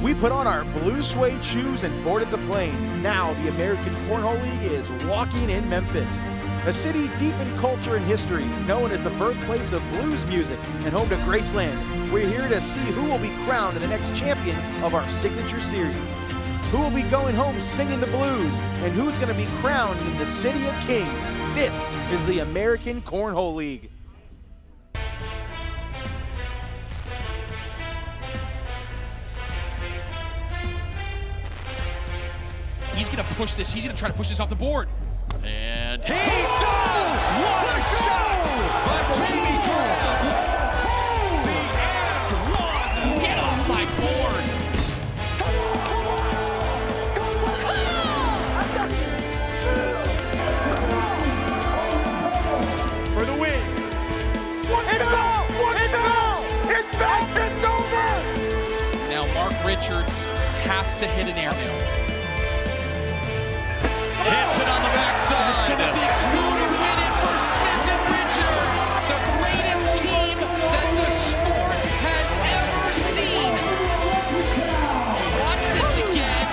We put on our blue suede shoes and boarded the plane. Now the American Cornhole League is walking in Memphis, a city deep in culture and history, known as the birthplace of blues music and home to Graceland. We're here to see who will be crowned the next champion of our signature series. Who will be going home singing the blues, and who's going to be crowned in the City of Kings. This is the American Cornhole League. He's going to push this. He's going to try to push this off the board. And he does! What a shot by Jamie Gore! The and one! Get off my board! For the win! It's back! It's over! Now Mark Richards has to hit an air mail. Hits it on the backside. It's going to be two to win it for Smith and Richards, the greatest team that the sport has ever seen. Watch this again.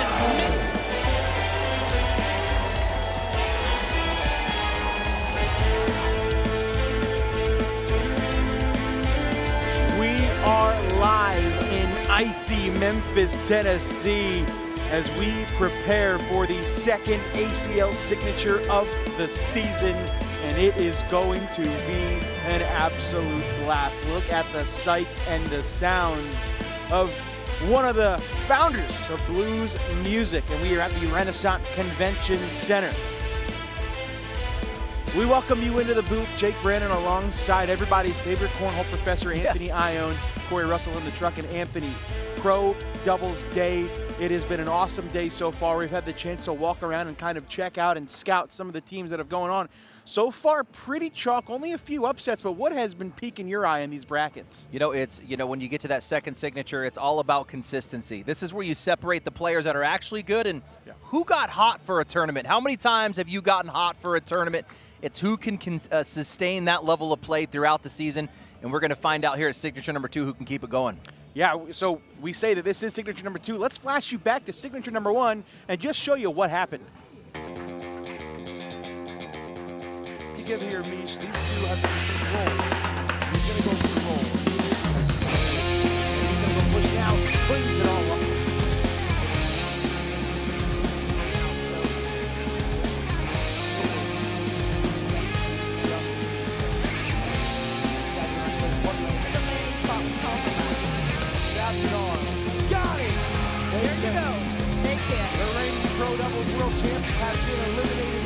We are live in icy Memphis, Tennessee, as we prepare for the second ACL signature of the season, and it is going to be an absolute blast. Look at the sights and the sounds of one of the founders of blues music, and we are at the Renaissance Convention Center. We welcome you into the booth, Jake Brannon, alongside everybody's favorite cornhole professor, Anthony Ione, Corey Russell in the truck, and Anthony. Pro Doubles Day. It has been an awesome day so far. We've had the chance to walk around and kind of check out and scout some of the teams that have going on. So far, pretty chalk, only a few upsets, but what has been piquing your eye in these brackets? When you get to that second signature, it's all about consistency. This is where you separate the players that are actually good and who got hot for a tournament. How many times have you gotten hot for a tournament? It's who can sustain that level of play throughout the season, and we're going to find out here at signature number 2 who can keep it going. Yeah, so we say that this is signature number 2. Let's flash you back to signature number 1 and just show you what happened. Together here, Mish, these two have been through the roll. He's going to go through the roll. He's going to go push down, cleans it all up. Got it! There you go. Take it. The reigning Pro Doubles World Champs have been eliminated.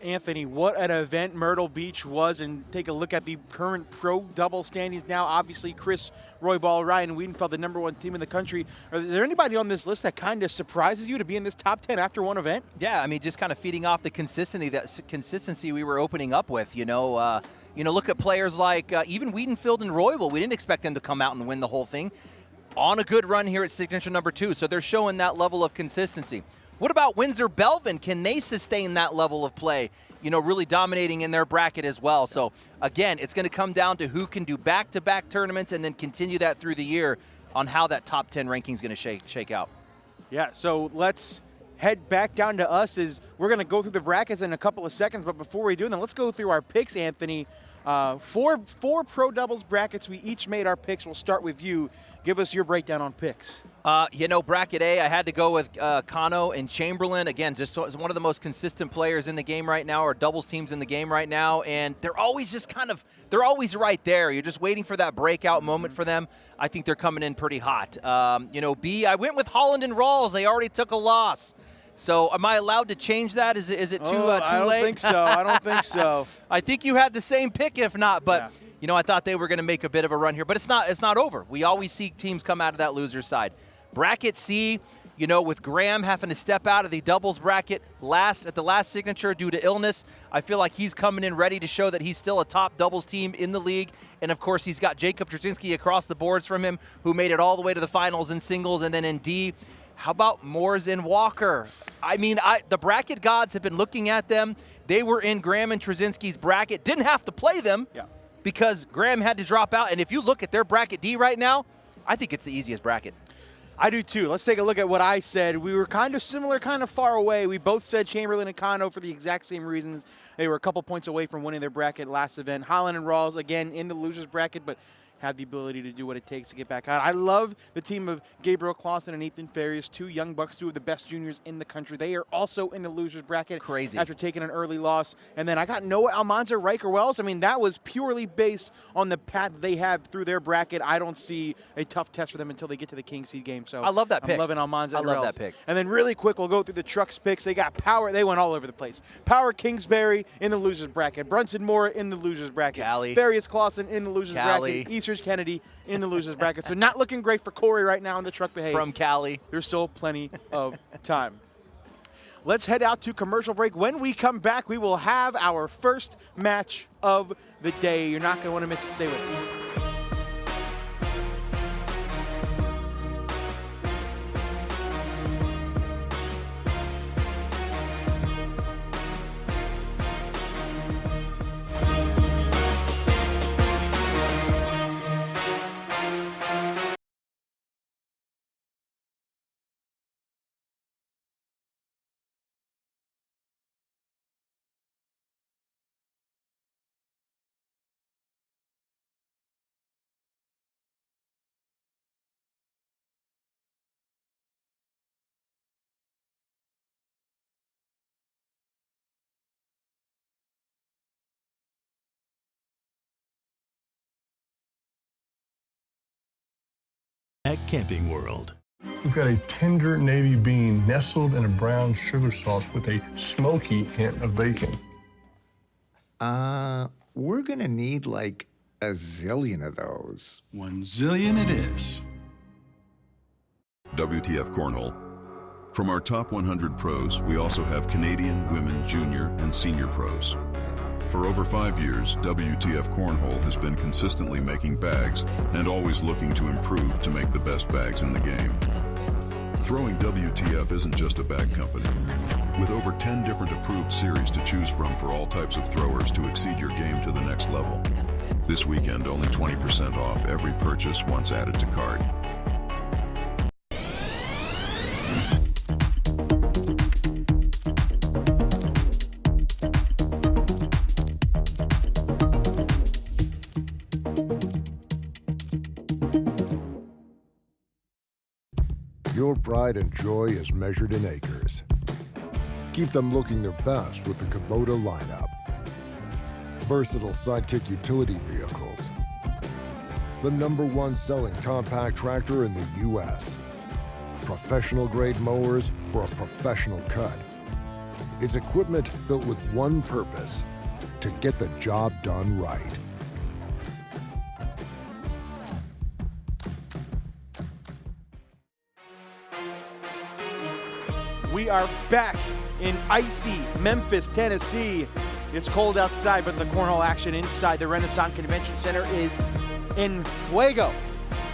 Anthony, what an event Myrtle Beach was, and take a look at the current pro double standings now. Obviously, Chris Roybal, Ryan Weedenfeld, the #1 team in the country. Is there anybody on this list that kind of surprises you to be in this top 10 after one event? Yeah, I mean, just kind of feeding off the consistency we were opening up with. Look at players like even Weedenfeld and Roybal. We didn't expect them to come out and win the whole thing. On a good run here at signature #2, so they're showing that level of consistency. What about Windsor-Belvin? Can they sustain that level of play, really dominating in their bracket as well? So, again, it's going to come down to who can do back-to-back tournaments and then continue that through the year on how that top 10 ranking is going to shake out. Yeah, so let's head back down to us. We're going to go through the brackets in a couple of seconds, but before we do that, let's go through our picks, Anthony. Four pro doubles brackets. We each made our picks. We'll start with you. Give us your breakdown on picks. Bracket A, I had to go with Kano and Chamberlain. Again, just one of the most consistent players in the game right now, or doubles teams in the game right now, and they're always they're always right there. You're just waiting for that breakout moment for them. I think they're coming in pretty hot. B, I went with Holland and Rawls. They already took a loss. So am I allowed to change that? Is it too late? I don't think so. I don't think so. I think you had the same pick, if not, but I thought they were going to make a bit of a run here, but it's not over. We always see teams come out of that loser side. Bracket C, with Graham having to step out of the doubles bracket at the last signature due to illness, I feel like he's coming in ready to show that he's still a top doubles team in the league. And, of course, he's got Jacob Trzynski across the boards from him, who made it all the way to the finals in singles. And then in D, how about Moores and Walker? I mean, the bracket gods have been looking at them. They were in Graham and Trzynski's bracket. Didn't have to play them because Graham had to drop out. And if you look at their bracket D right now, I think it's the easiest bracket. I do too. Let's take a look at what I said. We were kind of similar, kind of far away. We both said Chamberlain and Kano for the exact same reasons. They were a couple points away from winning their bracket last event. Holland and Rawls, again, in the losers bracket, but have the ability to do what it takes to get back out. I love the team of Gabriel Clausen and Ethan Farias, two young bucks, two of the best juniors in the country. They are also in the losers bracket. Crazy. After taking an early loss. And then I got Noah Almanza, Riker Wells. I mean, that was purely based on the path they have through their bracket. I don't see a tough test for them until they get to the King Seed game. So I love that pick. I'm loving Almanza. I love that pick. And then really quick, we'll go through the trucks picks. They got Power. They went all over the place. Power Kingsbury in the losers bracket. Brunson Moore in the losers bracket. Cali. Farias Clausen in the losers bracket. Easters Kennedy in the losers bracket. So not looking great for Corey right now in the truck behave. From Cali. There's still plenty of time. Let's head out to commercial break. When we come back, we will have our first match of the day. You're not going to want to miss it. Stay with us. At Camping World. We've got a tender navy bean nestled in a brown sugar sauce with a smoky hint of bacon. We're gonna need like a zillion of those. 1 zillion it is. WTF Cornhole. From our top 100 pros, we also have Canadian, women, junior, and senior pros. For over 5 years, WTF Cornhole has been consistently making bags and always looking to improve to make the best bags in the game. Throwing WTF isn't just a bag company. With over 10 different approved series to choose from for all types of throwers to exceed your game to the next level. This weekend, only 20% off every purchase once added to cart. Your pride and joy is measured in acres. Keep them looking their best with the Kubota lineup. Versatile sidekick utility vehicles. The #1 selling compact tractor in the U.S. Professional grade mowers for a professional cut. It's equipment built with one purpose: to get the job done right. We are back in icy Memphis, Tennessee. It's cold outside, but the cornhole action inside the Renaissance Convention Center is in fuego.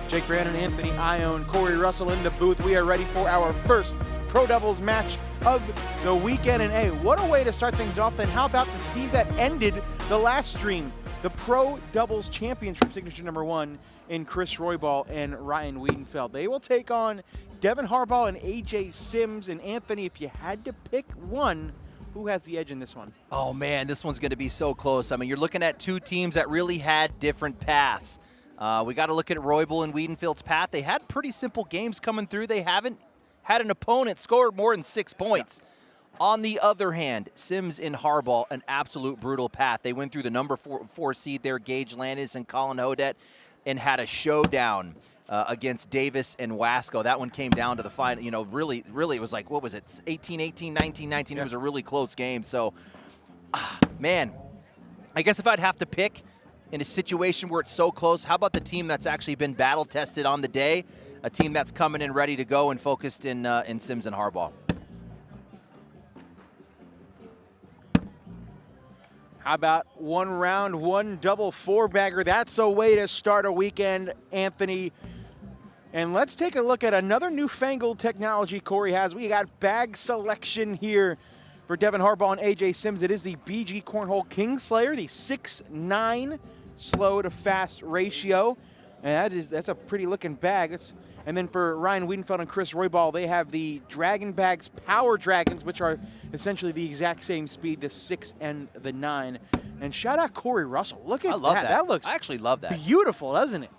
Jake Brandon, Anthony Ione, Corey Russell in the booth. We are ready for our first Pro Doubles match of the weekend. And hey, what a way to start things off. Then how about the team that ended the last stream? The Pro Doubles Championship, signature number 1 in Chris Roybal and Ryan Weedenfeld. They will take on Devin Harbaugh and AJ Sims. And Anthony, if you had to pick one, who has the edge in this one? Oh man, this one's going to be so close. I mean, you're looking at two teams that really had different paths. We got to look at Roybal and Weedenfeld's path. They had pretty simple games coming through. They haven't had an opponent score more than 6 points. On the other hand, Sims and Harbaugh, an absolute brutal path. They went through the number 4 seed there, Gage Landis and Colin Hodet, and had a showdown against Davis and Wasco. That one came down to the final. You know, really, it was like, what was it, 18-18, 19-19. Yeah. It was a really close game. So, man, I guess if I'd have to pick in a situation where it's so close, how about the team that's actually been battle-tested on the day, a team that's coming in ready to go and focused in Sims and Harbaugh? How about one round, one double 4-bagger? That's a way to start a weekend, Anthony. And let's take a look at another newfangled technology Corey has. We got bag selection here for Devin Harbaugh and AJ Sims. It is the BG Cornhole Kingslayer, the 6'9" slow to fast ratio. And that's a pretty looking bag. And then for Ryan Weedenfeld and Chris Roybal, they have the Dragon Bags Power Dragons, which are essentially the exact same speed, the 6 and the 9. And shout out Corey Russell. Look at that. I love that. That looks I actually love that. Beautiful, doesn't it?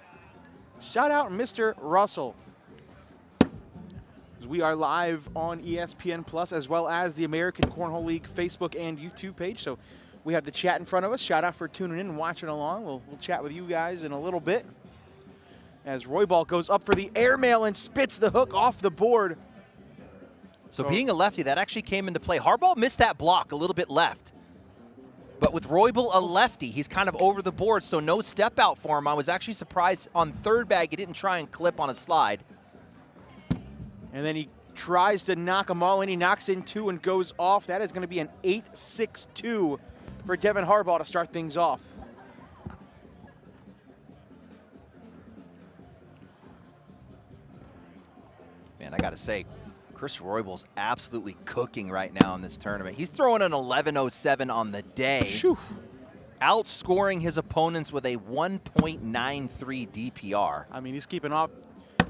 Shout out Mr. Russell. We are live on ESPN Plus as well as the American Cornhole League Facebook and YouTube page. So we have the chat in front of us. Shout out for tuning in and watching along. We'll chat with you guys in a little bit. As Roybal goes up for the airmail and spits the hook off the board. So being a lefty, that actually came into play. Harbaugh missed that block a little bit left. But with Roybal a lefty, he's kind of over the board, so no step out for him. I was actually surprised on third bag he didn't try and clip on a slide. And then he tries to knock them all in. He knocks in 2 and goes off. That is going to be an 8-6-2 for Devin Harbaugh to start things off. Man, I got to say, Chris Roybal's absolutely cooking right now in this tournament. He's throwing an 11.07 on the day, Whew. outscoring his opponents with a 1.93 DPR. I mean, he's keeping off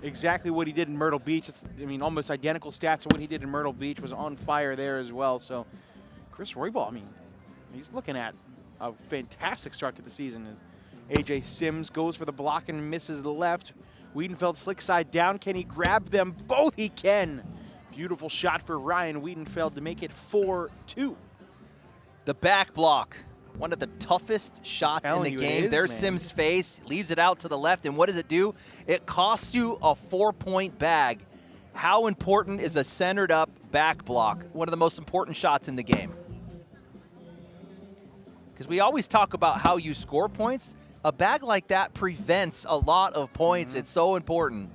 exactly what he did in Myrtle Beach. It's, I mean, almost identical stats to what he did in Myrtle Beach. Was on fire there as well. So Chris Roybal, I mean, he's looking at a fantastic start to the season. As AJ Sims goes for the block and misses the left. Weedenfeld slick side down. Can he grab them both? He can. Beautiful shot for Ryan Weedenfeld to make it 4-2. The back block, one of the toughest shots in the game. There's Sims' face, leaves it out to the left, and what does it do? It costs you a 4-point bag. How important is a centered up back block? One of the most important shots in the game. Because we always talk about how you score points. A bag like that prevents a lot of points. It's so important.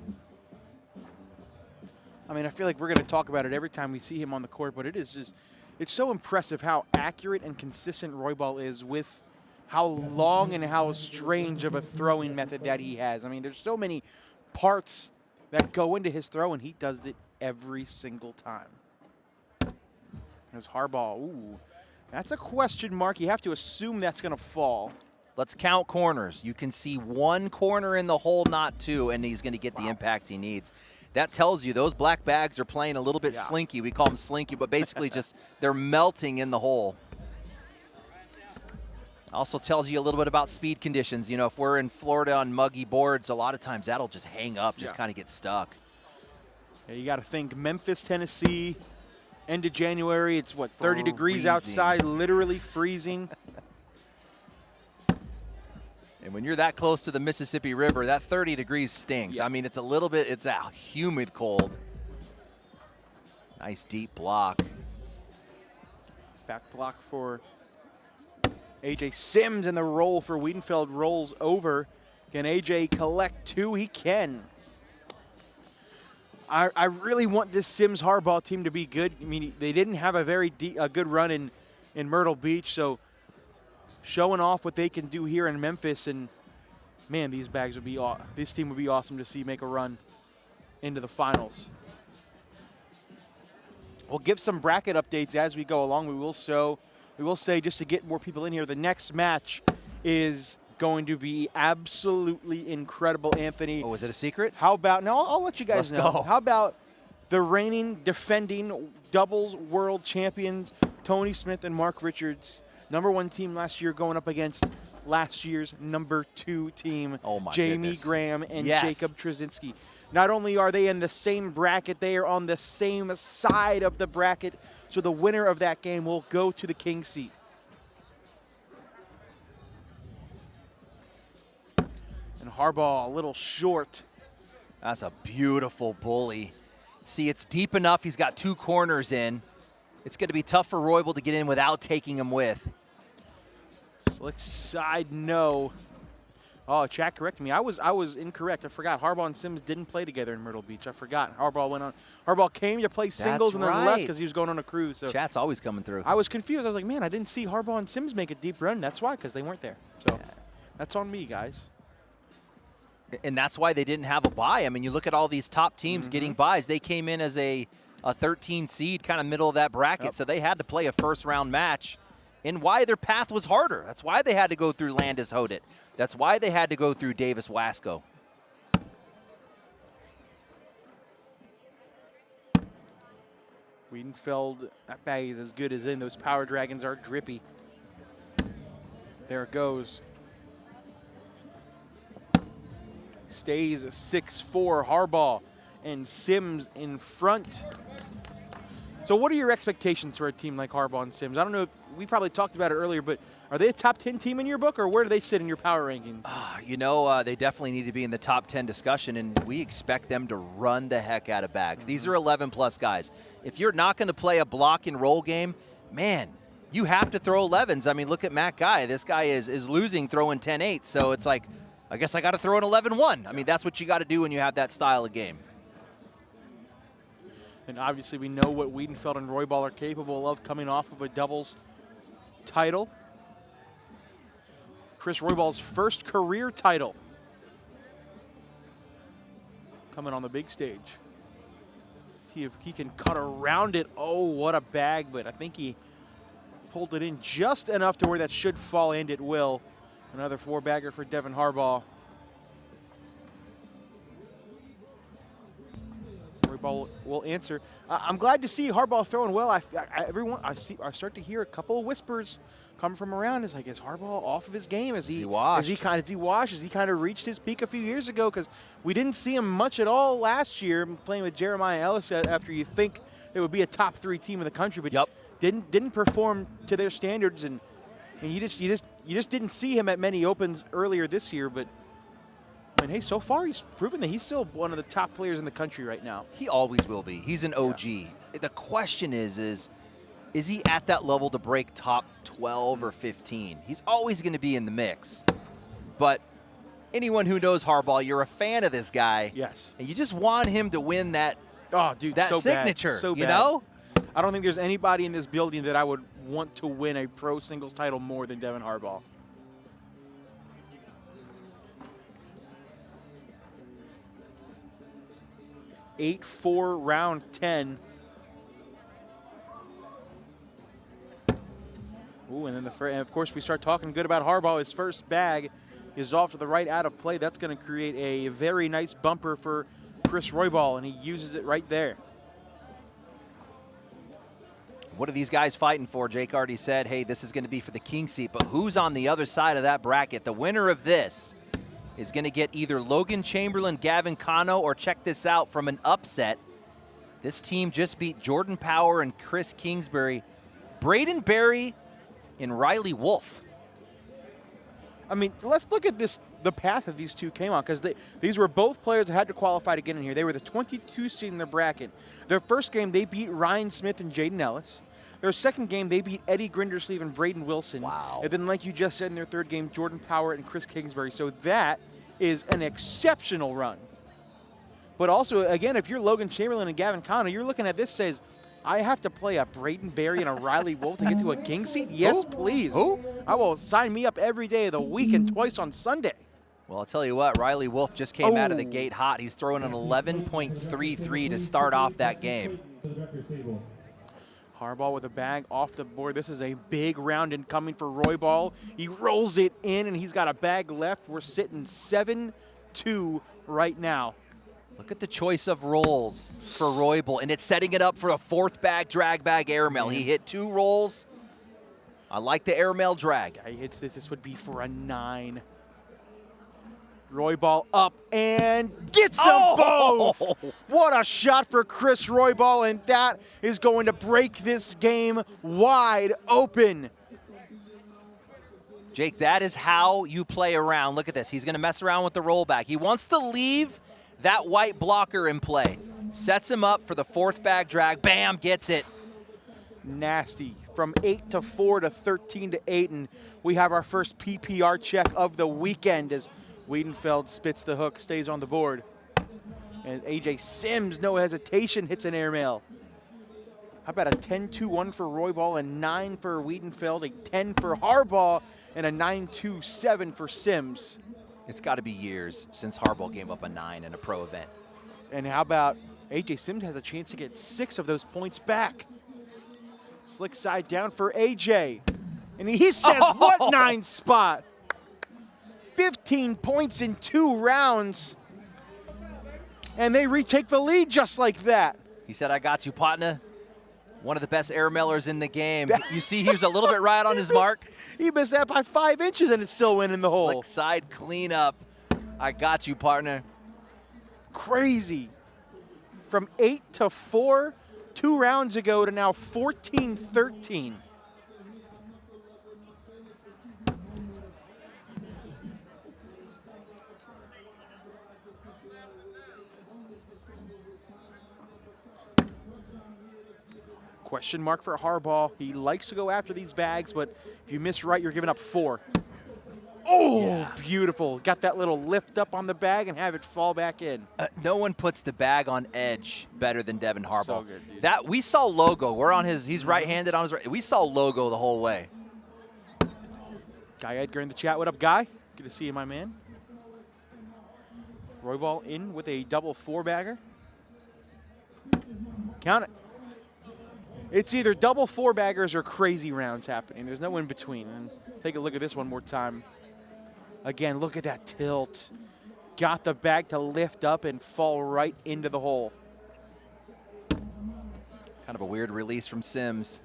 I mean, I feel like we're going to talk about it every time we see him on the court, but it is just, it's so impressive how accurate and consistent Roybal is with how long and how strange of a throwing method that he has. I mean, there's so many parts that go into his throw, and he does it every single time. There's Harbaugh. Ooh, that's a question mark. You have to assume that's going to fall. Let's count corners. You can see one corner in the hole, not two, and he's going to get the impact he needs. That tells you those black bags are playing a little bit slinky. We call them slinky, but basically just they're melting in the hole. Also tells you a little bit about speed conditions. You know, if we're in Florida on muggy boards, a lot of times that'll just hang up, just kind of get stuck. Yeah, you got to think Memphis, Tennessee, end of January. It's, what, 30 degrees outside, literally freezing. And when you're that close to the Mississippi River, that 30 degrees stings. Yeah. I mean, it's a little bit, it's a humid cold. Nice deep block. Back block for AJ Sims, and the roll for Weedenfeld rolls over. Can AJ collect 2? He can. I really want this Sims Harbaugh team to be good. I mean, they didn't have a very good run in Myrtle Beach, so showing off what they can do here in Memphis, and man, this team would be awesome to see make a run into the finals. We'll give some bracket updates as we go along. We will say, just to get more people in here, the next match is going to be absolutely incredible, Anthony. Oh, is it a secret? How about, now I'll let you guys know. Go. How about the reigning, defending doubles world champions, Tony Smith and Mark Richards, #1 team last year, going up against last year's #2 team, oh my Jamie goodness. Graham and Yes. Jacob Trzynski. Not only are they in the same bracket, they are on the same side of the bracket, so the winner of that game will go to the king seat. And Harbaugh a little short. That's a beautiful bully. See, it's deep enough. He's got 2 corners in. It's going to be tough for Roybal to get in without taking him with. Slick side, no. Oh, chat corrected me. I was incorrect. I forgot. Harbaugh and Sims didn't play together in Myrtle Beach. I forgot. Harbaugh came to play singles and then left because he was going on a cruise. So Chat's always coming through. I was confused. I was like, man, I didn't see Harbaugh and Sims make a deep run. That's why, because they weren't there. So that's on me, guys. And that's why they didn't have a bye. I mean, you look at all these top teams getting byes. They came in as a 13 seed, kind of middle of that bracket, so they had to play a first-round match. And why their path was harder. That's why they had to go through Landis Hodit. That's why they had to go through Davis Wasco. Weedenfeld, that bag is as good as in. Those Power Dragons are drippy. There it goes. Stays 6'4", Harbaugh and Sims in front. So what are your expectations for a team like Harbaugh and Sims? I don't know if we probably talked about it earlier, but are they a top 10 team in your book, or where do they sit in your power rankings? You know, they definitely need to be in the top 10 discussion, and we expect them to run the heck out of bags. These are 11-plus guys. If you're not going to play a block and roll game, man, you have to throw 11s. I mean, look at Matt Guy. This guy is losing throwing 10-8, so it's like, I guess I got to throw an 11-1. I mean, that's what you got to do when you have that style of game. And obviously we know what Weedenfeld and Roybal are capable of coming off of a doubles title. Chris Roybal's first career title coming on the big stage. See if he can cut around it. Oh, what a bag, but I think he pulled it in just enough to where that should fall, and it will. Another 4-bagger for Devin Harbaugh. Roybal will answer. I'm glad to see Harbaugh throwing well. I start to hear a couple of whispers come from around. It's like, is Harbaugh off of his game? Is he washed? Has he kind of reached his peak a few years ago? Because we didn't see him much at all last year playing with Jeremiah Ellis after you think it would be a top 3 team in the country, but didn't perform to their standards, and you just didn't see him at many opens earlier this year. But I mean, hey, so far he's proven that he's still one of the top players in the country right now. He always will be. He's an OG. Yeah. The question is he at that level to break top 12 or 15? He's always going to be in the mix. But anyone who knows Harbaugh, you're a fan of this guy. Yes. And you just want him to win that, that so signature, bad. So you bad. know? I don't think there's anybody in this building that I would want to win a pro singles title more than Devin Harbaugh. (8-4) round 10. Ooh, and then and of course we start talking good about Harbaugh. His first bag is off to the right out of play. That's going to create a very nice bumper for Chris Roybal, and he uses it right there. What are these guys fighting for? Jake already said, hey, this is going to be for the king seat, but who's on the other side of that bracket? The winner of this is going to get either Logan Chamberlain, Gavin Cano, or check this out, from an upset. This team just beat Jordan Power and Chris Kingsbury, Braden Berry, and Riley Wolf. I mean, let's look at the path that these two came on, because these were both players that had to qualify to get in here. They were the 22 seed in their bracket. Their first game, they beat Ryan Smith and Jaden Ellis. Their second game, they beat Eddie Grindersleeve and Braden Wilson. Wow. And then, like you just said, in their third game, Jordan Power and Chris Kingsbury. So that is an exceptional run. But also, again, if you're Logan Chamberlain and Gavin Connor, you're looking at this, says, I have to play a Braden Berry and a Riley Wolf to get to a king seat? Yes, please. Who? I will sign me up every day of the week and twice on Sunday. Well, I'll tell you what, Riley Wolf just came out of the gate hot. He's throwing an 11.33 to start off that game. Harbaugh with a bag off the board. This is a big round incoming for Roybal. He rolls it in, and he's got a bag left. We're sitting 7-2 right now. Look at the choice of rolls for Roybal, and it's setting it up for a fourth bag, drag bag airmail. He hit 2 rolls. I like the airmail drag. He hits this. This would be for a 9. Roybal up and gets them both. What a shot for Chris Roybal, and that is going to break this game wide open. Jake, that is how you play around. Look at this. He's going to mess around with the rollback. He wants to leave that white blocker in play. Sets him up for the fourth bag drag. Bam, gets it. Nasty. From 8-4 to 13-8, and we have our first PPR check of the weekend as Weedenfeld spits the hook, stays on the board. And AJ Sims, no hesitation, hits an airmail. How about a 10-2-1 for Roybal, a 9 for Weedenfeld, a 10 for Harbaugh, and a 9-2-7 for Sims. It's got to be years since Harbaugh gave up a 9 in a pro event. And how about AJ Sims has a chance to get 6 of those points back. Slick side down for AJ. And he says, what 9 spot? 15 points in 2 rounds. And they retake the lead just like that. He said, I got you, partner. One of the best airmailers in the game. You see he was a little bit right on his mark. He missed that by 5 inches, and it's still winning the hole. Slick side cleanup. I got you, partner. Crazy. From 8-4, 2 rounds ago, to now 14-13. Question mark for Harbaugh. He likes to go after these bags, but if you miss right, you're giving up 4. Oh, yeah. Beautiful. Got that little lift up on the bag and have it fall back in. No one puts the bag on edge better than Devin Harbaugh. So good, dude. That we saw logo. We're on his, he's right-handed on his right. We saw logo the whole way. Guy Edgar in the chat. What up, Guy? Good to see you, my man. Roybal in with a double 4-bagger. Count it. It's either double 4-baggers or crazy rounds happening. There's no in between. And take a look at this one more time. Again, look at that tilt. Got the bag to lift up and fall right into the hole. Kind of a weird release from Sims.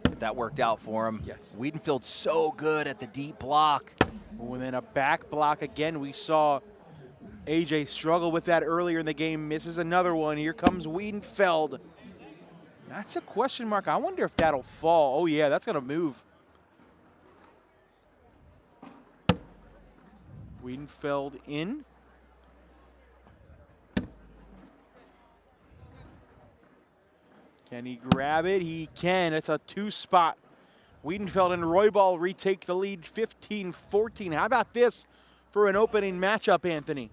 But that worked out for him. Yes. Weedenfeld so good at the deep block. Oh, and then a back block again. We saw AJ struggle with that earlier in the game. Misses another one. Here comes Weedenfeld. That's a question mark. I wonder if that'll fall. Oh, yeah, that's going to move. Weedenfeld in. Can he grab it? He can. It's a 2-spot. Weedenfeld and Roybal retake the lead 15-14. How about this for an opening matchup, Anthony?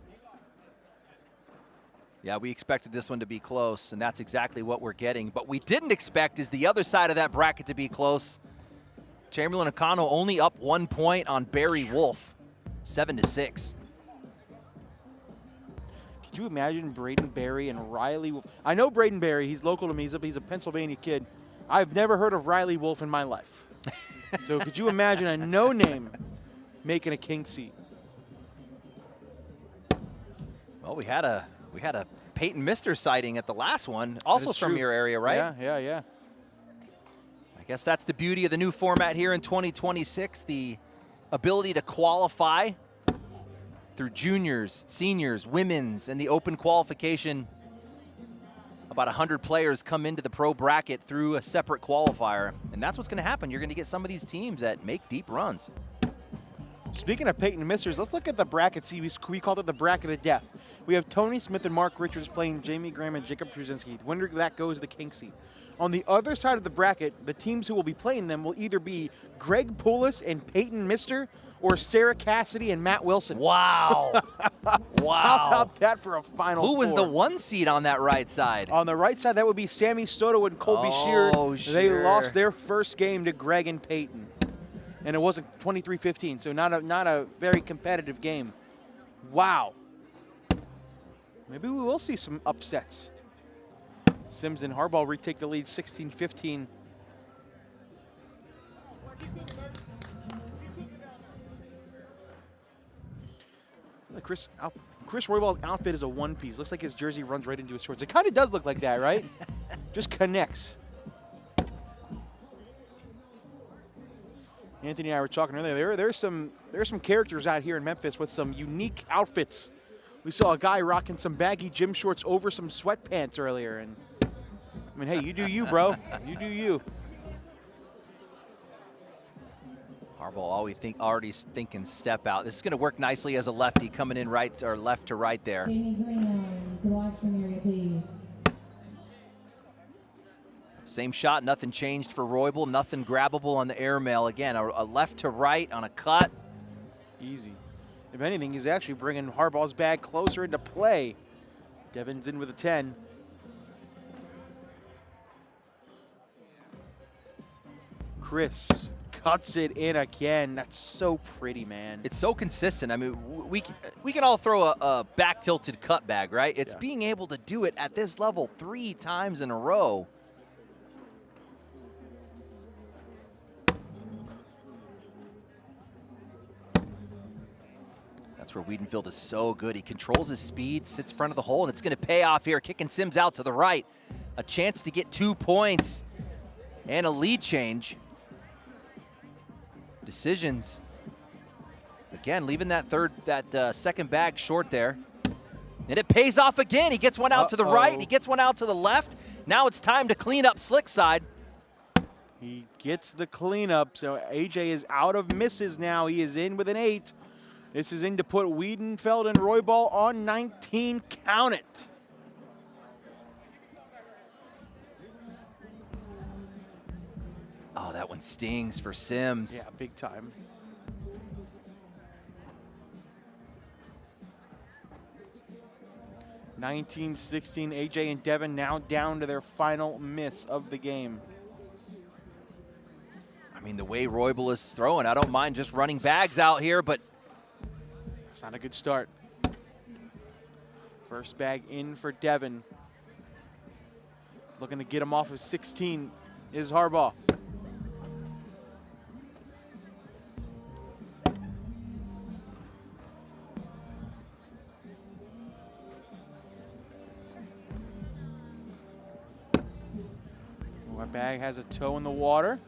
Yeah, we expected this one to be close, and that's exactly what we're getting. But we didn't expect is the other side of that bracket to be close. Chamberlain and Kano only up 1 point on Barry Wolf, 7-6. Could you imagine Braden Berry and Riley Wolf? I know Braden Berry. He's local to me. He's a Pennsylvania kid. I've never heard of Riley Wolf in my life. So could you imagine a no-name making a king seat? Well, we had a Peyton Mister sighting at the last one, also from true. your area, right? Yeah. I guess that's the beauty of the new format here in 2026, the ability to qualify through juniors, seniors, women's, and the open qualification. About 100 players come into the pro bracket through a separate qualifier, and that's what's going to happen. You're going to get some of these teams that make deep runs. Speaking of Peyton Misters, let's look at the bracket. See, we called it the bracket of death. We have Tony Smith and Mark Richards playing Jamie Graham and Jacob Truzinski. The winner of that goes to Kinksy. On the other side of the bracket, the teams who will be playing them will either be Greg Poulos and Peyton Mister or Sarah Cassidy and Matt Wilson. Wow. Wow. How about that for a Final Who was Four? the 1 seed on that right side? On the right side, that would be Sammy Soto and Colby Oh, Sheard. They sure. lost their first game to Greg and Peyton. And it wasn't 23-15, so not a very competitive game. Wow. Maybe we will see some upsets. Sims and Harbaugh retake the lead 16-15. Chris Royball's outfit is a one-piece. Looks like his jersey runs right into his shorts. It kind of does look like that, right? Just connects. Anthony and I were talking earlier. There's some characters out here in Memphis with some unique outfits. We saw a guy rocking some baggy gym shorts over some sweatpants earlier, and I mean, hey, you do you, bro. You do you. Harbaugh already thinking step out. This is going to work nicely as a lefty coming in right or left to right there. Jamie Graham, to the washroom area, please. Same shot, nothing changed for Roybal, nothing grabbable on the airmail. Again, a left to right on a cut. Easy. If anything, he's actually bringing Harbaugh's bag closer into play. Devin's in with a 10. Chris cuts it in again. That's so pretty, man. It's so consistent. I mean, we can all throw a back tilted cut bag, right? It's being able to do it at this level 3 times in a row. That's where Weedenfeld is so good. He controls his speed, sits in front of the hole, and it's going to pay off here. Kicking Sims out to the right. A chance to get 2 points and a lead change. Decisions. Again, leaving that second bag short there. And it pays off again. He gets one out to the right. He gets one out to the left. Now it's time to clean up slick side. He gets the cleanup. So AJ is out of misses now. He is in with an 8. This is in to put Weedenfeld and Roybal on 19. Count it. Oh, that one stings for Sims. Yeah, big time. (19-16). AJ and Devin now down to their final miss of the game. I mean, the way Roybal is throwing, I don't mind just running bags out here, but it's not a good start. First bag in for Devin. Looking to get him off of 16 is Harbaugh. That bag has a toe in the water.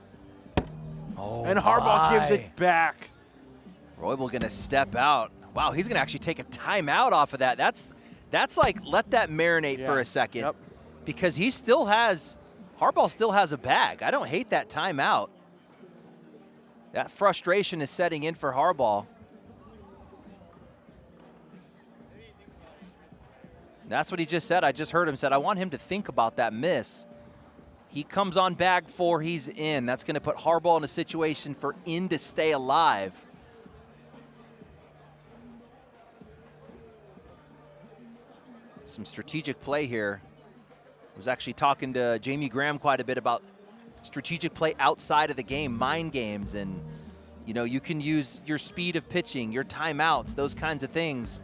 oh, And Harbaugh gives my. it back. Roybal gonna step out. Wow, he's gonna actually take a timeout off of that. That's like, let that marinate for a second. Yep. Because Harbaugh still has a bag. I don't hate that timeout. That frustration is setting in for Harbaugh. That's what he just said. I just heard him said, I want him to think about that miss. He comes on bag 4, he's in. That's going to put Harbaugh in a situation for in to stay alive. Some strategic play here. I was actually talking to Jamie Graham quite a bit about strategic play outside of the game, mind games, and you know, you can use your speed of pitching, your timeouts, those kinds of things.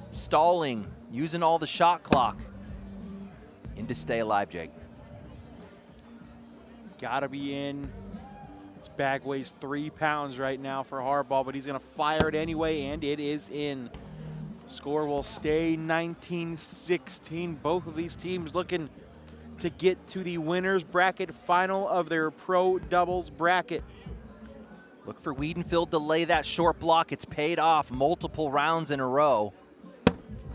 Stalling, using all the shot clock. In to stay alive, Jake. Gotta be in. This bag weighs 3 pounds right now for Harbaugh, but he's gonna fire it anyway, and it is in. Score will stay 19-16. Both of these teams looking to get to the winner's bracket final of their pro doubles bracket. Look for Weedenfeld to lay that short block. It's paid off multiple rounds in a row.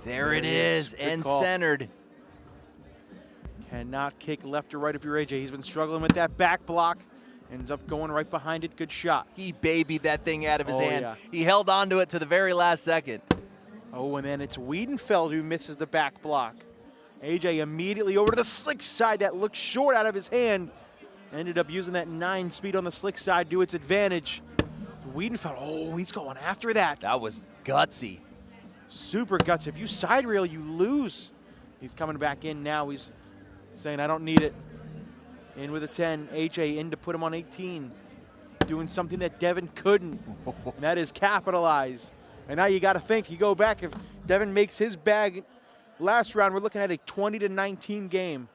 There it is, and centered. Cannot kick left or right if you're AJ. He's been struggling with that back block. Ends up going right behind it. Good shot. He babied that thing out of his hand. Yeah. He held on to it to the very last second. Oh, and then it's Weedenfeld who misses the back block. AJ immediately over to the slick side. That looked short out of his hand. Ended up using that 9 speed on the slick side to its advantage. Weedenfeld, oh, he's going after that. That was gutsy. Super guts. If you side rail, you lose. He's coming back in now. He's saying, I don't need it. In with a 10. AJ in to put him on 18. Doing something that Devin couldn't, and that is capitalize. And now you got to think, you go back, if Devin makes his bag last round, we're looking at a 20-19 game.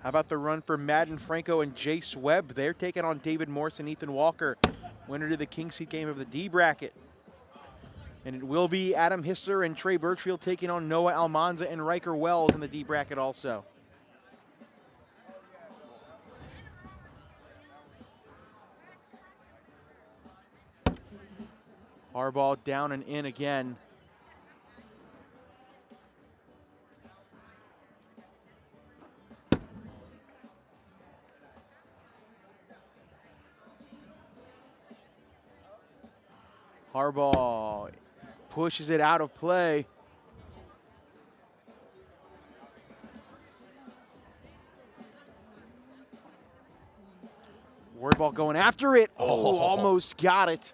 How about the run for Madden, Franco, and Jace Webb? They're taking on David Morse and Ethan Walker, winner to the King Seat game of the D bracket. And it will be Adam Hister and Trey Birchfield taking on Noah Almanza and Riker Wells in the D bracket also. Harbaugh down and in again. Harbaugh pushes it out of play. Wardball going after it. Oh, almost got it.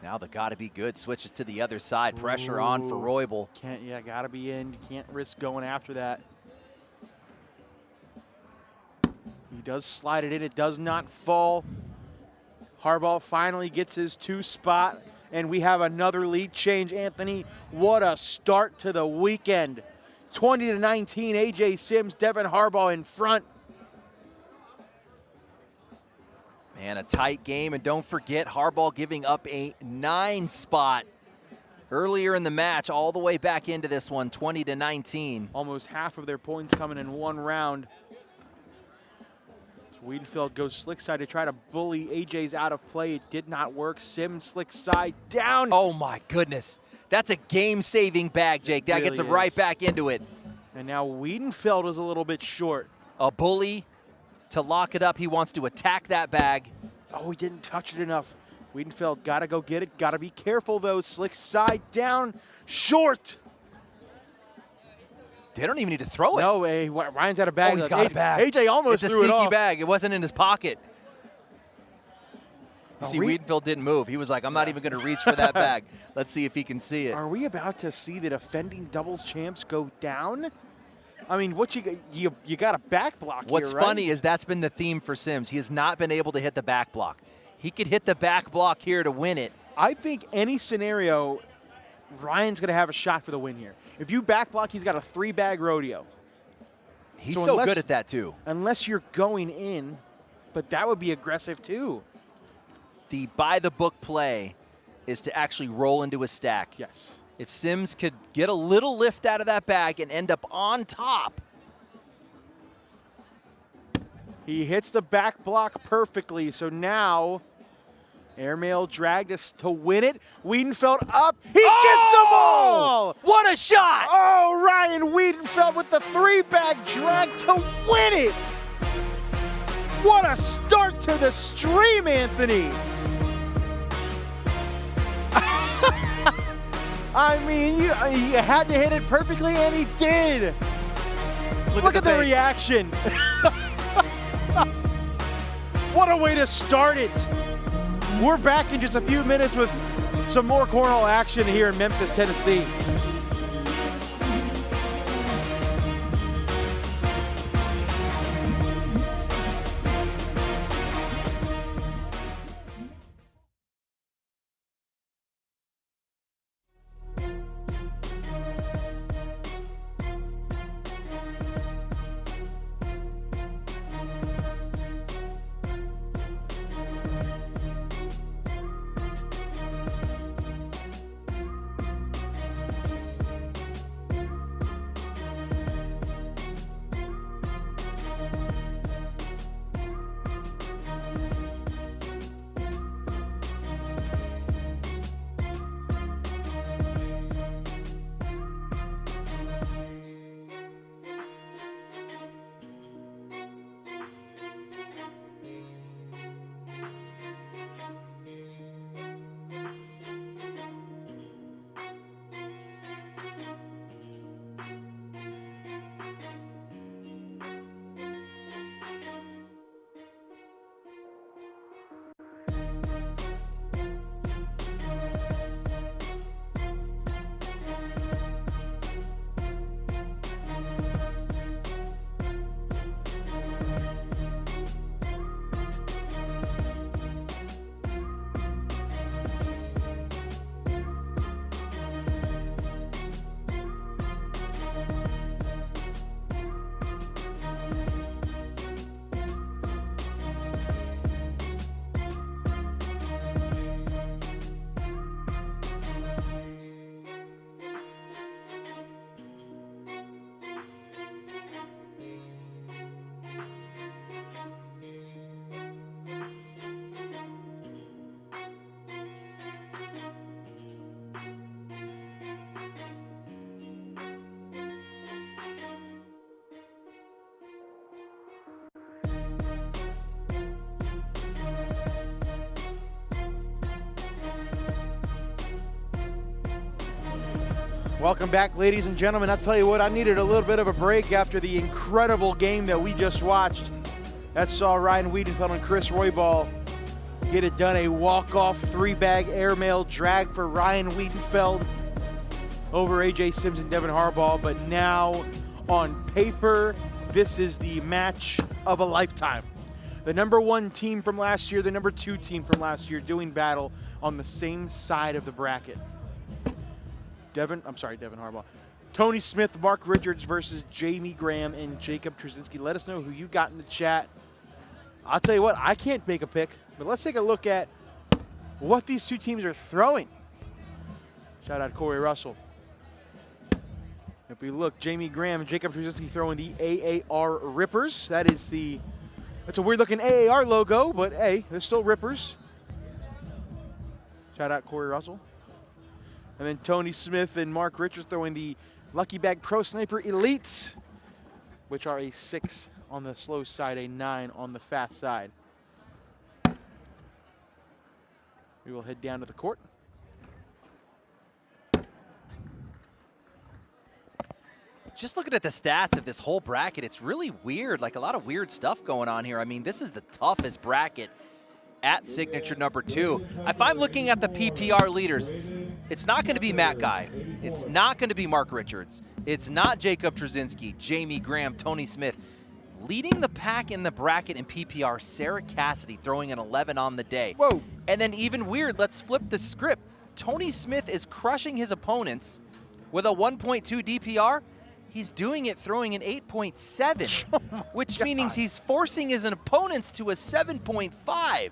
Now the gotta be good switches to the other side. Pressure on for Roybal. Gotta be in. You can't risk going after that. He does slide it in. It does not fall. Harbaugh finally gets his 2 spot, and we have another lead change. Anthony, what a start to the weekend. 20-19, AJ Sims, Devin Harbaugh in front. Man, a tight game, and don't forget Harbaugh giving up a 9 spot earlier in the match, all the way back into this one, 20-19. Almost half of their points coming in one round. Weedenfeld goes slick side to try to bully AJ's out of play. It did not work. Sims slick side down. Oh my goodness. That's a game-saving bag, Jake. That gets him right back into it. And now Weedenfeld is a little bit short. A bully to lock it up. He wants to attack that bag. Oh, he didn't touch it enough. Weedenfeld got to go get it. Got to be careful, though. Slick side down. Short. They don't even need to throw it. No, Ryan's out of bag. Oh, he's got a bag. AJ almost threw it off. It's a sneaky bag. It wasn't in his pocket. You see, we- Weedenfeld didn't move. He was like, I'm not even going to reach for that bag. Let's see if he can see it. Are we about to see the defending doubles champs go down? I mean, what you got a back block What's here, right? funny is that's been the theme for Sims. He has not been able to hit the back block. He could hit the back block here to win it. I think any scenario, Ryan's going to have a shot for the win here. If you back block, he's got a 3-bag rodeo. He's so good at that, too. Unless you're going in, but that would be aggressive, too. The by-the-book play is to actually roll into a stack. Yes. If Sims could get a little lift out of that bag and end up on top. He hits the back block perfectly, so now airmail dragged us to win it. Weedenfeld up. He gets them all! What a shot! Oh, Ryan Weedenfeld with the 3-bag drag to win it! What a start to the stream, Anthony! I mean, you had to hit it perfectly, and he did. Look at the reaction. What a way to start it. We're back in just a few minutes with some more cornhole action here in Memphis, Tennessee. Welcome back, ladies and gentlemen. I'll tell you what, I needed a little bit of a break after the incredible game that we just watched. That saw Ryan Weedenfeld and Chris Roybal get it done. A walk-off 3-bag airmail drag for Ryan Weedenfeld over A.J. Sims and Devin Harbaugh. But now, on paper, this is the match of a lifetime. The #1 team from last year, the #2 team from last year doing battle on the same side of the bracket. Devin Harbaugh. Tony Smith, Mark Richards versus Jamie Graham and Jacob Trzynski. Let us know who you got in the chat. I'll tell you what, I can't make a pick, but let's take a look at what these two teams are throwing. Shout out Corey Russell. If we look, Jamie Graham and Jacob Trzynski throwing the AAR Rippers. That's a weird looking AAR logo, but hey, they're still Rippers. Shout out Corey Russell. And then Tony Smith and Mark Richards throwing the Lucky Bag Pro Sniper Elites, which are a 6 on the slow side, a 9 on the fast side. We will head down to the court. Just looking at the stats of this whole bracket, it's really weird, like a lot of weird stuff going on here. I mean, this is the toughest bracket at signature #2. If I'm looking at the PPR leaders, it's not going to be Matt Guy. It's not going to be Mark Richards. It's not Jacob Trzynski, Jamie Graham, Tony Smith. Leading the pack in the bracket in PPR, Sarah Cassidy throwing an 11 on the day. Whoa. And then even weird, let's flip the script. Tony Smith is crushing his opponents with a 1.2 DPR. He's doing it throwing an 8.7, which means he's forcing his opponents to a 7.5.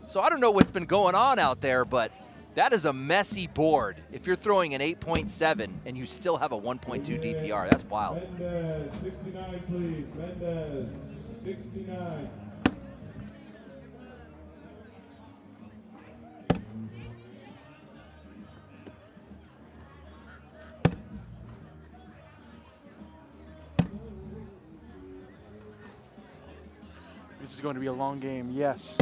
So I don't know what's been going on out there, but that is a messy board. If you're throwing an 8.7 and you still have a 1.2 DPR, that's wild. Mendez, 69, please. Mendez, 69. This is going to be a long game, yes.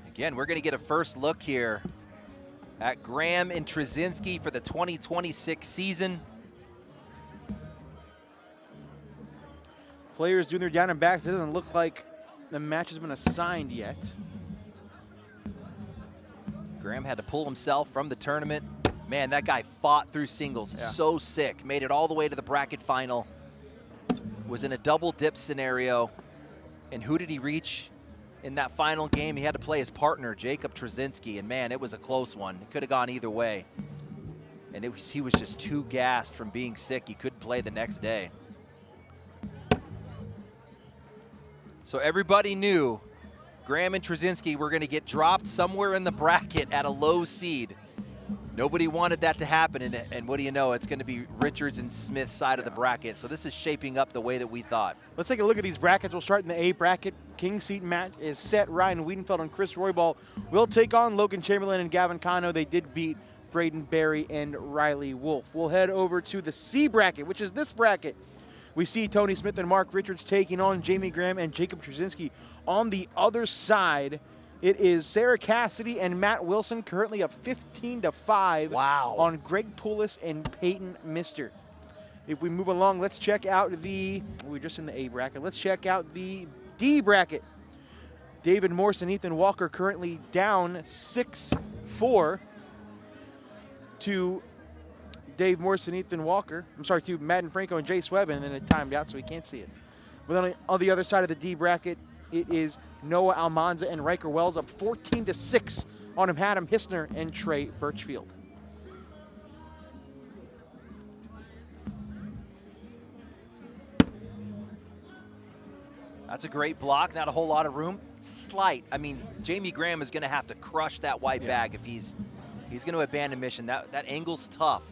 Again, we're going to get a first look here at Graham and Trzynski for the 2026 season. Players doing their down and backs. It doesn't look like the match has been assigned yet. Graham had to pull himself from the tournament. Man, that guy fought through singles. Yeah. So sick. Made it all the way to the bracket final. Was in a double dip scenario. And who did he reach in that final game? He had to play his partner, Jacob Trzynski. And man, it was a close one. It could have gone either way. And he was just too gassed from being sick. He couldn't play the next day. So everybody knew Graham and Trzynski were going to get dropped somewhere in the bracket at a low seed. Nobody wanted that to happen, and what do you know? It's going to be Richards and Smith's side of the bracket. So this is shaping up the way that we thought. Let's take a look at these brackets. We'll start in the A bracket. King seat match is set. Ryan Weedenfeld and Chris Roybal will take on Logan Chamberlain and Gavin Cano. They did beat Braden Berry and Riley Wolf. We'll head over to the C bracket, which is this bracket. We see Tony Smith and Mark Richards taking on Jamie Graham and Jacob Trzynski. On the other side, it is Sarah Cassidy and Matt Wilson, currently up 15-5 on Greg Poulos and Peyton Mister. If we move along, let's check out we're just in the A bracket. Let's check out the D bracket. David Morse and Ethan Walker currently down 6-4 to Dave Morse and Ethan Walker. I'm sorry, to Madden Franco and Jay Swebb, and then it timed out so we can't see it. But on the other side of the D bracket, it is Noah Almanza and Riker Wells up 14-6 on Adam Hister and Trey Birchfield. That's a great block. Not a whole lot of room. Slight. I mean, Jamie Graham is going to have to crush that white bag if he's going to abandon mission. That angle's tough.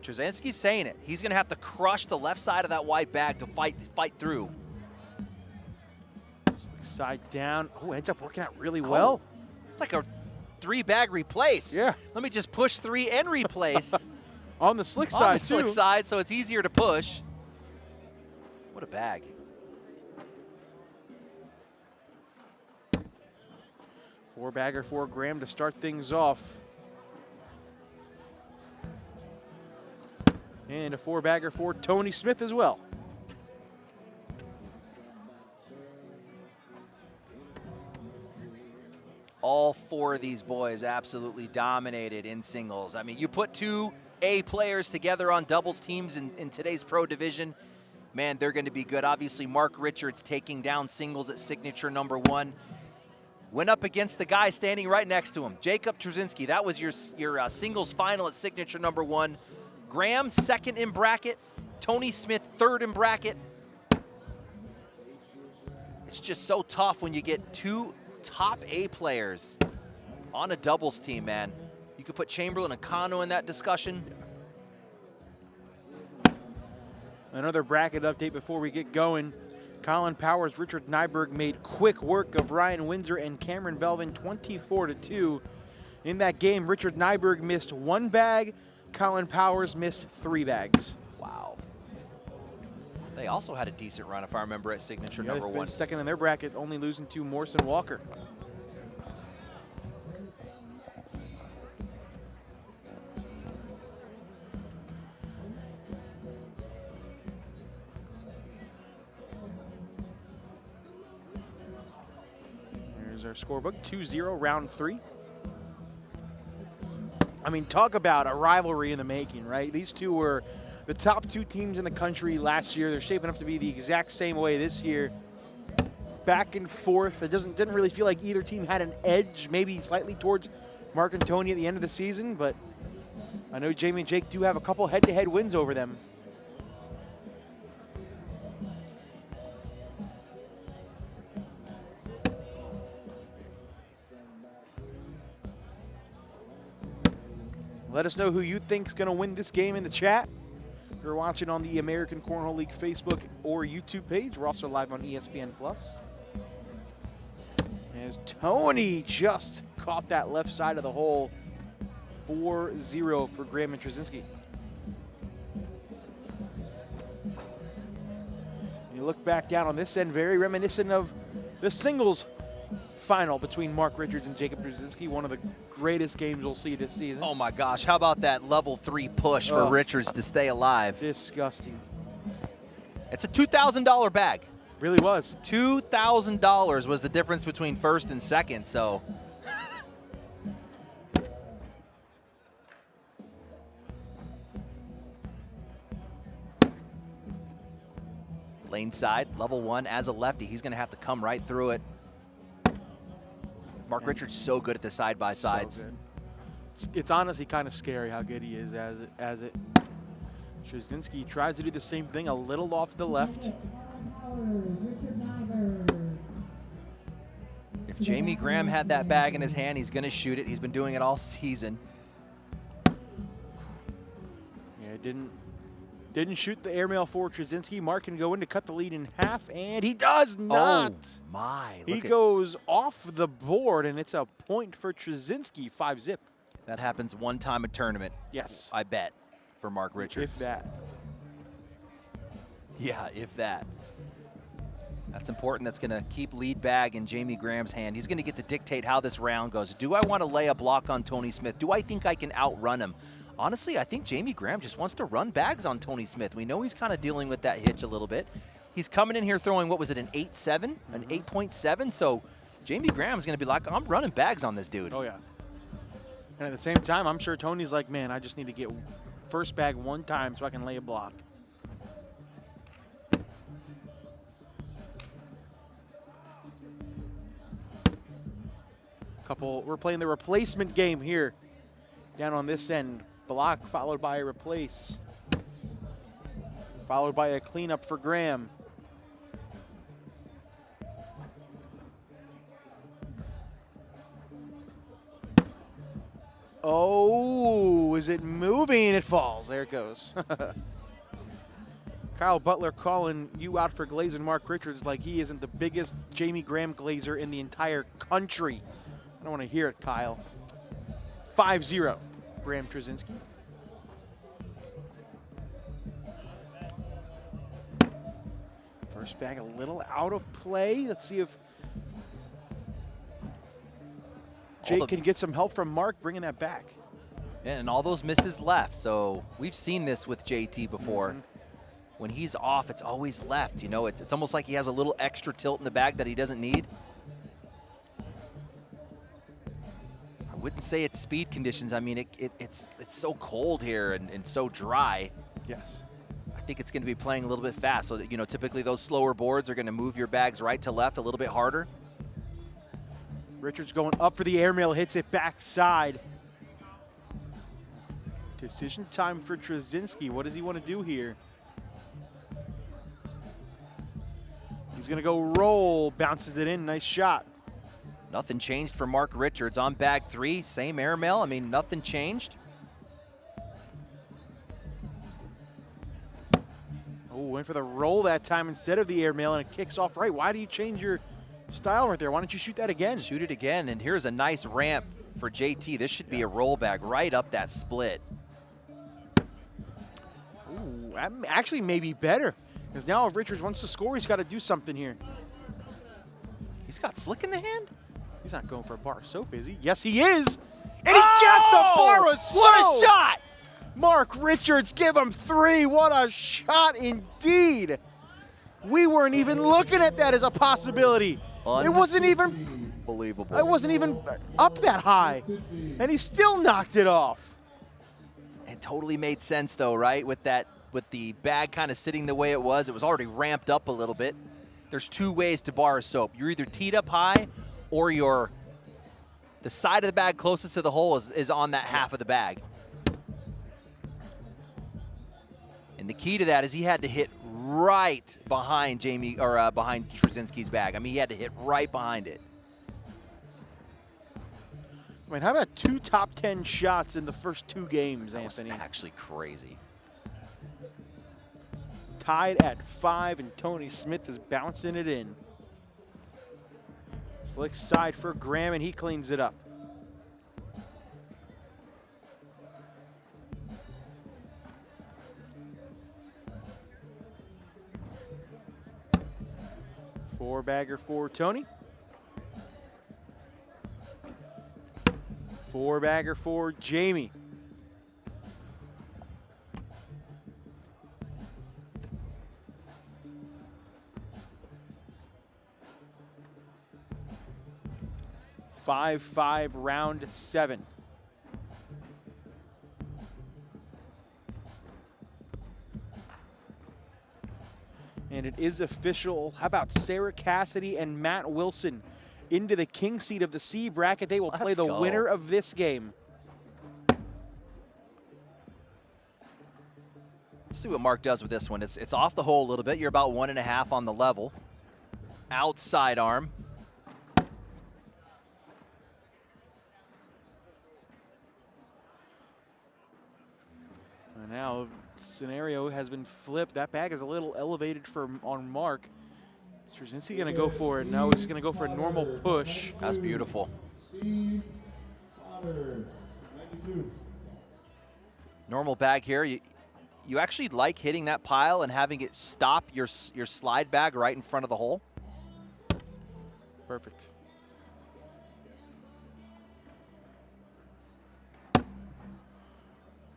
Trzynski's saying it. He's going to have to crush the left side of that white bag to fight through. Side down. Oh, ends up working out really well. It's like a 3-bag replace. Yeah. Let me just push 3 and replace. On the slick side, On the slick side, so it's easier to push. What a bag. Four-bagger for Graham to start things off. And a 4-bagger for Tony Smith as well. All 4 of these boys absolutely dominated in singles. I mean, you put 2 A players together on doubles teams in today's pro division, man, they're going to be good. Obviously, Mark Richards taking down singles at signature number 1. Went up against the guy standing right next to him, Jacob Trzynski. That was your singles final at signature number 1. Graham, 2nd in bracket. Tony Smith, 3rd in bracket. It's just so tough when you get 2 top A players on a doubles team, man. You could put Chamberlain and Kano in that discussion. Another bracket update before we get going. Colin Powers, Richard Nyberg made quick work of Ryan Windsor and Cameron Belvin, 24-2. In that game, Richard Nyberg missed 1 bag. Colin Powers missed 3 bags. Wow. They also had a decent run, if I remember, at signature number 1. Second in their bracket, only losing to Morrison Walker. There's our scorebook, 2-0, round 3. I mean, talk about a rivalry in the making, right? These two were the top 2 teams in the country last year. They're shaping up to be the exact same way this year. Back and forth. It didn't really feel like either team had an edge, maybe slightly towards Mark and Tony at the end of the season, but I know Jamie and Jake do have a couple head-to-head wins over them. Let us know who you think is going to win this game in the chat. If you're watching on the American Cornhole League Facebook or YouTube page, we're also live on ESPN+. As Tony just caught that left side of the hole, 4-0 for Graham and Trzynski. You look back down on this end, very reminiscent of the singles final between Mark Richards and Jacob Trzynski, one of the greatest games we'll see this season. Oh my gosh, how about that level 3 push for Richards to stay alive? Disgusting. It's a $2,000 bag. Really was. $2,000 was the difference between 1st and 2nd, so. Lane side, level 1 as a lefty. He's going to have to come right through it. Mark Richards so good at the side-by-sides. So it's honestly kind of scary how good he is as it. Trzynski tries to do the same thing, a little off to the left. If Jamie Graham had that bag in his hand, he's going to shoot it. He's been doing it all season. Yeah, didn't shoot the airmail for Trzynski. Mark can go in to cut the lead in half, and he does not. Oh, my. He goes off the board, and it's a point for Trzynski, 5-zip. That happens one time a tournament. Yes. I bet, for Mark Richards. If that. Yeah, if that. That's important. That's going to keep lead bag in Jamie Graham's hand. He's going to get to dictate how this round goes. Do I want to lay a block on Tony Smith? Do I think I can outrun him? Honestly, I think Jamie Graham just wants to run bags on Tony Smith. We know he's kind of dealing with that hitch a little bit. He's coming in here throwing, what was it, an 8.7? An 8.7? So Jamie Graham's going to be like, I'm running bags on this dude. Oh, yeah. And at the same time, I'm sure Tony's like, man, I just need to get first bag one time so I can lay a block. We're playing the replacement game here. Down on this end, block followed by a replace. Followed by a cleanup for Graham. Oh, is it moving? It falls. There it goes. Kyle Butler calling you out for glazing Mark Richards like he isn't the biggest Jamie Graham glazer in the entire country. I don't want to hear it, Kyle. 5-0, Graham Trzynski. First bag a little out of play. Let's see if Jake can get some help from Mark bringing that back. And all those misses left. So we've seen this with JT before. When he's off, it's always left. You know, it's almost like he has a little extra tilt in the bag that he doesn't need. I wouldn't say it's speed conditions. I mean, it's so cold here and so dry. Yes. I think it's going to be playing a little bit fast. So, you know, typically those slower boards are going to move your bags right to left a little bit harder. Richards going up for the airmail, hits it backside. Decision time for Trzynski. What does he want to do here? He's going to go roll, bounces it in, nice shot. Nothing changed for Mark Richards on bag 3, same airmail. I mean, nothing changed. Oh, went for the roll that time instead of the airmail, and it kicks off right. Why do you change your style right there? Why don't you shoot that again? Shoot it again, and here's a nice ramp for JT. This should be a roll bag right up that split. Ooh, actually maybe better, because now if Richards wants to score, he's got to do something here. He's got slick in the hand? He's not going for a bar of soap, is he? Yes, he is. And he got the bar of soap. What a shot! Mark Richards, give him 3. What a shot indeed. We weren't even looking at that as a possibility. It wasn't even believable. It wasn't even up that high, and he still knocked it off. It totally made sense, though, right? With the bag kind of sitting the way it was already ramped up a little bit. There's 2 ways to bar a soap. You're either teed up high, or the side of the bag closest to the hole is on that half of the bag. And the key to that is he had to hit right behind behind Trzynski's bag. I mean, he had to hit right behind it. I mean, how about 2 top 10 shots in the first 2 games, Anthony? That was actually crazy. Tied at 5, and Tony Smith is bouncing it in. Slick side for Graham, and he cleans it up. Four-bagger for Tony. Four-bagger for Jamie. Five, round 7. And it is official. How about Sarah Cassidy and Matt Wilson into the king seat of the C bracket? They will play the winner of this game. Let's see what Mark does with this one. It's off the hole a little bit. You're about 1.5 on the level. Outside arm. And now scenario has been flipped. That bag is a little elevated on Mark. Trzynski going to go for it. No, he's going to go for a normal push. That's beautiful. Steve Potter, 92. Normal bag here. You actually like hitting that pile and having it stop your slide bag right in front of the hole? Perfect.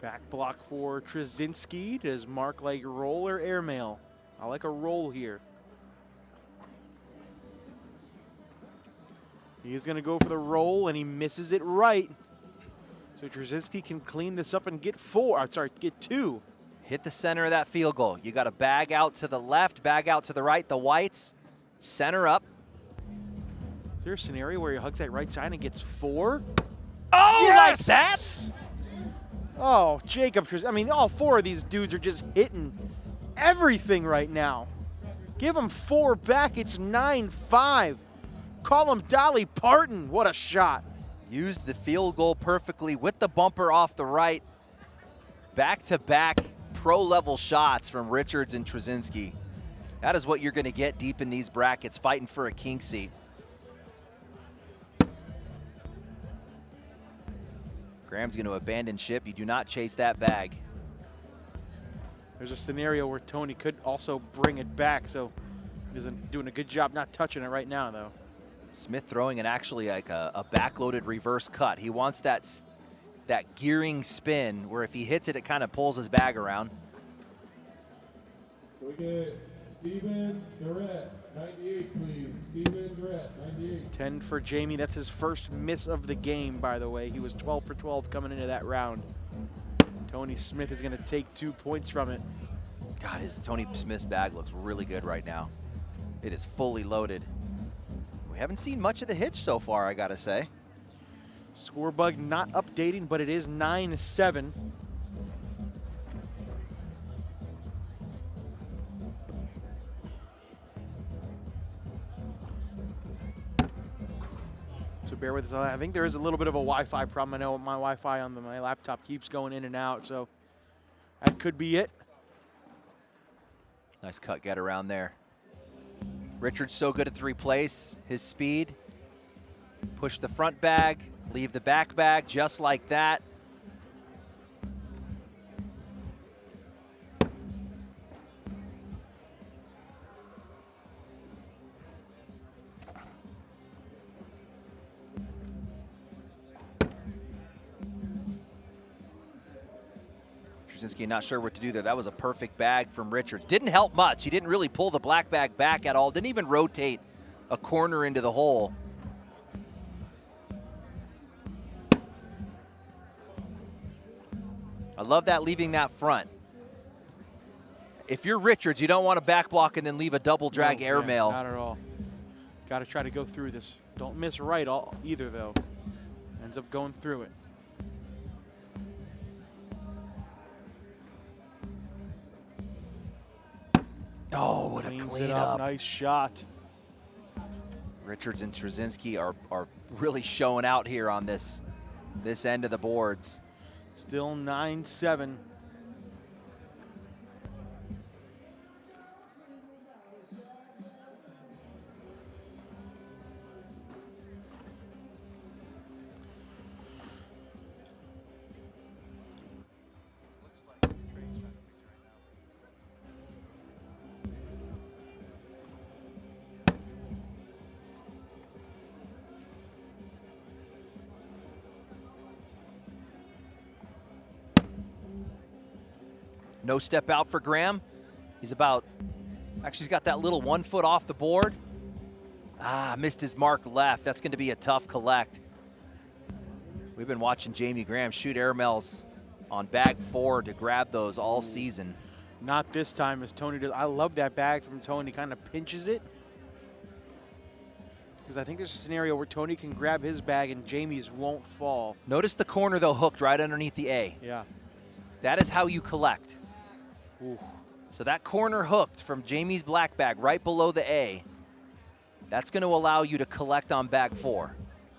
Back block for Trzynski. Does Mark like roll or airmail? I like a roll here. He is going to go for the roll, and he misses it right. So Trzynski can clean this up and get 2. Hit the center of that field goal. You got a bag out to the left, bag out to the right, the whites, center up. Is there a scenario where he hugs that right side and gets 4? Oh, yes! like that? Oh, Jacob, I mean, all 4 of these dudes are just hitting everything right now. Give him 4 back, it's 9-5. Call him Dolly Parton, what a shot. Used the field goal perfectly with the bumper off the right. Back-to-back pro-level shots from Richards and Trzynski. That is what you're going to get deep in these brackets, fighting for a king seat. Graham's going to abandon ship. You do not chase that bag. There's a scenario where Tony could also bring it back, so he isn't doing a good job not touching it right now, though. Smith throwing an actually like a backloaded reverse cut. He wants that that gearing spin where if he hits it, it kind of pulls his bag around. Can we get Steven Durrett, 98, please. Steven Durrett, 98. 10 for Jamie. That's his first miss of the game, by the way. He was 12 for 12 coming into that round. Tony Smith is going to take 2 points from it. God, his Tony Smith's bag looks really good right now. It is fully loaded. We haven't seen much of the hitch so far, I gotta say. Score bug not updating, but it is 9-7. So bear with us. I think there is a little bit of a Wi-Fi problem. I know my Wi-Fi on my laptop keeps going in and out, so that could be it. Nice cut get around there. Richard's so good at 3-place. His speed. Push the front bag, leave the back bag just like that. Trzynski not sure what to do there. That was a perfect bag from Richards. Didn't help much. He didn't really pull the black bag back at all. Didn't even rotate a corner into the hole. I love that, leaving that front. If you're Richards, you don't want to back block and then leave a double drag airmail. Not at all. Got to try to go through this. Don't miss right either, though. Ends up going through it. Oh, what Cleans a clean it up. up. Nice shot. Richards and Trzynski are really showing out here on this end of the boards. Still 9-7. No step out for Graham. He's he's got that little 1 foot off the board. Missed his mark left. That's going to be a tough collect. We've been watching Jamie Graham shoot airmails on bag 4 to grab those all season. Not this time as Tony does. I love that bag from Tony. Kind of pinches it. Because I think there's a scenario where Tony can grab his bag and Jamie's won't fall. Notice the corner, though, hooked right underneath the A. Yeah. That is how you collect. Ooh. So that corner hooked from Jamie's black bag right below the A, that's going to allow you to collect on bag 4.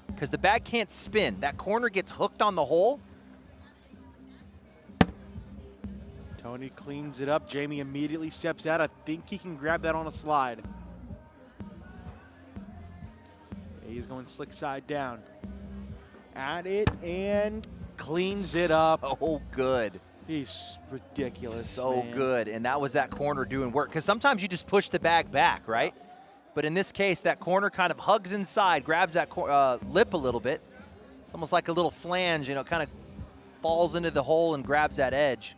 Because the bag can't spin. That corner gets hooked on the hole. Tony cleans it up. Jamie immediately steps out. I think he can grab that on a slide. He's going slick side down. At it and cleans it up. So good. He's ridiculous. So man. good. And that was that corner doing work. Because sometimes you just push the bag back, right? But in this case, that corner kind of hugs inside, grabs that lip a little bit. It's almost like a little flange, kind of falls into the hole and grabs that edge.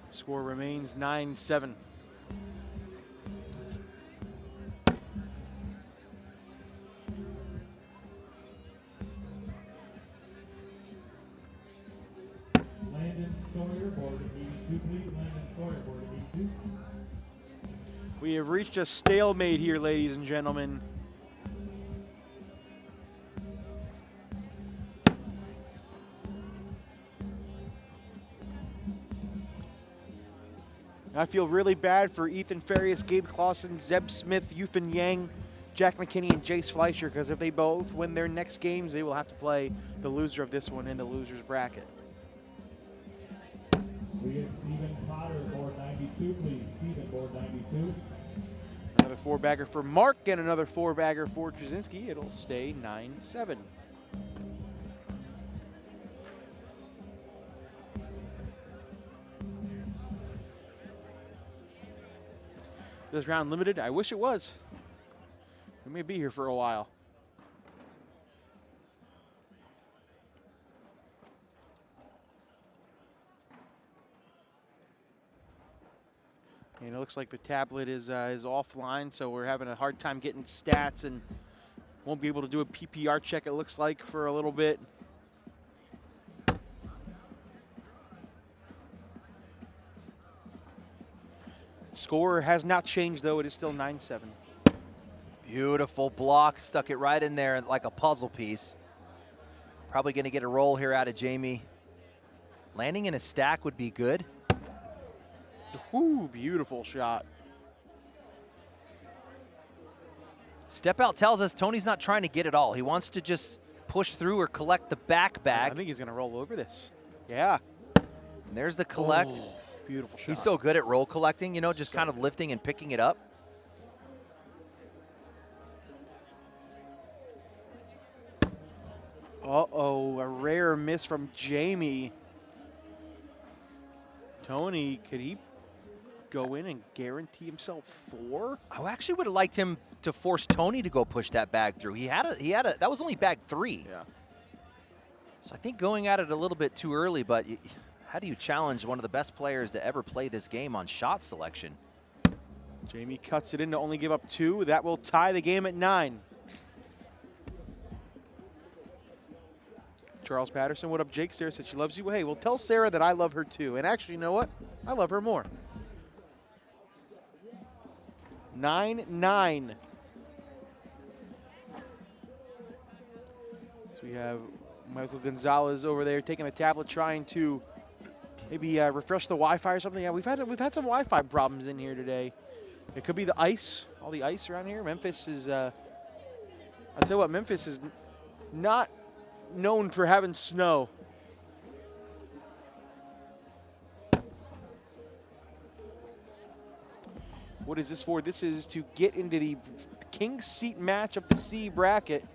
Score remains 9-7. Landon Sawyer, board of 82, please. Landon Sawyer, board of 82. We have reached a stalemate here, ladies and gentlemen. I feel really bad for Ethan Farias, Gabe Clausen, Zeb Smith, Yufan Yang, Jack McKinney, and Jace Fleischer, because if they both win their next games, they will have to play the loser of this one in the loser's bracket. We get Stephen Potter, board 92, please. Stephen, board 92. Another 4-bagger for Mark and another 4-bagger for Trzynski. It'll stay 9-7. This round limited? I wish it was. We may be here for a while. And it looks like the tablet is offline, so we're having a hard time getting stats and won't be able to do a PPR check, it looks like, for a little bit. Score has not changed, though. It is still 9-7. Beautiful block. Stuck it right in there like a puzzle piece. Probably going to get a roll here out of Jamie. Landing in a stack would be good. Whoo, beautiful shot. Step out tells us Tony's not trying to get it all. He wants to just push through or collect the back bag. I think he's going to roll over this. Yeah. And there's the collect. Oh, beautiful shot. He's so good at roll collecting, you know, just kind of lifting and picking it up. Uh-oh, a rare miss from Jamie. Tony, could he go in and guarantee himself 4? I actually would have liked him to force Tony to go push that bag through. That was only bag 3. Yeah. So I think going at it a little bit too early, but how do you challenge one of the best players to ever play this game on shot selection? Jamie cuts it in to only give up 2. That will tie the game at 9. Charles Patterson, what up? Jake Sarah said she loves you. Well, hey, well, tell Sarah that I love her too. And actually, you know what? I love her more. 9-9. So we have Michael Gonzalez over there taking a tablet, trying to maybe refresh the Wi-Fi or something. Yeah, we've had some Wi-Fi problems in here today. It could be the ice, all the ice around here. Memphis is, I'll tell you what, Memphis is not known for having snow. What is this for? This is to get into the King's Seat match of the C bracket,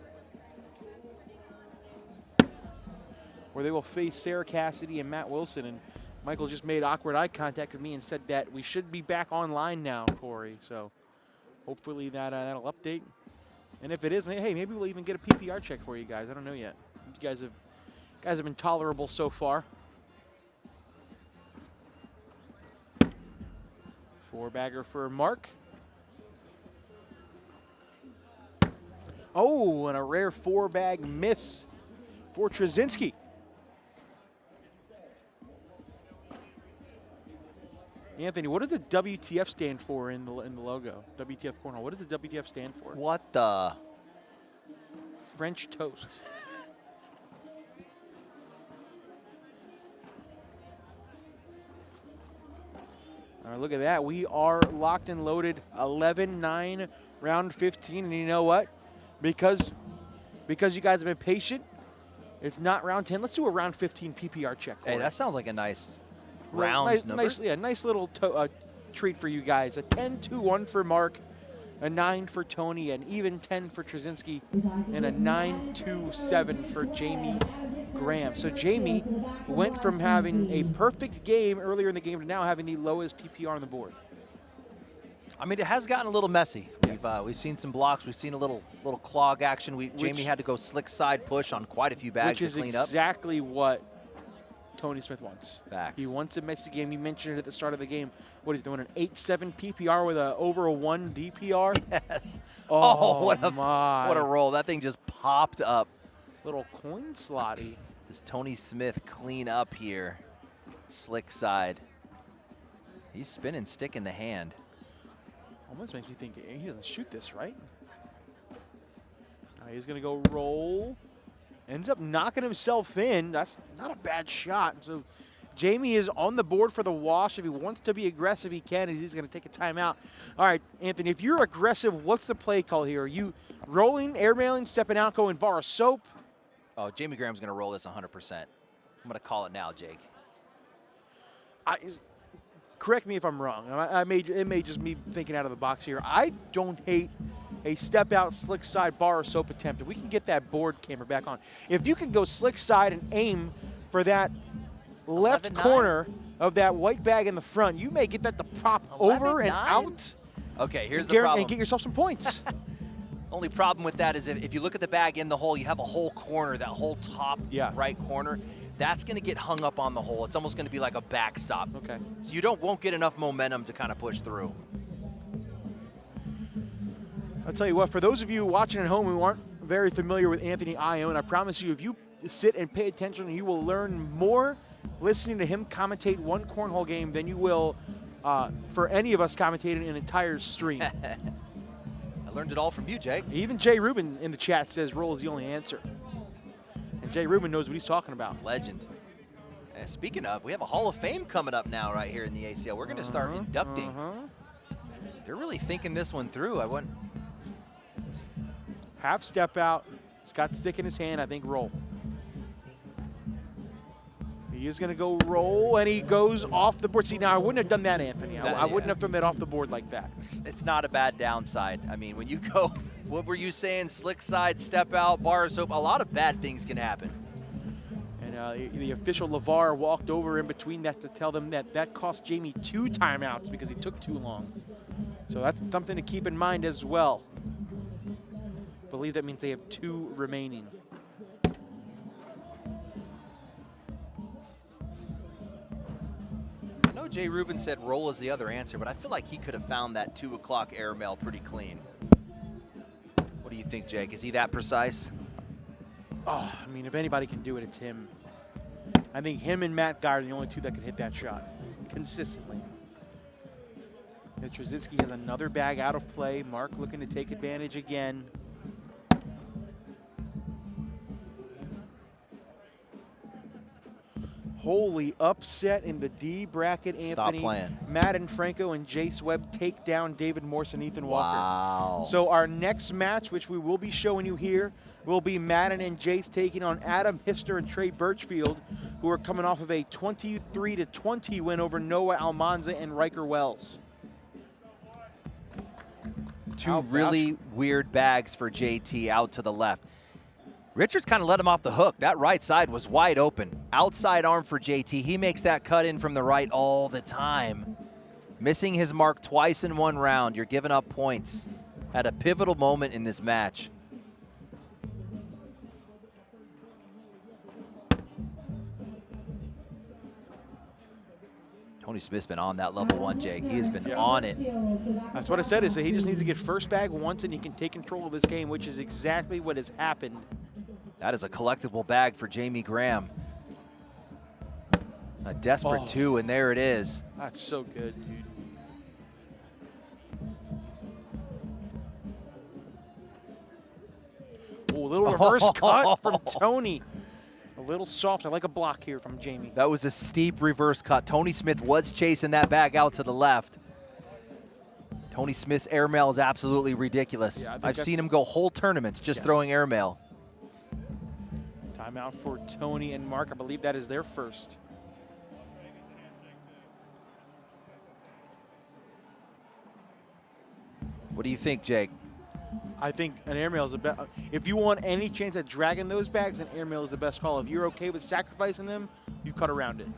where they will face Sarah Cassidy and Matt Wilson. And Michael just made awkward eye contact with me and said that we should be back online now, Corey. So hopefully that'll update. And if it is, hey, maybe we'll even get a PPR check for you guys. I don't know yet. You guys have been tolerable so far. 4-bagger for Mark. Oh, and a rare 4-bag miss for Trzynski. Anthony, what does the WTF stand for in the logo? WTF Cornhole. What does the WTF stand for? What the? French toast. All right, look at that. We are locked and loaded. 11-9, round 15. And you know what? Because you guys have been patient, it's not round 10. Let's do a round 15 PPR check. Hey, that sounds like a nice round number. Nice little treat for you guys. A 10-2-1 for Mark, a 9 for Tony, an even 10 for Trzynski, and a 9-2-7 for Jamie Graham. So Jamie went from having a perfect game earlier in the game to now having the lowest PPR on the board. I mean, it has gotten a little messy. Yes. We've seen some blocks. We've seen a little clog action. Jamie had to go slick side push on quite a few bags to clean up. Which is exactly what Tony Smith wants. Facts. He wants a messy game. He mentioned it at the start of the game. What he's doing, an 8-7 PPR with over a 1 DPR. Yes. Oh, what a roll. That thing just popped up. Little coin slotty. Does Tony Smith clean up here? Slick side. He's spinning stick in the hand. Almost makes me think he doesn't shoot this, right? He's going to go roll. Ends up knocking himself in. That's not a bad shot. So Jamie is on the board for the wash. If he wants to be aggressive, he can. He's going to take a timeout. All right, Anthony, if you're aggressive, what's the play call here? Are you rolling, airmailing, stepping out, going bar of soap? Oh, Jamie Graham's going to roll this 100%. I'm going to call it now, Jake. Correct me if I'm wrong. It may just me thinking out of the box here. I don't hate a step out slick side bar or soap attempt. If we can get that board camera back on. If you can go slick side and aim for that left corner of that white bag in the front, you may get that to prop over and out. Okay, here's the problem. And get yourself some points. Only problem with that is if you look at the bag in the hole, you have a whole corner, that whole top right corner. that's going to get hung up on the hole. It's almost going to be like a backstop. Okay. So you won't get enough momentum to kind of push through. I'll tell you what, for those of you watching at home who aren't very familiar with Anthony Ione, I promise you, if you sit and pay attention, you will learn more listening to him commentate one cornhole game than you will for any of us commentating an entire stream. I learned it all from you, Jake. Even Jay Rubin in the chat says roll is the only answer. And Jay Rubin knows what he's talking about. Legend. And speaking of, we have a Hall of Fame coming up now right here in the ACL. We're going to start inducting. They're really thinking this one through. Half step out. Scott stick in his hand, I think roll. He is going to go roll, and he goes off the board. See, now I wouldn't have done that, Anthony. I wouldn't have thrown that off the board like that. It's not a bad downside. I mean, when you go, what were you saying, slick side, step out, bar soap, a lot of bad things can happen. And the official LeVar walked over in between that to tell them that cost Jamie 2 timeouts because he took too long. So that's something to keep in mind as well. I believe that means they have 2 remaining. I know Jay Rubin said roll is the other answer, but I feel like he could have found that 2 o'clock airmail pretty clean. What do you think, Jake? Is he that precise? Oh, I mean, if anybody can do it, it's him. I think him and Matt Guy are the only 2 that could hit that shot consistently. Trzynski has another bag out of play. Mark looking to take advantage again. Holy upset in the D bracket, Anthony. Stop playing. Matt and Franco and Jace Webb take down David Morse and Ethan Walker. Wow. So our next match, which we will be showing you here, will be Madden and Jace taking on Adam Hister and Trey Birchfield, who are coming off of a 23-20 win over Noah Almanza and Riker Wells. 2 really weird bags for JT out to the left. Richards kind of let him off the hook. That right side was wide open. Outside arm for JT. He makes that cut in from the right all the time. Missing his mark twice in 1 round. You're giving up points at a pivotal moment in this match. Tony Smith's been on that level 1, Jake. He has been on it. That's what I said, is that he just needs to get first bag once and he can take control of this game, which is exactly what has happened. That is a collectible bag for Jamie Graham. A desperate 2, and there it is. That's so good, dude. Oh, a little reverse cut from Tony. A little soft. I like a block here from Jamie. That was a steep reverse cut. Tony Smith was chasing that bag out to the left. Tony Smith's airmail is absolutely ridiculous. Yeah, I've seen him go whole tournaments just throwing airmail. Timeout for Tony and Mark. I believe that is their first. What do you think, Jake? I think an airmail is the best. If you want any chance at dragging those bags, an airmail is the best call. If you're okay with sacrificing them, you cut around it.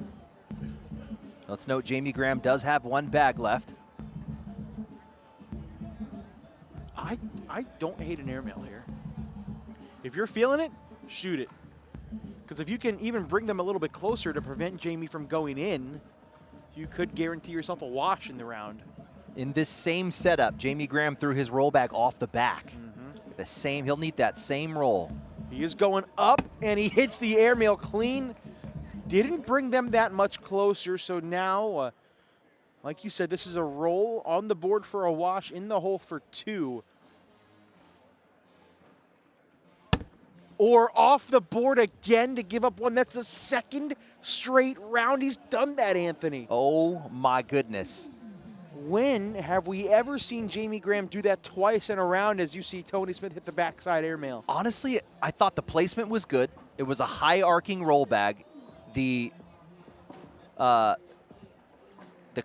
Let's note Jamie Graham does have 1 bag left. I don't hate an airmail here. If you're feeling it, shoot it. Because if you can even bring them a little bit closer to prevent Jamie from going in, you could guarantee yourself a wash in the round. In this same setup, Jamie Graham threw his roll bag off the back. The same, he'll need that same roll. He is going up, and he hits the airmail clean. Didn't bring them that much closer, so now, like you said, this is a roll on the board for a wash, in the hole for 2. Or off the board again to give up 1. That's the 2nd straight round he's done that, Anthony. Oh, my goodness. When have we ever seen Jamie Graham do that twice in a round as you see Tony Smith hit the backside airmail? Honestly, I thought the placement was good. It was a high arcing roll bag. The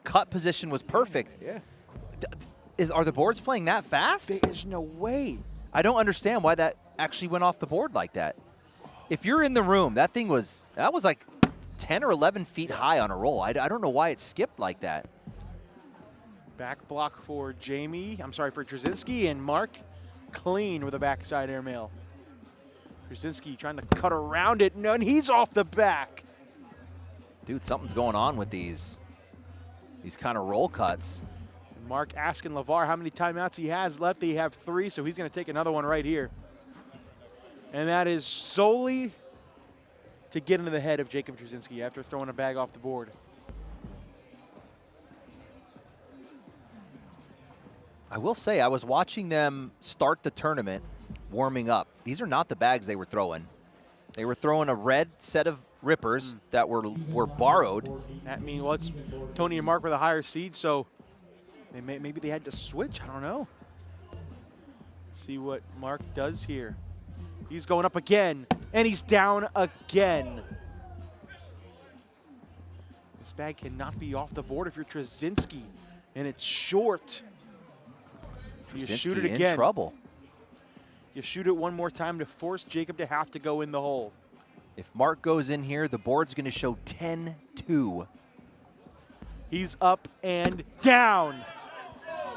cut position was perfect. Yeah. Are the boards playing that fast? There's no way. I don't understand why that actually went off the board like that. If you're in the room, that was like 10 or 11 feet high on a roll. I don't know why it skipped like that. Back block for Jamie. I'm sorry, for Trzynski, and Mark clean with a backside airmail. Trzynski trying to cut around it, and he's off the back. Dude, something's going on with these kind of roll cuts. Mark asking LeVar how many timeouts he has left. They have 3, so he's going to take another one right here. And that is solely to get into the head of Jacob Trzynski after throwing a bag off the board. I will say, I was watching them start the tournament warming up. These are not the bags they were throwing. They were throwing a red set of rippers that were borrowed. That means, well, it's Tony and Mark with a higher seed, so maybe they had to switch. I don't know. Let's see what Mark does here. He's going up again, and he's down again. This bag cannot be off the board if you're Trzynski, and it's short. You shoot it again. In trouble. You shoot it one more time to force Jacob to have to go in the hole. If Mark goes in here, the board's going to show 10-2. He's up and down.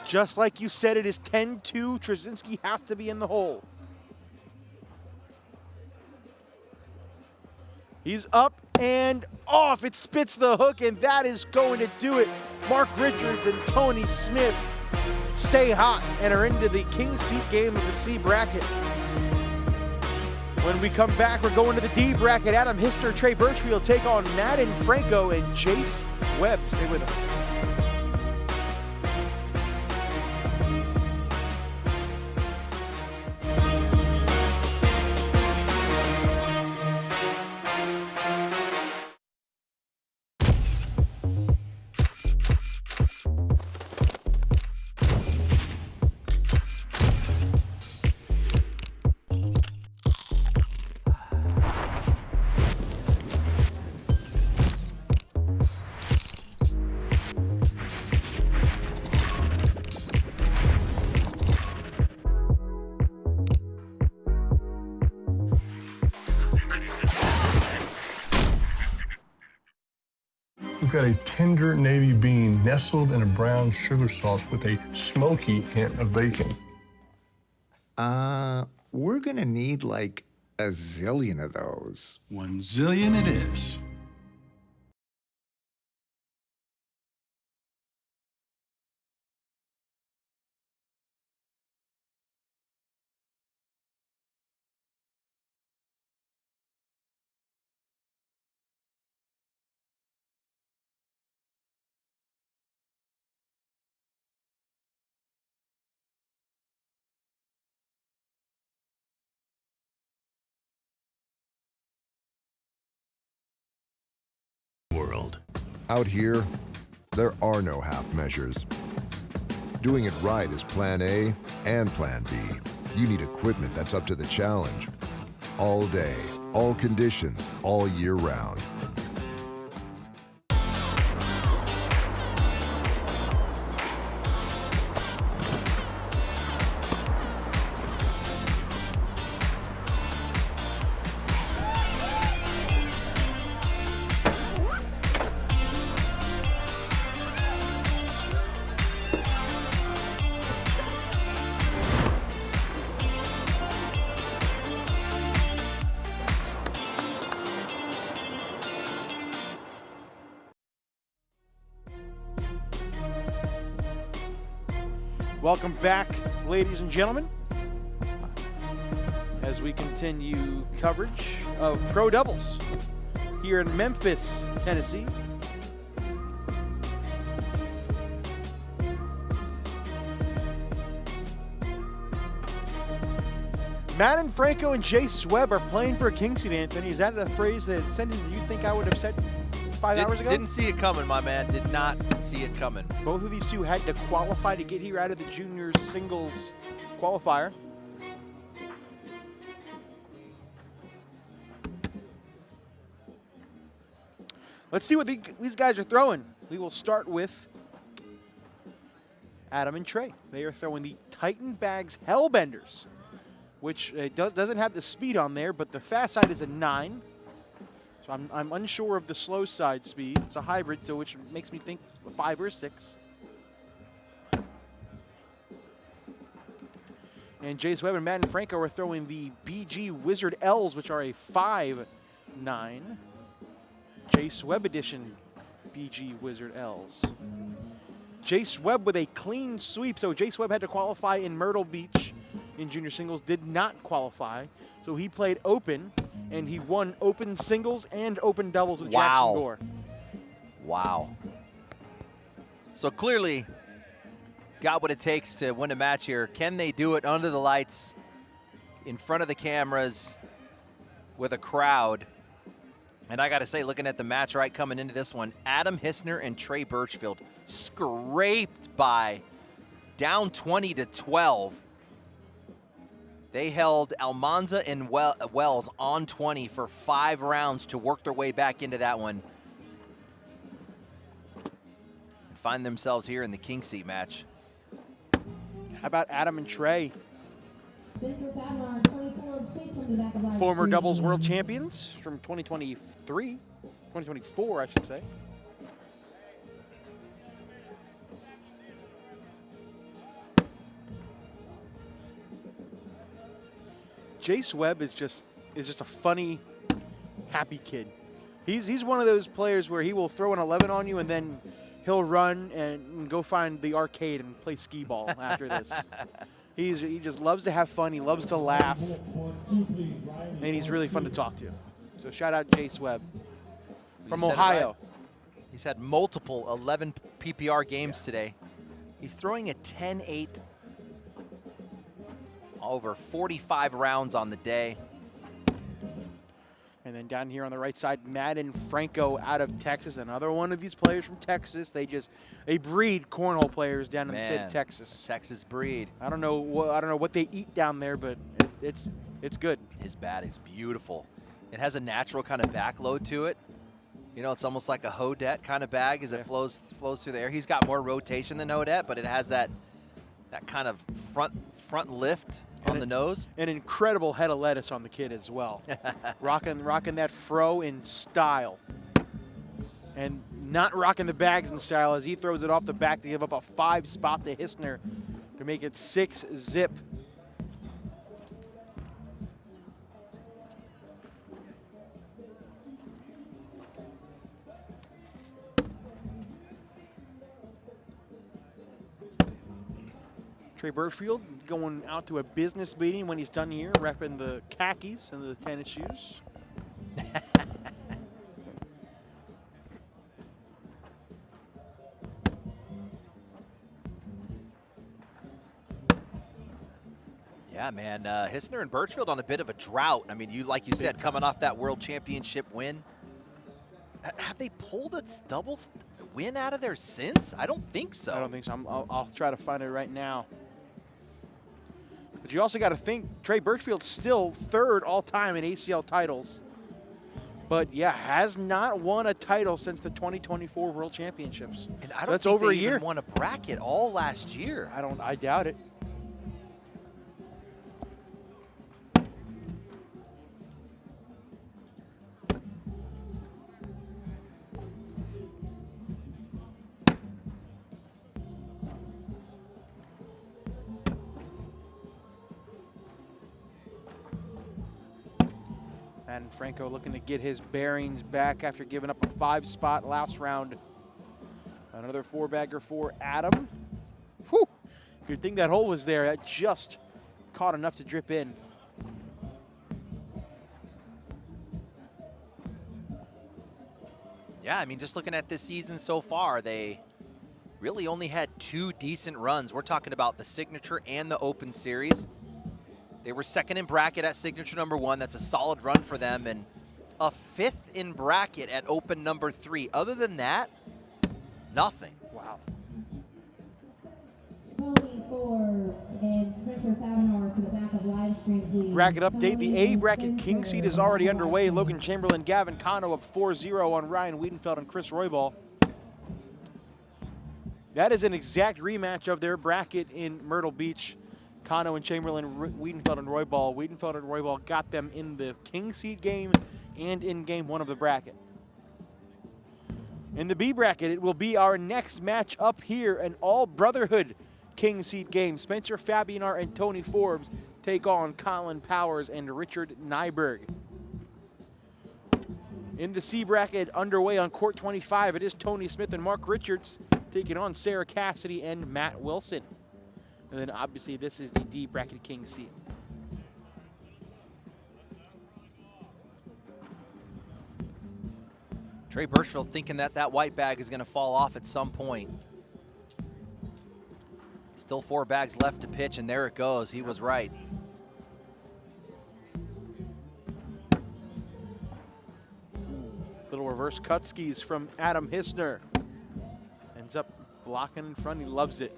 Just like you said, it is 10-2. Trzynski has to be in the hole. He's up and off. It spits the hook, and that is going to do it. Mark Richards and Tony Smith stay hot and are into the king seat game of the C bracket. When we come back, we're going to the D bracket. Adam Hister, Trey Birchfield take on Madden, Franco, and Chase Webb. Stay with us. We've got a tender navy bean nestled in a brown sugar sauce with a smoky hint of bacon. We're gonna need like a zillion of those. 1 zillion it is. World. Out here, there are no half measures. Doing it right is plan A and plan B. You need equipment that's up to the challenge. All day, all conditions, all year round. Welcome back, ladies and gentlemen, as we continue coverage of pro doubles here in Memphis, Tennessee. Madden, Franco, and Chase Webb are playing for a king seat, Anthony. Is that a sentence that you think I would have said 5 hours ago? Didn't see it coming, my man. Did not see it coming. Both of these two had to qualify to get here out of the juniors singles qualifier. Let's see what these guys are throwing. We will start with Adam and Trey. They are throwing the Titan Bags Hellbenders, which doesn't have the speed on there, but the fast side is a 9. So I'm unsure of the slow side speed. It's a hybrid, so which makes me think a 5 or 6. And Jace Webb and Matt and Franco are throwing the BG Wizard L's, which are a 5-9. Jace Webb edition BG Wizard L's. Jace Webb with a clean sweep. So Jace Webb had to qualify in Myrtle Beach in junior singles, did not qualify. So he played open, and he won open singles and open doubles with Jackson Gore. Wow. So clearly got what it takes to win a match here. Can they do it under the lights, in front of the cameras, with a crowd? And I got to say, looking at the match right coming into this one, Adam Hister and Trey Birchfield scraped by, down 20-12. They held Almanza and Wells on 20 for 5 rounds to work their way back into that one. And find themselves here in the king seat match. How about Adam and Trey? Fabinar, 24, space from the back of live Former stream. doubles world champions from 2024, I should say. Jace Webb is just a funny, happy kid. He's one of those players where he will throw an 11 on you and then he'll run and go find the arcade and play skee ball after this. He just loves to have fun. He loves to laugh, and he's really fun to talk to. So shout out Jace Webb from Ohio. He's had multiple 11 PPR games today. He's throwing a 10-8, over 45 rounds on the day. And then down here on the right side, Matt and Franco out of Texas. Another one of these players from Texas. They breed cornhole players down in the state of Texas. Texas breed. I don't know what they eat down there, but it's good. His bat is beautiful. It has a natural kind of back load to it. You know, it's almost like a Hodette kind of bag as it flows through the air. He's got more rotation than Hodette, but it has that kind of front lift on the nose. An incredible head of lettuce on the kid as well. rocking that fro in style. And not rocking the bags in style as he throws it off the back to give up a 5 spot to Hister to make it 6-zip. Trey Birchfield going out to a business meeting when he's done here, repping the khakis and the tennis shoes. Yeah, man. Hister and Birchfield on a bit of a drought. I mean, like you said, coming off that world championship win. Have they pulled a doubles win out of there since? I don't think so. I don't think so. I'll try to find it right now. But you also got to think Trey Birchfield's still 3rd all-time in ACL titles. But, yeah, has not won a title since the 2024 World Championships. And I don't that's think over they a year. even won a bracket all last year. I doubt it. And Franco looking to get his bearings back after giving up a 5 spot last round. Another 4-bagger for Adam. Whew. Good thing that hole was there. That just caught enough to drip in. Yeah, I mean, just looking at this season so far, they really only had 2 decent runs. We're talking about the Signature and the Open Series. They were 2nd in bracket at Signature number 1. That's a solid run for them. And a 5th in bracket at Open number 3. Other than that, nothing. Wow. Tony Forbes and Spencer Fabinar to the back of live stream, please. Bracket update. The Tony A bracket and king Spencer seat is already underway. Logan Chamberlain, Gavin Cano up 4-0 on Ryan Weedenfeld and Chris Roybal. That is an exact rematch of their bracket in Myrtle Beach. Cano and Chamberlain, Weedenfeld and Roybal. Weedenfeld and Roybal got them in the king seed game and in game 1 of the bracket. In the B bracket, it will be our next match up here, an all brotherhood king seat game. Spencer Fabinar and Tony Forbes take on Colin Powers and Richard Nyberg. In the C bracket underway on court 25, it is Tony Smith and Mark Richards taking on Sarah Cassidy and Matt Wilson. And then obviously this is the D bracket king seat. Trey Birchfield thinking that that white bag is going to fall off at some point. Still 4 bags left to pitch, and there it goes. He was right. Little reverse cut skis from Adam Hister. Ends up blocking in front. He loves it.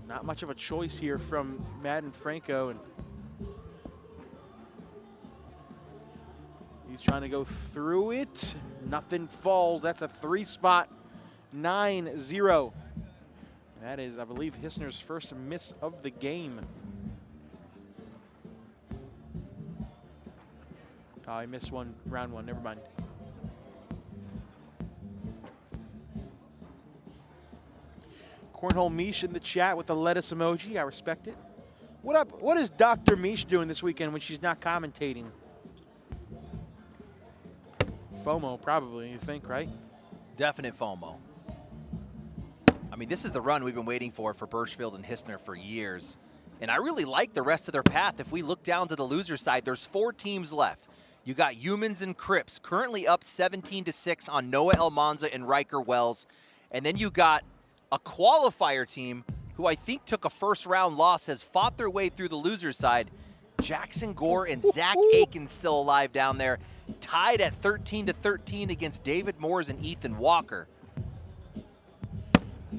Not much of a choice here from Madden Franco. And he's trying to go through it. Nothing falls. That's a 3-spot, 9-0. That is, I believe, Hisner's first miss of the game. Oh, I missed one, round 1, never mind. Cornhole Mish in the chat with the lettuce emoji. I respect it. What up? What is Dr. Mish doing this weekend when she's not commentating? FOMO, probably, you think, right? Definite FOMO. I mean, this is the run we've been waiting for Birchfield and Hisner for years. And I really like the rest of their path. If we look down to the loser side, there's 4 teams left. You got Humans and Cripps, currently up 17-6 on Noah Almanza and Riker Wells. And then you got a qualifier team who I think took a first-round loss, has fought their way through the loser side. Jackson Gore and Zach Aiken still alive down there, tied at 13-13 against David Moores and Ethan Walker.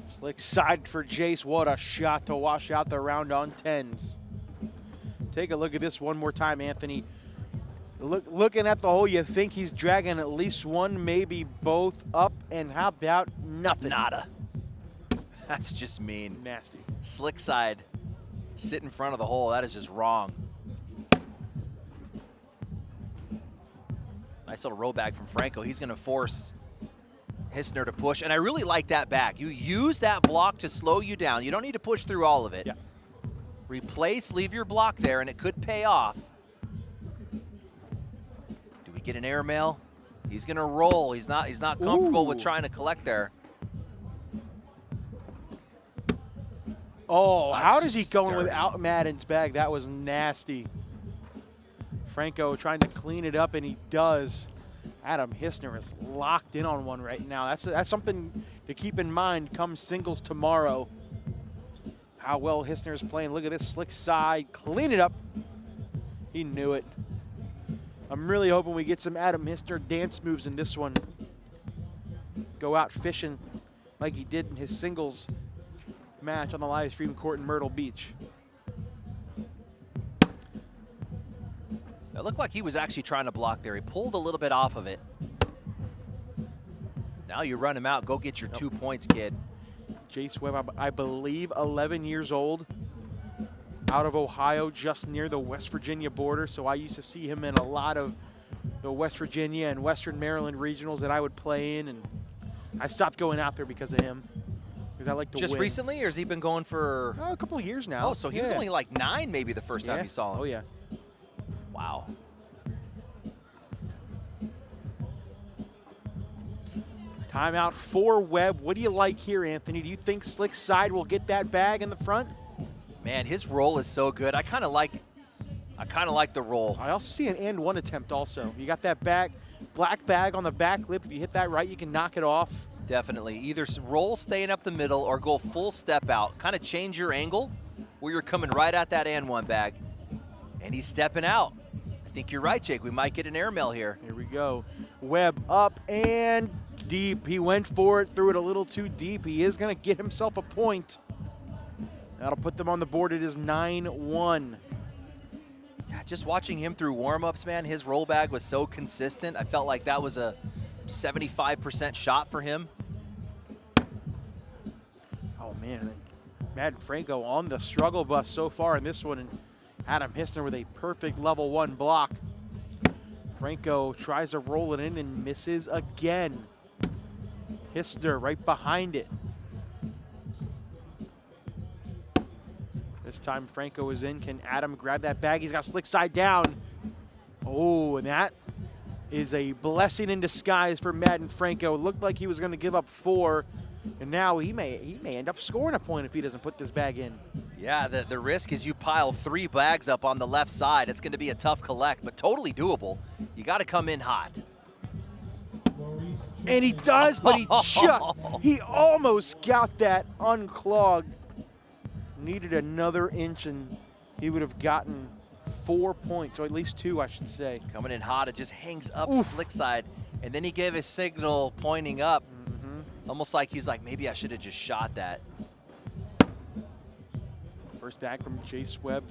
Slick side for Jace. What a shot to wash out the round on 10s. Take a look at this one more time, Anthony. Looking at the hole, you think he's dragging at least one, maybe both up, and how about nothing? Nada. That's just mean. Nasty. Slick side, sit in front of the hole. That is just wrong. Nice little roll bag from Franco. He's going to force Hisner to push, and I really like that back. You use that block to slow you down. You don't need to push through all of it. Yeah. Replace, leave your block there, and it could pay off. Do we get an airmail? He's going to roll. He's not comfortable with trying to collect there. Oh, how does he go without Madden's bag? That was nasty. Franco trying to clean it up, and he does. Adam Hisner is locked in on one right now. That's something to keep in mind come singles tomorrow. How well Hisner is playing. Look at this slick side. Clean it up. He knew it. I'm really hoping we get some Adam Hisner dance moves in this one. Go out fishing like he did in his singles match on the live stream court in Myrtle Beach. It looked like he was actually trying to block there. He pulled a little bit off of it. Now you run him out. Go get your 2 points, kid. Jace Webb, I believe 11 years old, out of Ohio, just near the West Virginia border. So I used to see him in a lot of the West Virginia and Western Maryland regionals that I would play in, and I stopped going out there because of him. Because I like to Just win. recently, or has he been going for a couple of years now? Oh, so he was only like 9 maybe the first time you saw him. Oh, yeah. Wow. Timeout for Webb. What do you like here, Anthony? Do you think Slick Side will get that bag in the front? Man, his roll is so good. I kind of like the roll. I also see an and one attempt also. You got that black bag on the back lip. If you hit that right, you can knock it off. Definitely. Either roll staying up the middle or go full step out. Kind of change your angle where you're coming right at that and one bag. And he's stepping out. I think you're right, Jake. We might get an airmail here. Here we go. Webb up and deep. He went for it, threw it a little too deep. He is going to get himself a point. That'll put them on the board. It is 9-1. Yeah, just watching him through warm-ups, man, his roll bag was so consistent. I felt like that was a 75% shot for him. Oh, man. Madden Franco on the struggle bus so far in this one. And Adam Hisner with a perfect level 1 block. Franco tries to roll it in and misses again. Hister right behind it. This time Franco is in. Can Adam grab that bag? He's got slick side down. Oh, and that is a blessing in disguise for Madden Franco. It looked like he was going to give up 4, and now he may end up scoring a point if he doesn't put this bag in. Yeah, the risk is you pile 3 bags up on the left side. It's going to be a tough collect, but totally doable. You got to come in hot. And he does, but he almost got that unclogged. Needed another inch, and he would have gotten 4 points, or at least 2, I should say. Coming in hot, it just hangs up slick side, and then he gave a signal pointing up, almost like he's like, maybe I should have just shot that. First back from Jace Webb.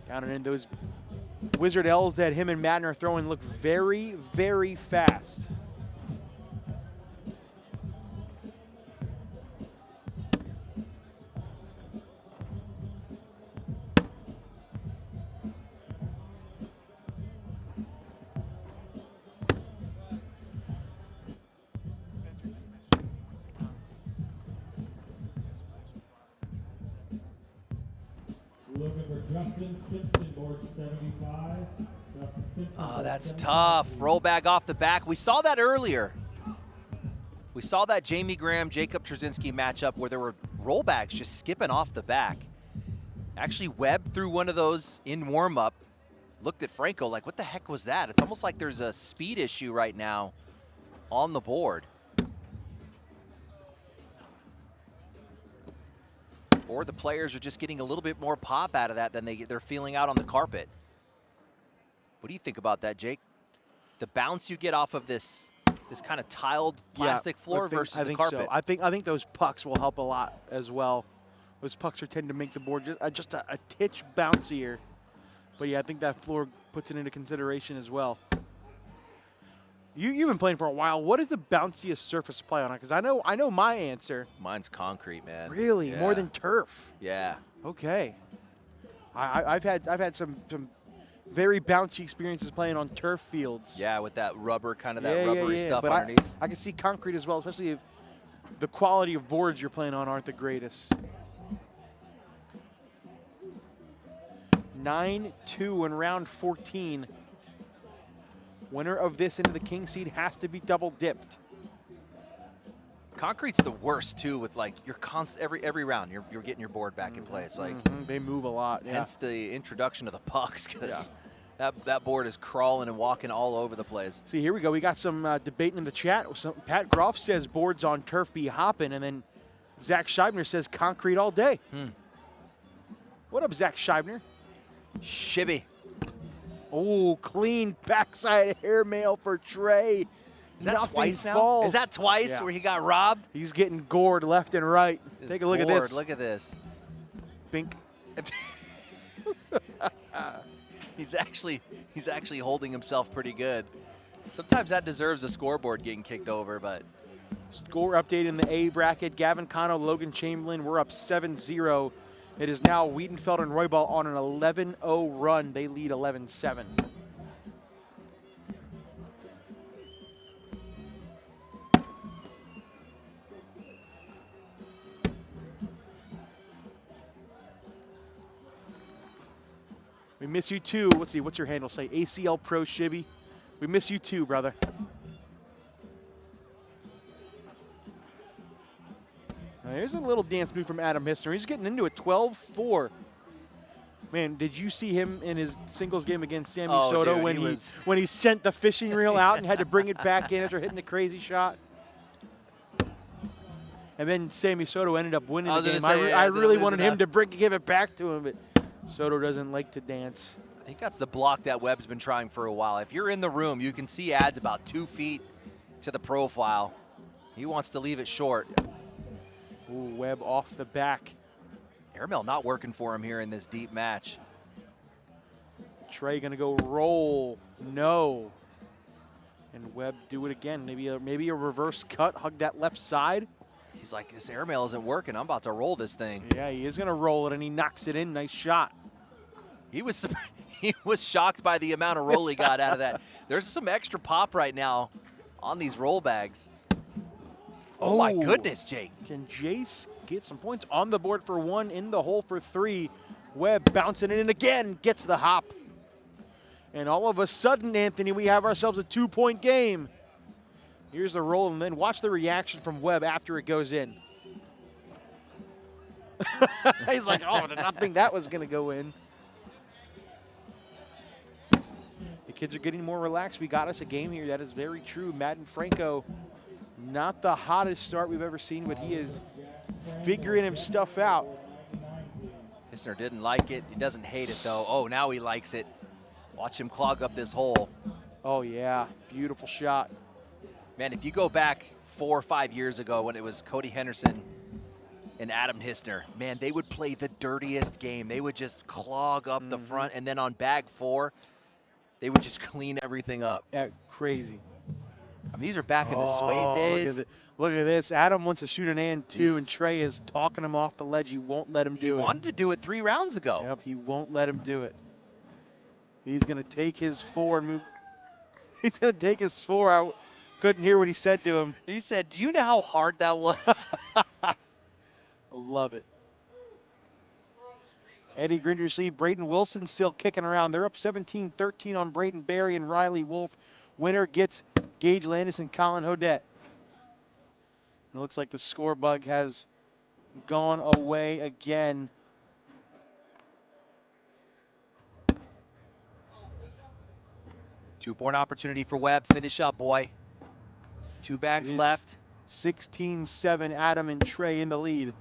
Down and in those Wizard L's that him and Madden are throwing look very, very fast. Looking for Justin Simpson, board 75. Justin Simpson. Oh, that's tough. Roll bag off the back. We saw that earlier. We saw that Jamie Graham, Jacob Trzynski matchup where there were roll bags just skipping off the back. Actually, Webb threw one of those in warm-up. Looked at Franco like, what the heck was that? It's almost like there's a speed issue right now on the board. Or the players are just getting a little bit more pop out of that than they're feeling out on the carpet. What do you think about that, Jake? The bounce you get off of this kind of tiled plastic floor versus the carpet. So. I think those pucks will help a lot as well. Those pucks tend to make the board just a titch bouncier. But yeah, I think that floor puts it into consideration as well. You've been playing for a while. What is the bounciest surface to play on? Because I know my answer. Mine's concrete, man. Really? Yeah. More than turf? Yeah. Okay. I've had some very bouncy experiences playing on turf fields. Yeah, with that rubber, kind of that rubbery stuff but underneath. I can see concrete as well, especially if the quality of boards you're playing on aren't the greatest. 9-2 in round 14. Winner of this into the king seed has to be double dipped. Concrete's the worst too. With like you're every round you're getting your board back in place. Like they move a lot. Yeah. Hence the introduction of the pucks, because that board is crawling and walking all over the place. See, here we go. We got some debating in the chat. Pat Groff says boards on turf be hopping, and then Zach Scheibner says concrete all day. What up, Zach Scheibner? Shibby. Oh, clean backside airmail for Trey. Is that Nothing twice now? falls. Is that twice where he got robbed? He's getting gored left and right. Take a look at this. Look at this. Bink. He's actually holding himself pretty good. Sometimes that deserves a scoreboard getting kicked over, but. Score update in the A bracket. Gavin Cano, Logan Chamberlain, we're up 7-0. It is now Weedenfeld and Roybal on an 11-0 run. They lead 11-7. We miss you too. Let's see, what's your handle say? ACL Pro Shibby. We miss you too, brother. Now, here's a little dance move from Adam Hister. He's getting into it, 12-4. Man, did you see him in his singles game against Sammy Soto when he sent the fishing reel out and had to bring it back in after hitting a crazy shot? And then Sammy Soto ended up winning the game. I really wanted him to give it back to him, but Soto doesn't like to dance. I think that's the block that Webb's been trying for a while. If you're in the room, you can see adds about 2 feet to the profile. He wants to leave it short. Ooh, Webb off the back. Airmail not working for him here in this deep match. Trey gonna go roll. No. And Webb do it again. Maybe a reverse cut, hug that left side. He's like, this airmail isn't working. I'm about to roll this thing. Yeah, he is gonna roll it, and he knocks it in. Nice shot. He was shocked by the amount of roll he got out of that. There's some extra pop right now on these roll bags. Oh my goodness, Jake. Can Jace get some points on the board for 1, in the hole for 3? Webb bouncing it in again, gets the hop. And all of a sudden, Anthony, we have ourselves a 2-point game. Here's the roll, and then watch the reaction from Webb after it goes in. He's like, oh, I did not think that was going to go in. The kids are getting more relaxed. We got us a game here. That is very true. Madden Franco, not the hottest start we've ever seen, but he is figuring him stuff out. Hister didn't like it. He doesn't hate it, though. Oh, now he likes it. Watch him clog up this hole. Oh, yeah. Beautiful shot. Man, if you go back 4 or 5 years ago when it was Cody Henderson and Adam Hister, man, they would play the dirtiest game. They would just clog up the front, and then on bag 4, they would just clean everything up. Yeah, crazy. I mean, these are back in the Sway days. Look at this. Adam wants to shoot an and 2, and Trey is talking him off the ledge. He won't let him do it. He wanted to do it 3 rounds ago. Yep, he won't let him do it. He's going to take his 4 and move. He's going to take his 4 out. Couldn't hear what he said to him. He said, do you know how hard that was? I love it. Eddie Grindersley, Braden Wilson still kicking around. They're up 17-13 on Braden Berry and Riley Wolf. Winner gets Gage Landis and Colin Hodette. It looks like the score bug has gone away again. Two-point opportunity for Webb. Finish up, boy. 2 bags left. 16-7, Adam and Trey in the lead.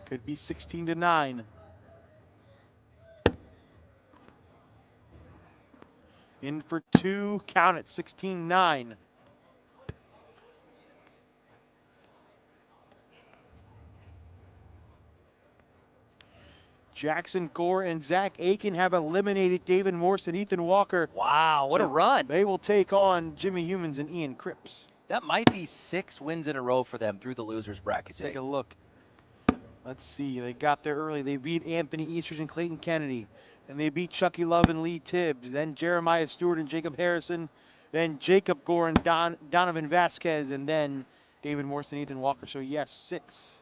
Could be 16-9. In for 2, count it, 16-9. Jackson Gore and Zach Aiken have eliminated David Morse and Ethan Walker. Wow, what a run. They will take on Jimmy Humans and Ian Cripps. That might be 6 wins in a row for them through the losers bracket. Take a look. Let's see. They got there early. They beat Anthony Easters and Clayton Kennedy. And they beat Chucky Love and Lee Tibbs. Then Jeremiah Stewart and Jacob Harrison. Then Jacob Gore and Donovan Vasquez. And then David Morse and Ethan Walker. So, yes, 6.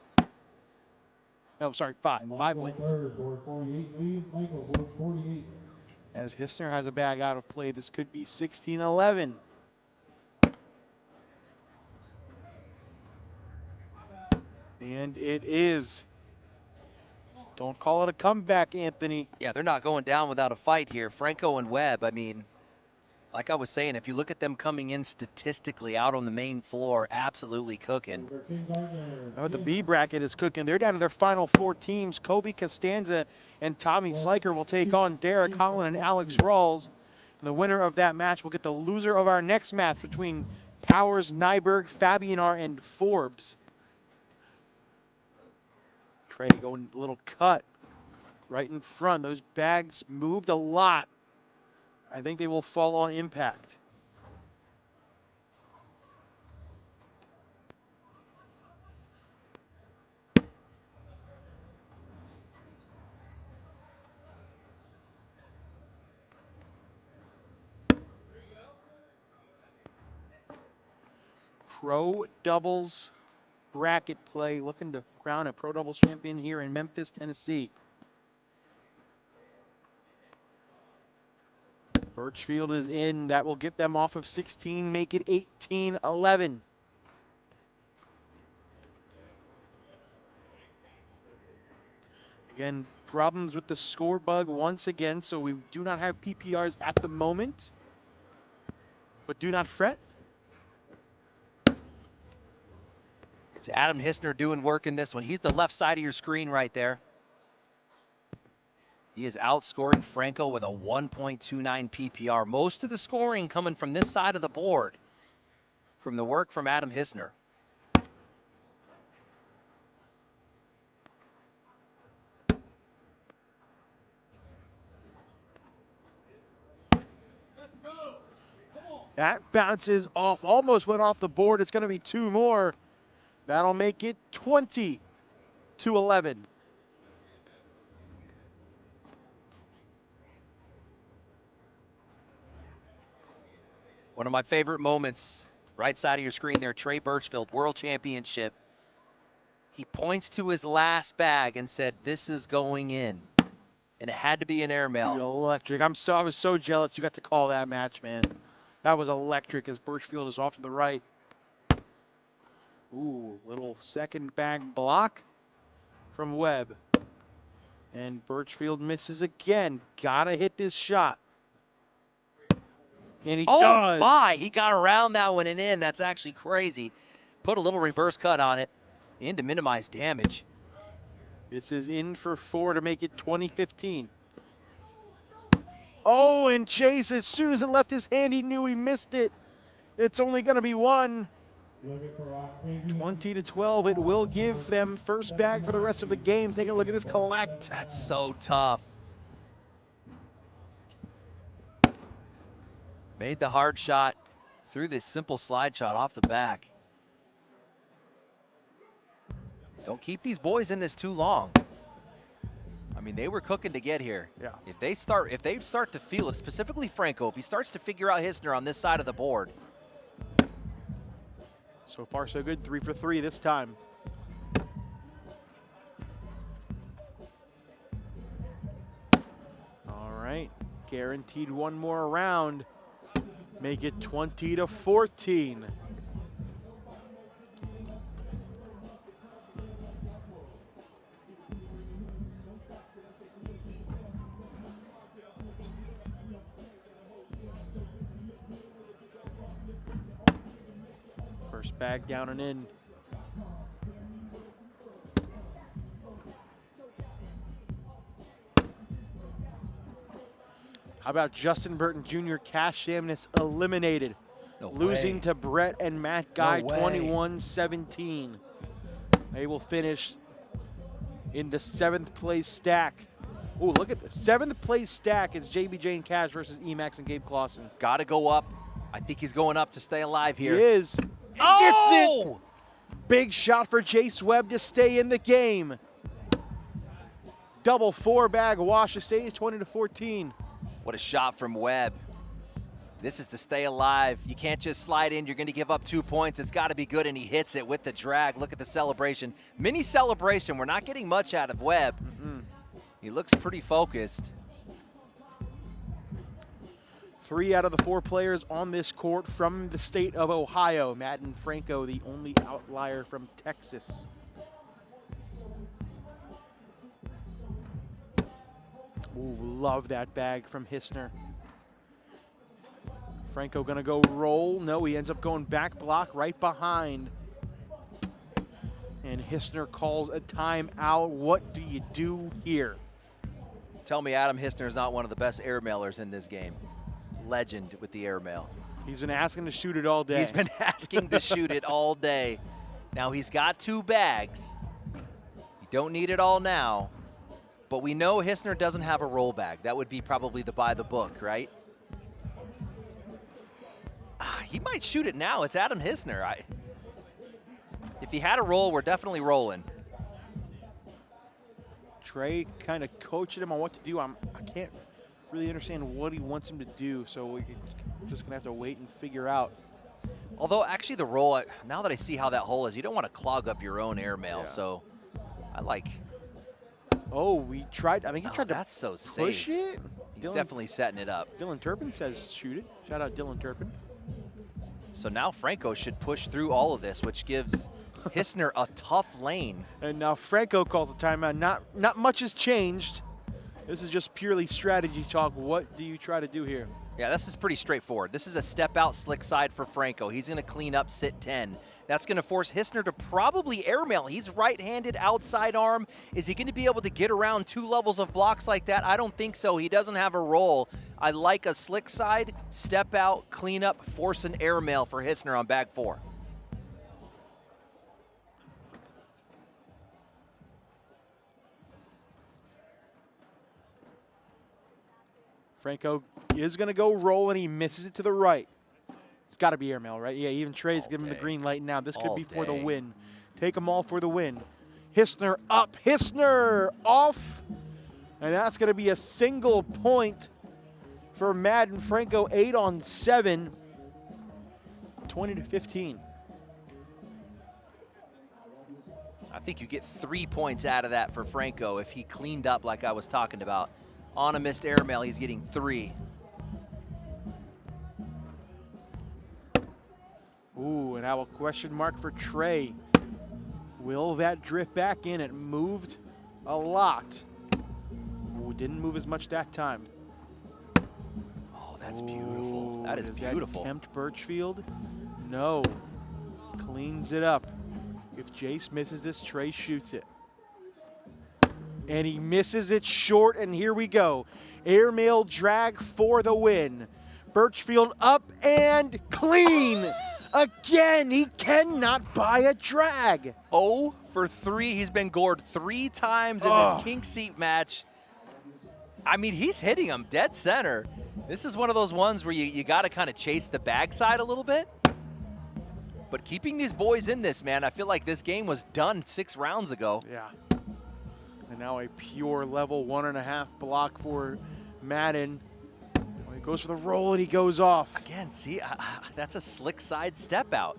No, sorry, 5. 5 wins. Board 48, please. Michael, board 48. As Hister has a bag out of play, this could be 16-11. And it is. Don't call it a comeback, Anthony. Yeah, they're not going down without a fight here. Franco and Webb, I mean, like I was saying, if you look at them coming in statistically out on the main floor, absolutely cooking. Oh, the B bracket is cooking. They're down to their final 4 teams. Kobe Costanza and Tommy Sliker will take on Derek Holland and Alex Rawls. And the winner of that match will get the loser of our next match between Powers, Nyberg, Fabinar, and Forbes. Trey going a little cut right in front. Those bags moved a lot. I think they will fall on impact. Pro doubles bracket play, looking to crown a pro doubles champion here in Memphis, Tennessee. Birchfield is in. That will get them off of 16, make it 18-11. Again, problems with the score bug once again, so we do not have PPRs at the moment. But do not fret. It's Adam Hister doing work in this one. He's the left side of your screen right there. He is outscoring Franco with a 1.29 PPR. Most of the scoring coming from this side of the board from the work from Adam Hister. That bounces off, almost went off the board. It's going to be 2 more. That'll make it 20-11. One of my favorite moments, right side of your screen there, Trey Birchfield, World Championship. He points to his last bag and said, "This is going in." And it had to be an airmail. Electric. I was so jealous you got to call that match, man. That was electric as Birchfield is off to the right. Ooh, little second bag block from Webb. And Birchfield misses again. Gotta hit this shot. And he does. Oh my, he got around that one and in. That's actually crazy. Put a little reverse cut on it in to minimize damage. This is in for 4 to make it 20-15. Oh, and Chase, as soon as it left his hand, he knew he missed it. It's only going to be 1. 20-12. It will give them first bag for the rest of the game. Take a look at this collect. That's so tough. Made the hard shot, threw this simple slide shot off the back. Don't keep these boys in this too long. I mean, they were cooking to get here. Yeah. If they start to feel it, specifically Franco, if he starts to figure out Hister on this side of the board. So far, so good. 3 for 3 this time. All right. Guaranteed one more round. Make it 20-14. First bag down and in. How about Justin Burton Jr. Cash Shamness eliminated. No losing way. to Brett and Matt Guy, No way. 21-17. They will finish in the 7th place stack. Oh, look at the 7th place stack. It's JBJ and Cash versus Emax and Gabe Clausen. Got to go up. I think he's going up to stay alive here. He is. He gets it. Big shot for Jace Webb to stay in the game. Double 4-bag wash to stays 20-14. What a shot from Webb. This is to stay alive. You can't just slide in. You're going to give up 2 points. It's got to be good, and he hits it with the drag. Look at the celebration. Mini celebration. We're not getting much out of Webb. He looks pretty focused. 3 out of the 4 players on this court from the state of Ohio. Matt and Franco, the only outlier from Texas. Ooh, love that bag from Hister. Franco gonna go roll. No, he ends up going back block right behind. And Hister calls a timeout. What do you do here? Tell me Adam Hister is not one of the best airmailers in this game. Legend with the airmail. He's been asking to shoot it all day. He's been asking to shoot it all day. Now he's got 2 bags. You don't need it all now. But we know Hister doesn't have a roll bag. That would be probably the by the book, right? He might shoot it now. It's Adam Hister. If he had a roll, we're definitely rolling. Trey kind of coaching him on what to do. I can't really understand what he wants him to do, so we're just going to have to wait and figure out. Although, actually, the roll, now that I see how that hole is, you don't want to clog up your own airmail, Yeah. so I like... Oh, we tried. I think he tried to that's so push safe. it. He's definitely setting it up. Dylan Turpin says shoot it. Shout out Dylan Turpin. So now Franco should push through all of this, which gives Hister a tough lane. And now Franco calls a timeout. Not much has changed. This is just purely strategy talk. What do you try to do here? Yeah, this is pretty straightforward. This is a step-out slick side for Franco. He's going to clean up, sit 10. That's going to force Hister to probably airmail. He's right-handed outside arm. Is he going to be able to get around 2 levels of blocks like that? I don't think so. He doesn't have a roll. I like a slick side, step out, clean up, force an airmail for Hister on bag 4. Franco is going to go roll, and he misses it to the right. It's got to be airmail, right? Yeah, even Trey's giving him the green light now. This could be for the win. Take them all for the win. Hister up, Hister off. And that's going to be a single point for Madden Franco, 8 on 7, 20-15. think you get 3 points out of that for Franco if he cleaned up like I was talking about. On a missed airmail, he's getting 3. Ooh, and now a question mark for Trey. Will that drift back in? It moved a lot. Ooh, didn't move as much that time. Oh, that's beautiful. That is beautiful. That tempt Birchfield? No. Cleans it up. If Jace misses this, Trey shoots it. And he misses it short, and here we go. Airmail drag for the win. Birchfield up and clean. Again, he cannot buy a drag. 0 for 3. He's been gored 3 times in this kink seat match. I mean, he's hitting them dead center. This is one of those ones where you got to kind of chase the bag side a little bit. But keeping these boys in this, man, I feel like this game was done 6 rounds ago. Yeah. And now a pure level 1.5 block for Madden. He goes for the roll and he goes off. Again, see, that's a slick side step out.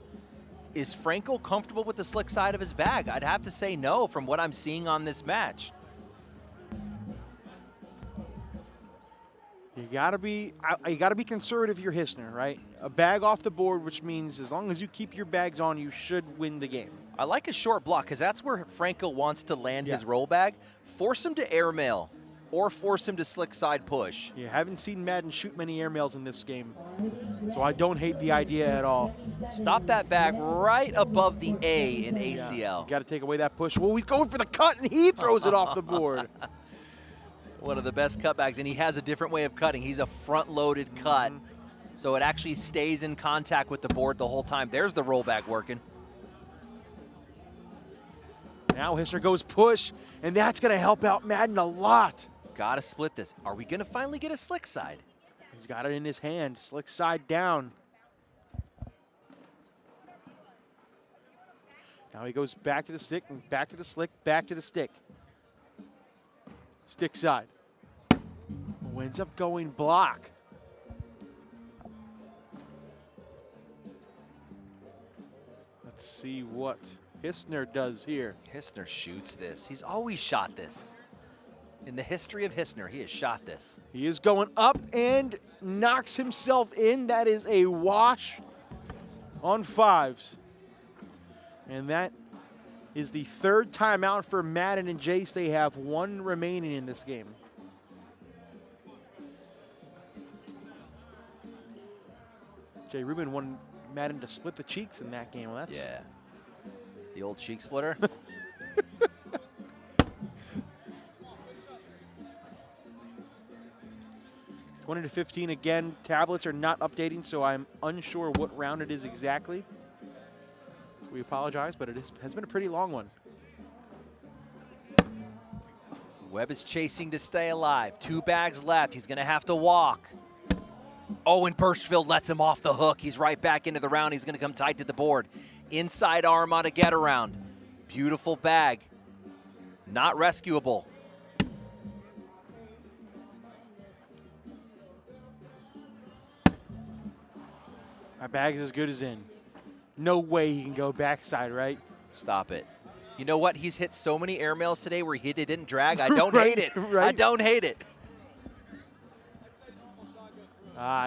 Is Franco comfortable with the slick side of his bag? I'd have to say no from what I'm seeing on this match. You gotta be conservative. You're Hister, right? A bag off the board, which means as long as you keep your bags on, you should win the game. I like a short block because that's where Franco wants to land his roll bag. Force him to airmail or force him to slick side push. You haven't seen Madden shoot many airmails in this game, so I don't hate the idea at all. Stop that bag right above the A in ACL. Yeah, you got to take away that push. Well, he's going for the cut, and he throws it off the board. One of the best cutbacks, and he has a different way of cutting. He's a front-loaded cut, so it actually stays in contact with the board the whole time. There's the rollback working. Now Hister goes push, and that's going to help out Madden a lot. Got to split this. Are we going to finally get a slick side? He's got it in his hand. Slick side down. Now he goes back to the stick, and back to the slick, back to the stick. Stick side. Who ends up going block. Let's see what Hister does here. Hister shoots this. He's always shot this. In the history of Hister, he has shot this. He is going up and knocks himself in. That is a wash on 5s. And that is the 3rd timeout for Madden and Jace. They have 1 remaining in this game. Jay Rubin wanted Madden to split the cheeks in that game. Well, that's yeah. The old cheek splitter. 20-15 again. Tablets are not updating, so I'm unsure what round it is exactly. We apologize, but it has been a pretty long one. Webb is chasing to stay alive. 2 bags left. He's going to have to walk. Oh, and Birchfield lets him off the hook. He's right back into the round. He's going to come tight to the board. Inside arm on a get around. Beautiful bag. Not rescuable. My bag is as good as in. No way he can go backside, right? Stop it. You know what? He's hit so many airmails today where he didn't drag. I don't hate it. Right. I don't hate it.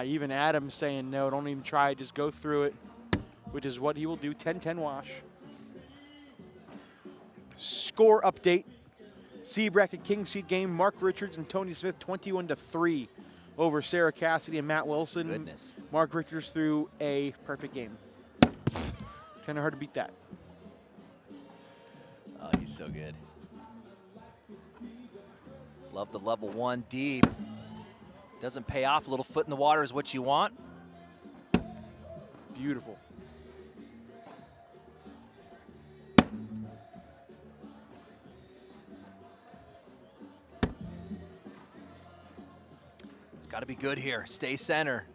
Even Adam's saying no, don't even try, just go through it, which is what he will do. 10-10 wash. Score update. C bracket King Seed game. Mark Richards and Tony Smith 21-3 over Sarah Cassidy and Matt Wilson. Goodness. Mark Richards threw a perfect game. Kind of hard to beat that. Oh, he's so good. Love the level 1 deep. Doesn't pay off. A little foot in the water is what you want. Beautiful. It's got to be good here. Stay center.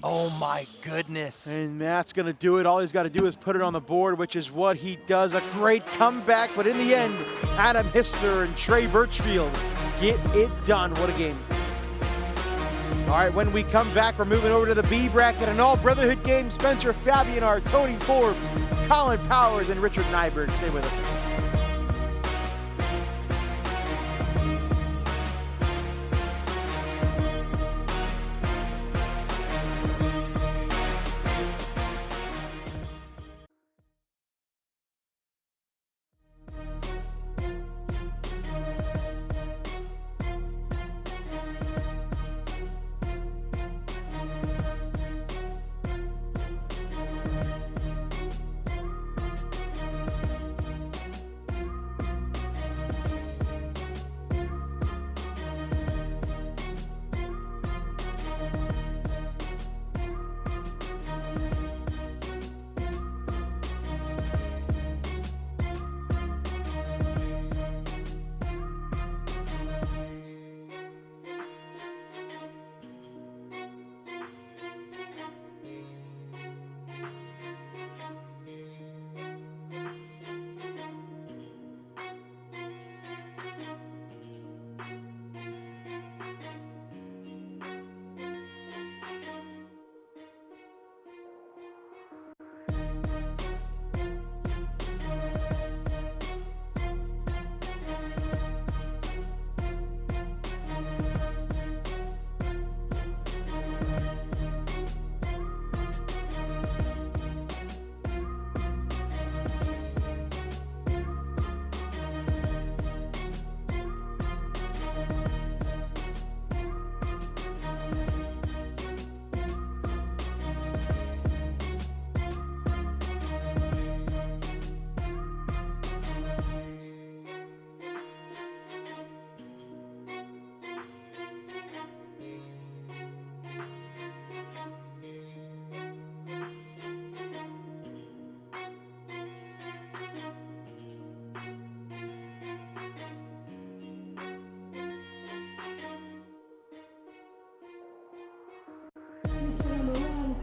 Oh, my goodness. And that's going to do it. All he's got to do is put it on the board, which is what he does. A great comeback, but in the end, Adam Hister and Trey Birchfield get it done. What a game. All right, when we come back, we're moving over to the B bracket, an all-brotherhood game. Spencer Fabinar, Tony Forbes, Colin Powers, and Richard Nyberg. Stay with us.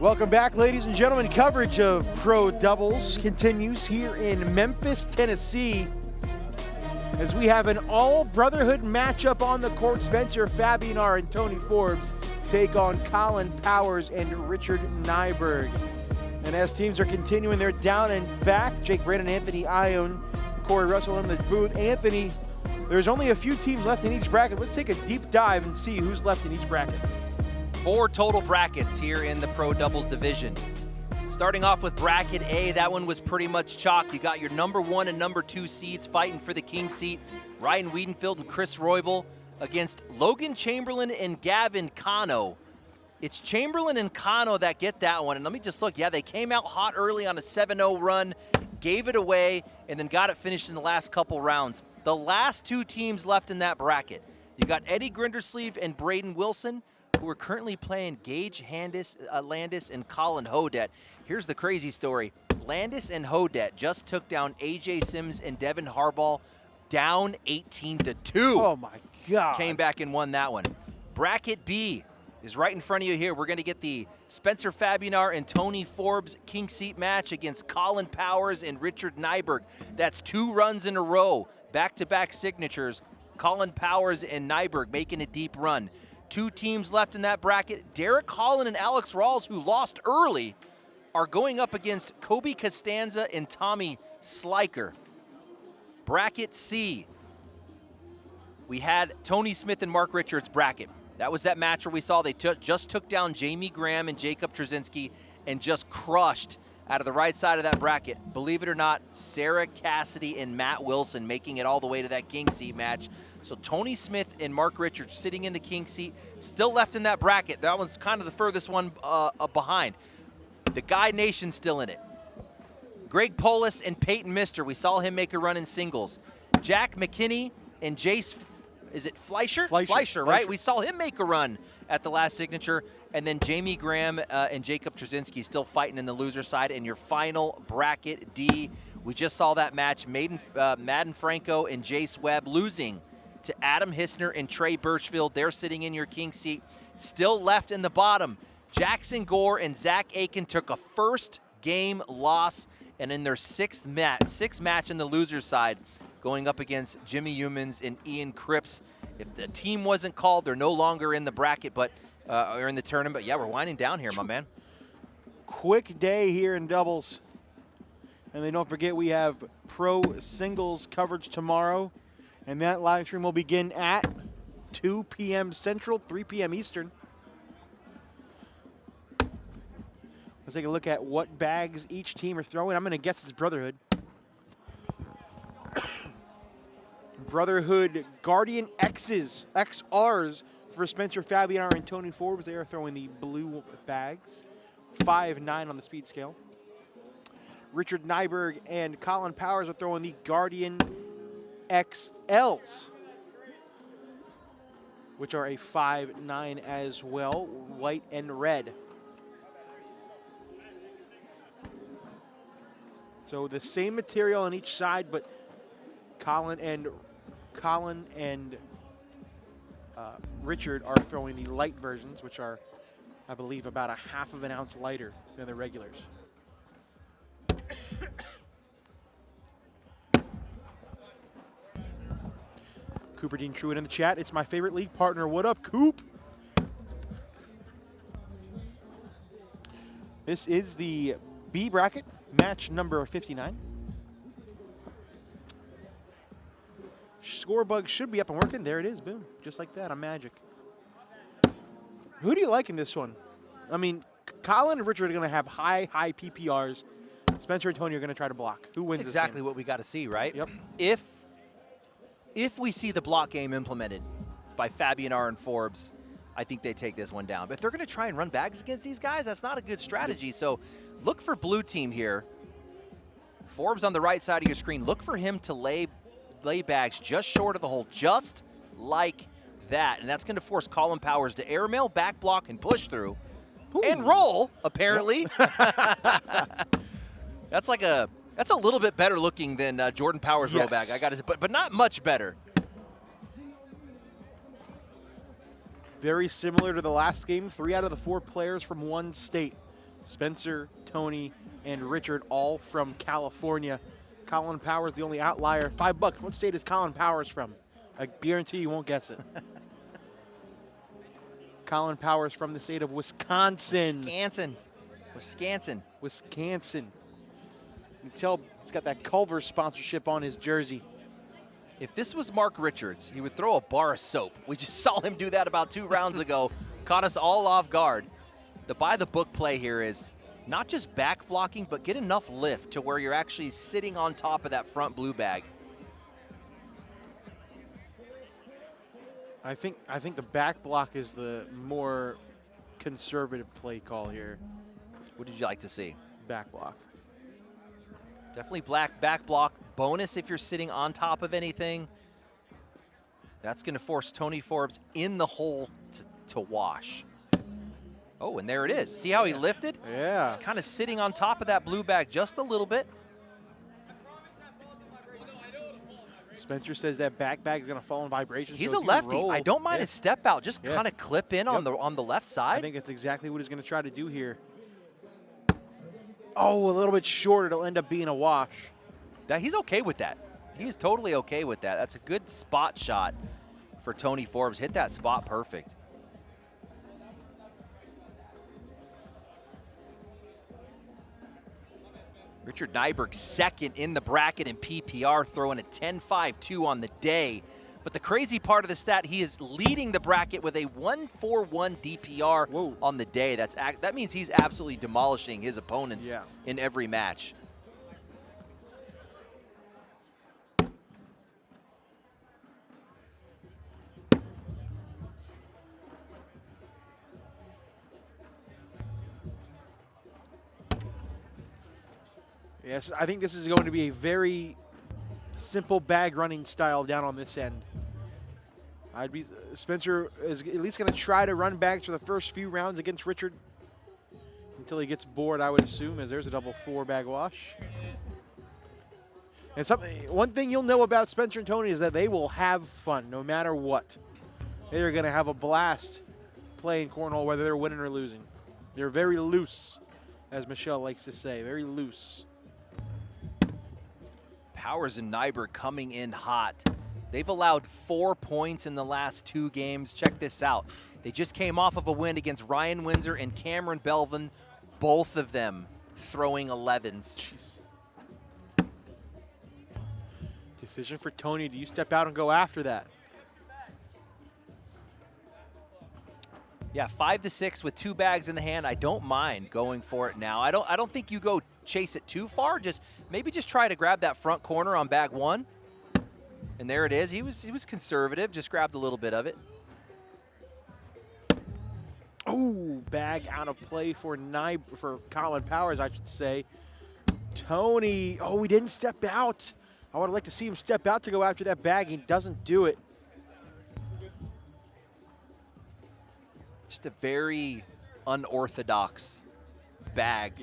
Welcome back, ladies and gentlemen. Coverage of Pro Doubles continues here in Memphis, Tennessee, as we have an all-brotherhood matchup on the court. Spencer Fabinar and Tony Forbes take on Colin Powers and Richard Nyberg. And as teams are continuing, they're down and back. Jake Brandon, Anthony Ione, Corey Russell in the booth. Anthony, there's only a few teams left in each bracket. Let's take a deep dive and see who's left in each bracket. 4 total brackets here in the Pro Doubles division. Starting off with bracket A, that one was pretty much chalk. You got your number 1 and number 2 seeds fighting for the king seat. Ryan Weedenfeld and Chris Roybal against Logan Chamberlain and Gavin Cano. It's Chamberlain and Cano that get that one. And let me just look. Yeah, they came out hot early on a 7-0 run, gave it away, and then got it finished in the last couple rounds. The last 2 teams left in that bracket, you got Eddie Grindersleeve and Braden Wilson, who are currently playing Gage Landis and Colin Hodet. Here's the crazy story. Landis and Hodet just took down AJ Sims and Devin Harbaugh down 18-2. Oh my God. Came back and won that one. Bracket B is right in front of you here. We're going to get the Spencer Fabinar and Tony Forbes king seat match against Colin Powers and Richard Nyberg. That's 2 runs in a row, back-to-back signatures. Colin Powers and Nyberg making a deep run. 2 teams left in that bracket. Derek Holland and Alex Rawls, who lost early, are going up against Kobe Costanza and Tommy Sliker. Bracket C, we had Tony Smith and Mark Richards bracket. That was that match where we saw they just took down Jamie Graham and Jacob Trzynski and just crushed out of the right side of that bracket. Believe it or not, Sarah Cassidy and Matt Wilson making it all the way to that king seat match. So Tony Smith and Mark Richards sitting in the king seat, still left in that bracket. That one's kind of the furthest one behind. The Guy Nation's still in it. Greg Polis and Peyton Mister, we saw him make a run in singles. Jack McKinney and Jace, is it Fleischer? Fleischer, right? We saw him make a run at the last signature. And then Jamie Graham and Jacob Trzynski still fighting in the loser side. And your final bracket D, we just saw that match. Madden Franco and Jace Webb losing to Adam Hister and Trey Birchfield. They're sitting in your king seat. Still left in the bottom, Jackson Gore and Zach Aiken took a first game loss, and in their sixth match in the loser side, going up against Jimmy Humans and Ian Cripps. If the team wasn't called, they're no longer in the bracket, but or in the tournament. Yeah, we're winding down here, my man. Quick day here in doubles. And then don't forget, we have pro singles coverage tomorrow. And that live stream will begin at 2 p.m. Central, 3 p.m. Eastern. Let's take a look at what bags each team are throwing. I'm going to guess it's Brotherhood. Brotherhood Guardian XRs for Spencer Fabinar and Tony Forbes. They are throwing the blue bags. 5'9" on the speed scale. Richard Nyberg and Colin Powers are throwing the Guardian XLs, which are a 5'9" as well, white and red. So the same material on each side, but Colin and Richard are throwing the light versions, which are, I believe, about a ½ of an ounce lighter than the regulars. Cooper Dean Truitt in the chat. It's my favorite league partner. What up, Coop? This is the B bracket, match number 59. Score bug should be up and working. There it is. Boom. Just like that on Magic. Who do you like in this one? I mean, Colin and Richard are going to have high PPRs. Spencer and Tony are going to try to block. Who wins That's this exactly game? what we got to see, right? Yep. If we see the block game implemented by Fabinar and Forbes, I think they take this one down. But if they're going to try and run bags against these guys, that's not a good strategy. So look for blue team here. Forbes on the right side of your screen. Look for him to lay bags just short of the hole, just like that. And that's going to force Colin Powers to airmail, back block, and push through. Ooh. And roll, apparently. Yep. That's a little bit better looking than Jordan Powers' roll bag. I got to say, but not much better. Very similar to the last game. 3 out of the 4 players from one state. Spencer, Tony, and Richard, all from California. Colin Powers, the only outlier. $5. What state is Colin Powers from? I guarantee you won't guess it. Colin Powers from the state of Wisconsin. Wisconsin. You can tell he's got that Culver sponsorship on his jersey. If this was Mark Richards, he would throw a bar of soap. We just saw him do that about 2 rounds ago. Caught us all off guard. The by-the-book play here is not just back blocking, but get enough lift to where you're actually sitting on top of that front blue bag. I think the back block is the more conservative play call here. What did you like to see? Back block. Definitely back block. Bonus if you're sitting on top of anything. That's going to force Tony Forbes in the hole to wash. Oh, and there it is. See how he lifted? Yeah. He's kind of sitting on top of that blue bag just a little bit. Spencer says that back bag is going to fall in vibration. He's so a lefty. roll, I don't mind his step out. Just Yeah. kind of clip in on the left side. I think that's exactly what he's going to try to do here. Oh, a little bit short. It'll end up being a wash. He's okay with that. He's totally okay with that. That's a good spot shot for Tony Forbes. Hit that spot perfect. Richard Nyberg second in the bracket in PPR, throwing a 10.52 on the day. But the crazy part of the stat, he is leading the bracket with a 141 DPR on the day. That means he's absolutely demolishing his opponents in every match. Yes, I think this is going to be a very simple bag running style down on this end. Spencer is at least going to try to run bags for the first few rounds against Richard until he gets bored, I would assume, as there's a double 4 bag wash. And one thing you'll know about Spencer and Tony is that they will have fun no matter what. They are going to have a blast playing cornhole, whether they're winning or losing. They're very loose, as Michelle likes to say, very loose. Powers and Nyberg coming in hot. They've allowed 4 points in the last 2 games. Check this out. They just came off of a win against Ryan Windsor and Cameron Belvin, both of them throwing 11s. Jeez. Decision for Tony. Do you step out and go after that? Yeah, 5 to 6 with 2 bags in the hand. I don't mind going for it now. I don't think you go chase it too far. Maybe just try to grab that front corner on bag 1. And there it is. He was conservative. Just grabbed a little bit of it. Oh, bag out of play for Colin Powers, I should say. Tony. Oh, he didn't step out. I would like to see him step out to go after that bag. He doesn't do it. Just a very unorthodox bag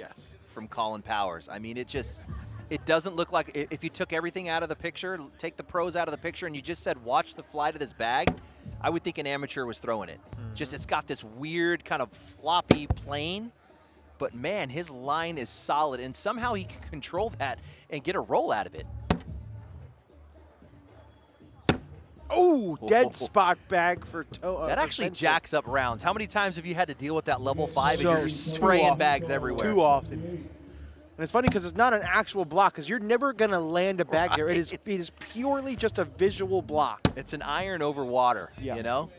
from Colin Powers. I mean, it doesn't look like, if you took everything out of the picture, take the pros out of the picture, and you just said, watch the flight of this bag, I would think an amateur was throwing it. Just, it's got this weird kind of floppy plane, but man, his line is solid, and somehow he can control that and get a roll out of it. Oh, dead spot bag for that actually Spencer. jacks up rounds. How many times have you had to deal with that level 5 and you're spraying bags everywhere? Too often. And it's funny because it's not an actual block, because you're never going to land a bag there. It is purely just a visual block. It's an iron over water, you know?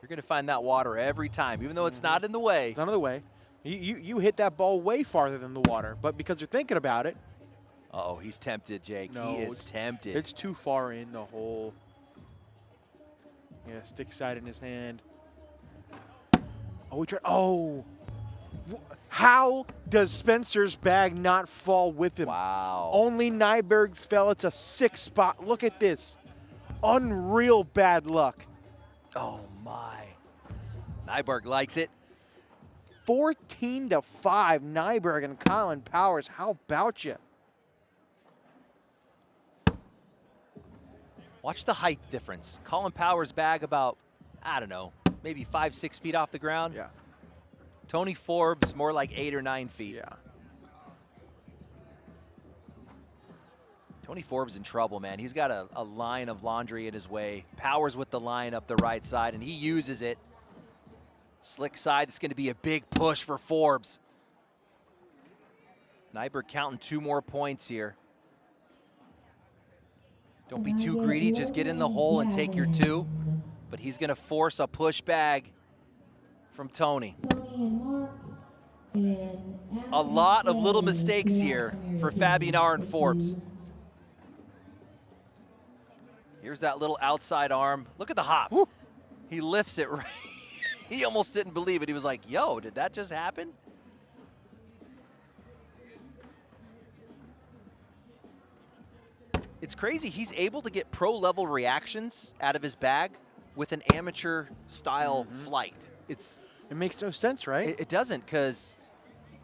You're going to find that water every time, even though it's not in the way. It's not in the way. You hit that ball way farther than the water, but because you're thinking about it. Uh-oh, he's tempted, Jake. No, he is tempted. It's too far in the hole. Yeah, stick side in his hand. Oh, we tried. Oh. How does Spencer's bag not fall with him? Wow. Only Nyberg's fell. It's a 6 spot. Look at this. Unreal bad luck. Oh, my. Nyberg likes it. 14 to 5, Nyberg and Colin Powers. How about you? Watch the height difference. Colin Powers' bag about, I don't know, maybe 5-6 feet off the ground. Yeah. Tony Forbes, more like 8 or 9 feet. Yeah. Tony Forbes in trouble, man. He's got a line of laundry in his way. Powers with the line up the right side, and he uses it. Slick side, it's going to be a big push for Forbes. Nyberg counting 2 more points here. Don't be too greedy, just get in the hole and take your 2. But he's going to force a push bag from Tony. A lot of little mistakes here for Fabinar and Forbes. Here's that little outside arm. Look at the hop. Woo. He lifts it right. He almost didn't believe it. He was like, yo, did that just happen? It's crazy. He's able to get pro-level reactions out of his bag with an amateur-style flight. It makes no sense, right? It doesn't, because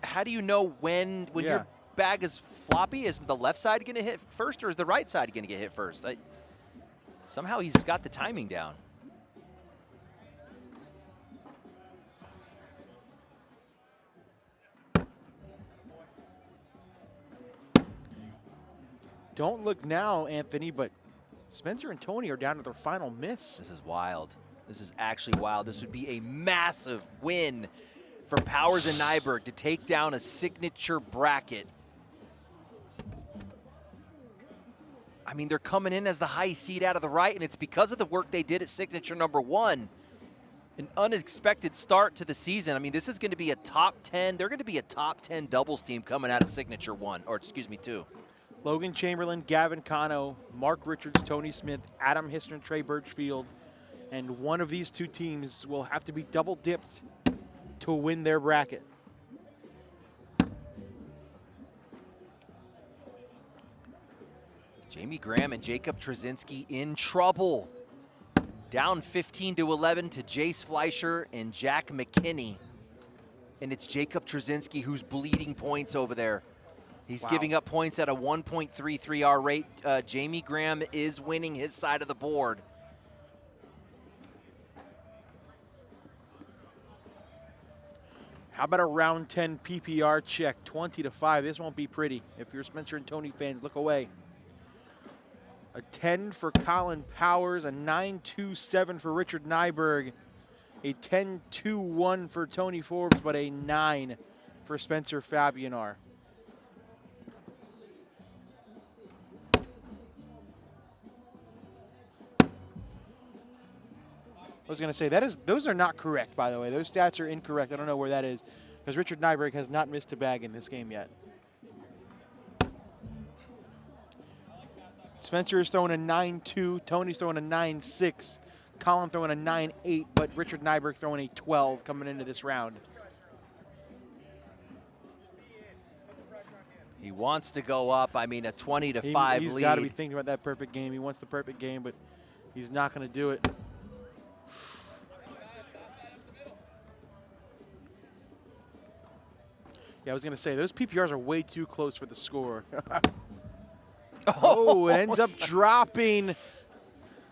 how do you know when your bag is floppy? Is the left side going to hit first, or is the right side going to get hit first? Somehow he's got the timing down. Don't look now, Anthony, but Spencer and Tony are down to their final miss. This is wild. This is actually wild. This would be a massive win for Powers and Nyberg to take down a signature bracket. I mean, they're coming in as the high seed out of the right, and it's because of the work they did at signature number 1. An unexpected start to the season. I mean, this is going to be a top 10. They're going to be a top 10 doubles team coming out of signature 1, or excuse me, 2. Logan Chamberlain, Gavin Cano, Mark Richards, Tony Smith, Adam Hister, and Trey Birchfield. And one of these 2 teams will have to be double dipped to win their bracket. Jamie Graham and Jacob Trzynski in trouble. Down 15-11 to Jace Fleischer and Jack McKinney. And it's Jacob Trzynski who's bleeding points over there. He's giving up points at a 1.33R rate. Jamie Graham is winning his side of the board. How about a round 10 PPR check, 20-5? This won't be pretty. If you're Spencer and Tony fans, look away. A 10 for Colin Powers, a 9-2-7 for Richard Nyberg, a 10-2-1 for Tony Forbes, but a 9 for Spencer Fabinar. I was going to say, those are not correct, by the way. Those stats are incorrect. I don't know where that is, because Richard Nyberg has not missed a bag in this game yet. Spencer is throwing a 9-2. Tony's throwing a 9-6. Colin throwing a 9-8, but Richard Nyberg throwing a 12 coming into this round. He wants to go up. I mean, a 20-5 lead. He's got to be thinking about that perfect game. He wants the perfect game, but he's not going to do it. Yeah, I was going to say, those PPRs are way too close for the score. Oh, it ends up dropping.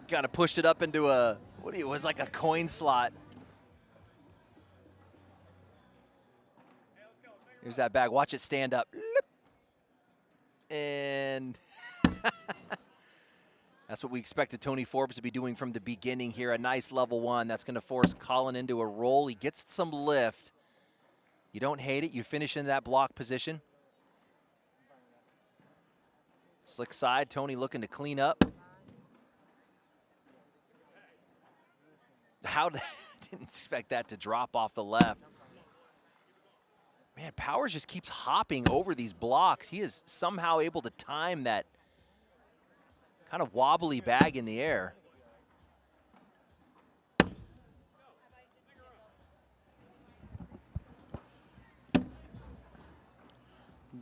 Kind of pushed it up into it was like a coin slot. Here's that bag. Watch it stand up. And that's what we expected Tony Forbes to be doing from the beginning here. A nice level 1. That's going to force Colin into a roll. He gets some lift. You don't hate it. You finish in that block position. Slick side. Tony looking to clean up. Didn't expect that to drop off the left. Man, Powers just keeps hopping over these blocks. He is somehow able to time that kind of wobbly bag in the air.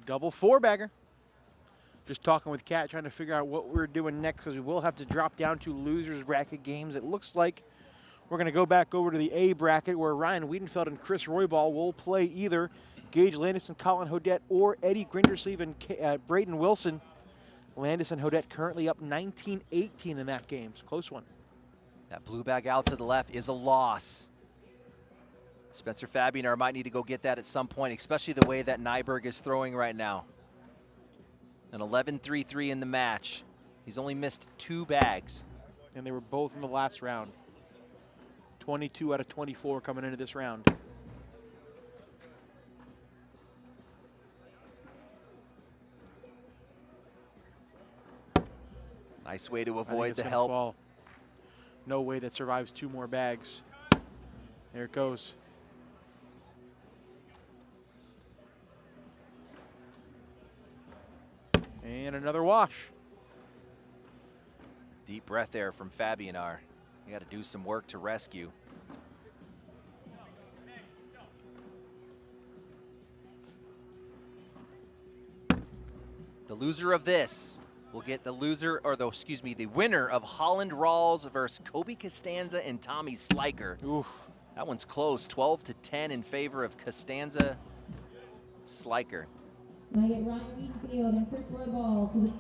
Double 4-bagger. Just talking with Kat, trying to figure out what we're doing next, because we will have to drop down to losers bracket games. It looks like we're going to go back over to the A bracket, where Ryan Weedenfeld and Chris Roybal will play either Gage Landis and Colin Hodette or Eddie Grindersleeve and Braden Wilson. Landis and Hodette currently up 19-18 in that game. It's a close one. That blue bag out to the left is a loss. Spencer Fabinar might need to go get that at some point, especially the way that Nyberg is throwing right now. An 11-3-3 in the match. He's only missed 2 bags. And they were both in the last round. 22 out of 24 coming into this round. Nice way to avoid the help. Fall. No way that survives 2 more bags. There it goes. And another wash. Deep breath there from Fabinar. You got to do some work to rescue. The loser of this will get the loser, or the, excuse me, the winner of Holland Rawls versus Kobe Costanza and Tommy Sliker. Oof. That one's close, 12-10 in favor of Costanza Sliker. Now get Ryan Weedenfeld and Chris Royball to the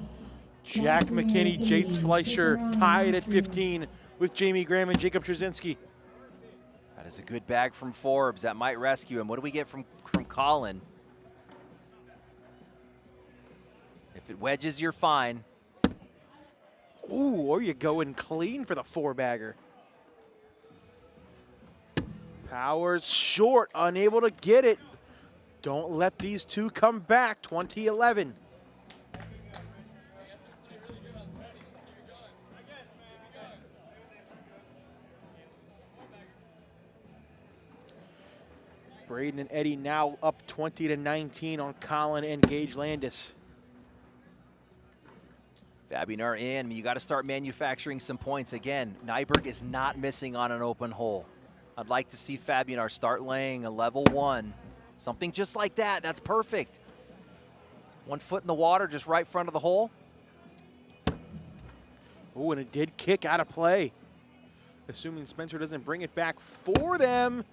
Jack McKinney, Jace Fleischer tied at 15 with Jamie Graham and Jacob Trzynski. That is a good bag from Forbes. That might rescue him. What do we get from Colin? If it wedges, you're fine. Ooh, or you go in clean for the 4-bagger. Powers short, unable to get it. Don't let these two come back, 20-11. Braden and Eddie now up 20-19 on Colin and Gage Landis. Fabinar in. You got to start manufacturing some points. Again, Nyberg is not missing on an open hole. I'd like to see Fabinar start laying a level 1. Something just like that. That's perfect. 1 foot in the water, just right in front of the hole. Oh, and it did kick out of play. Assuming Spencer doesn't bring it back for them.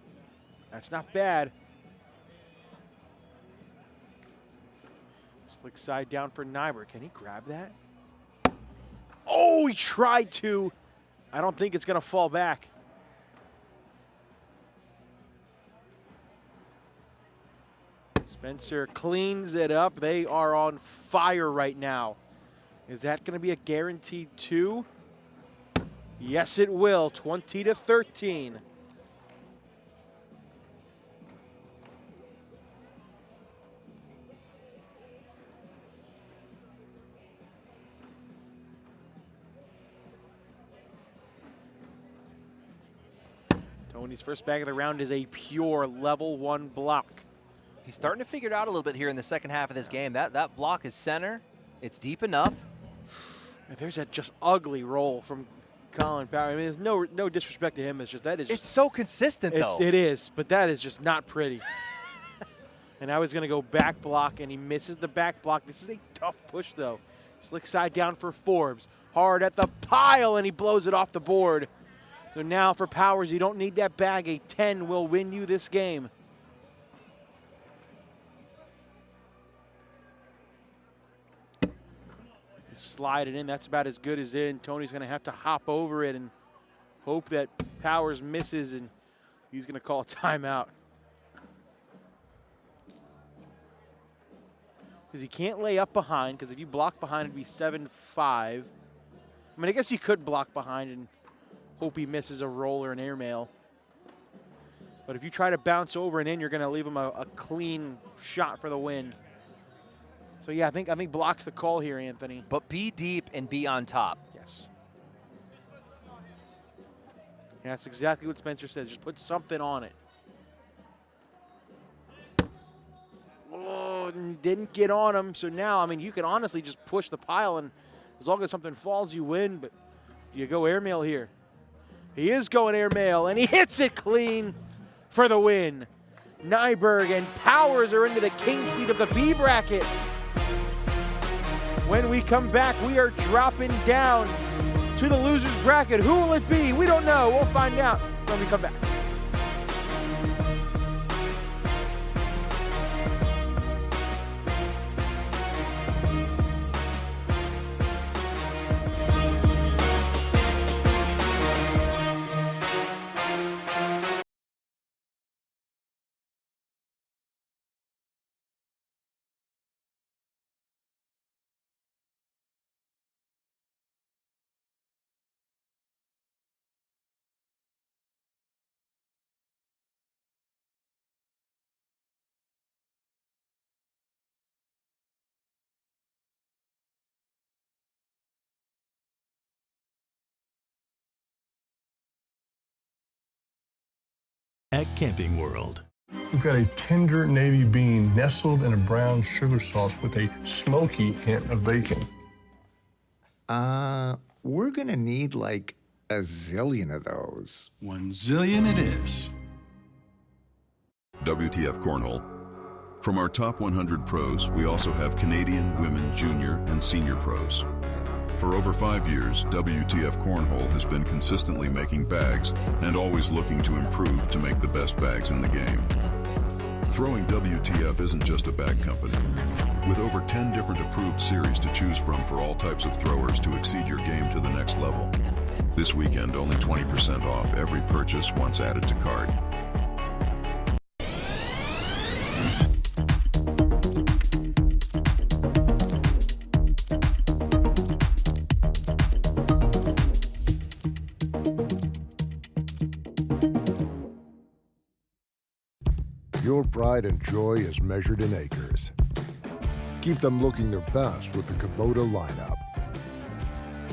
That's not bad. Slick side down for Nyberg. Can he grab that? Oh, he tried to. I don't think it's going to fall back. Spencer cleans it up. They are on fire right now. Is that going to be a guaranteed 2? Yes, it will. 20-13. Tony's first bag of the round is a pure level 1 block. He's starting to figure it out a little bit here in the second half of this game. That block is center. It's deep enough. And there's that just ugly roll from Colin Power. I mean, there's no disrespect to him. It's just that is. It's so consistent, though. It is, but that is just not pretty. And now he's going to go back block, and he misses the back block. This is a tough push, though. Slick side down for Forbes. Hard at the pile, and he blows it off the board. So now for Powers, you don't need that bag. A 10 will win you this game. Slide it in. That's about as good as in. Tony's going to have to hop over it and hope that Powers misses, and he's going to call a timeout. Because you can't lay up behind, because if you block behind, it'd be 7-5. I mean, I guess you could block behind and hope he misses a roll or an airmail. But if you try to bounce over and in, you're going to leave him a clean shot for the win. So, yeah, I think block's the call here, Anthony. But be deep and be on top. Yes. Yeah, that's exactly what Spencer says. Just put something on it. Oh, didn't get on him. So now, I mean, you can honestly just push the pile, and as long as something falls, you win. But you go airmail here. He is going airmail, and he hits it clean for the win. Nyberg and Powers are into the king seat of the B bracket. When we come back, we are dropping down to the losers bracket. Who will it be? We don't know. We'll find out when we come back. at Camping World. We've got a tender navy bean nestled in a brown sugar sauce with a smoky hint of bacon. We're gonna need like a zillion of those. 1 zillion it is. WTF Cornhole. From our top 100 pros, we also have Canadian, women, junior, and senior pros. For over 5 years, WTF Cornhole has been consistently making bags and always looking to improve to make the best bags in the game. Throwing WTF isn't just a bag company. With over 10 different approved series to choose from for all types of throwers to exceed your game to the next level. This weekend, only 20% off every purchase once added to cart. Your pride and joy is measured in acres. Keep them looking their best with the Kubota lineup.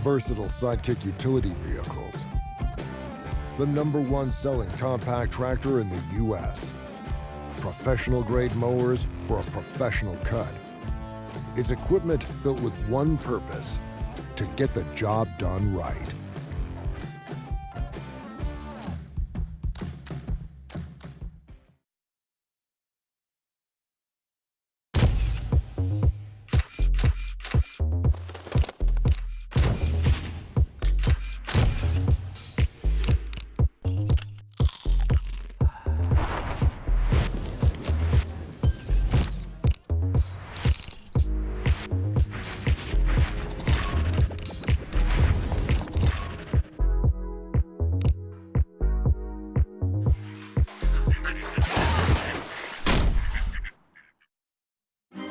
Versatile sidekick utility vehicles. The #1 selling compact tractor in the U.S. Professional grade mowers for a professional cut. It's equipment built with one purpose, to get the job done right.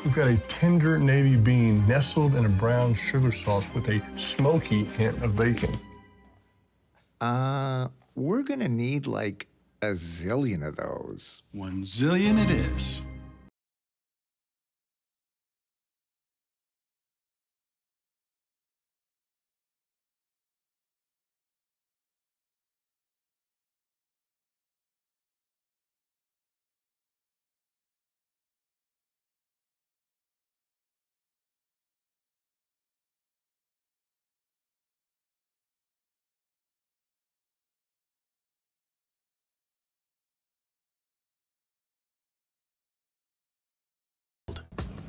We've got a tender navy bean nestled in a brown sugar sauce with a smoky hint of bacon. We're gonna need like a zillion of those. 1 zillion it is.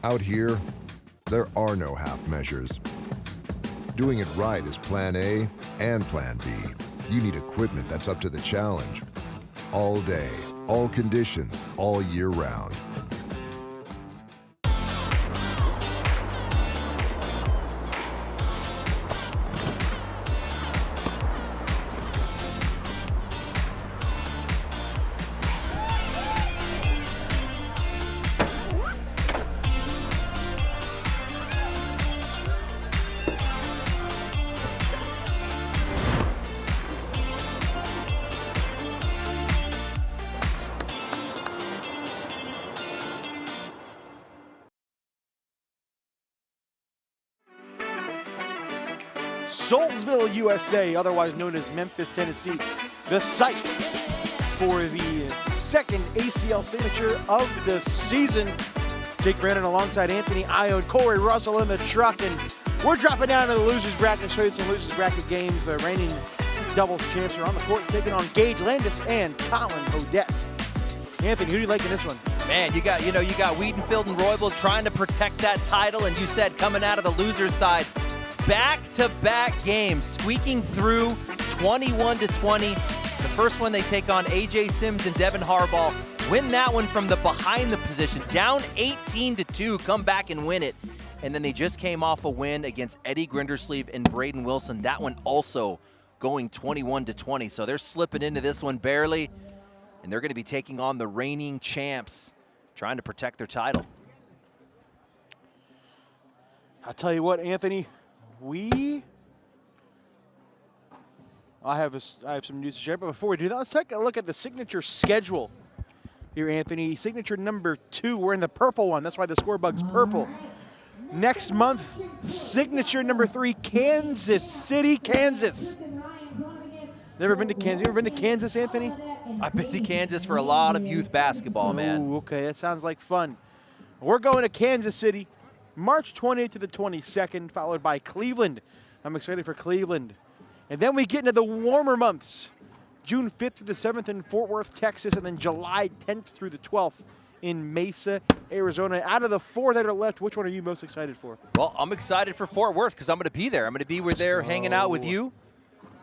Out here, there are no half measures. Doing it right is Plan A and Plan B. You need equipment that's up to the challenge. All day, all conditions, all year round. Soulsville, USA, otherwise known as Memphis, Tennessee, the site for the second ACL signature of the season. Jake Brandon alongside Anthony Ione, Corey Russell in the truck, and we're dropping down to the losers bracket, show you some losers bracket games. The reigning doubles champs are on the court taking on Gage Landis and Colin Odette. Anthony, who do you like in this one? Man, you got Weedenfeld and Roybal trying to protect that title, and you said coming out of the losers side, back-to-back games, squeaking through 21-20. The first one they take on AJ Sims and Devin Harbaugh, win that one from the behind the position, down 18-2, come back and win it. And then they just came off a win against Eddie Grindersleeve and Braden Wilson. That one also going 21-20. So they're slipping into this one barely, and they're going to be taking on the reigning champs, trying to protect their title. I'll tell you what, Anthony, I have some news to share, but before we do that, let's take a look at the signature schedule here, Anthony. Signature number 2, we're in the purple one. That's why the score bug's purple. Next month, signature number 3, Kansas City, Kansas. Never been to Kansas? You ever been to Kansas, Anthony? I've been to Kansas for a lot of youth basketball, man. Ooh, okay, that sounds like fun. We're going to Kansas City, March 20th to the 22nd, followed by Cleveland. I'm excited for Cleveland. And then we get into the warmer months, June 5th through the 7th in Fort Worth, Texas, and then July 10th through the 12th in Mesa, Arizona. Out of the 4 that are left, which one are you most excited for? Well, I'm excited for Fort Worth because I'm going to be there. I'm going to be there hanging out with you.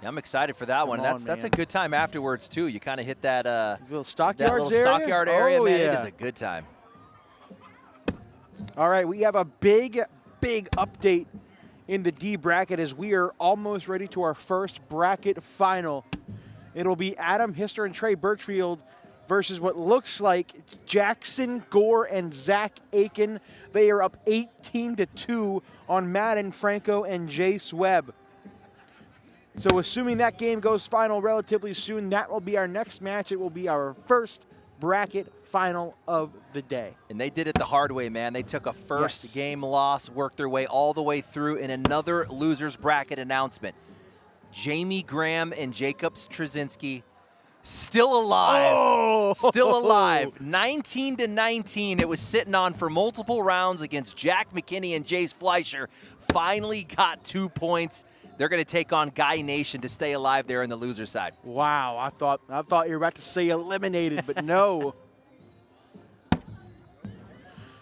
Yeah, I'm excited for that one. That's a good time afterwards, too. You kind of hit that, little stockyard area, man. Yeah. It is a good time. All right, we have a big update in the D bracket as we are almost ready to our first bracket final. It'll be Adam Hister and Trey Birchfield versus what looks like Jackson, Gore, and Zach Aiken. They are up 18-2 on Madden, Franco, and Jace Webb. So assuming that game goes final relatively soon, that will be our next match. It will be our first bracket final of the day. And they did it the hard way, man. They took a first game loss, worked their way all the way through in another loser's bracket announcement. Jamie Graham and Jacob Straczynski still alive. Oh! Still alive. 19-19. It was sitting on for multiple rounds against Jack McKinney and Jace Fleischer. Finally got 2 points. They're going to take on Guy Nation to stay alive there on the loser side. Wow, I thought you were about to say eliminated, but no.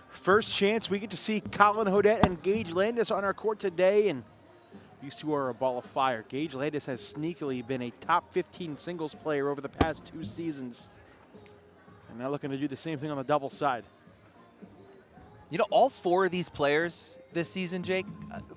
First chance we get to see Colin Hodette and Gage Landis on our court today, and these two are a ball of fire. Gage Landis has sneakily been a top 15 singles player over the past 2 seasons, and now looking to do the same thing on the double side. You know, all 4 of these players this season, Jake,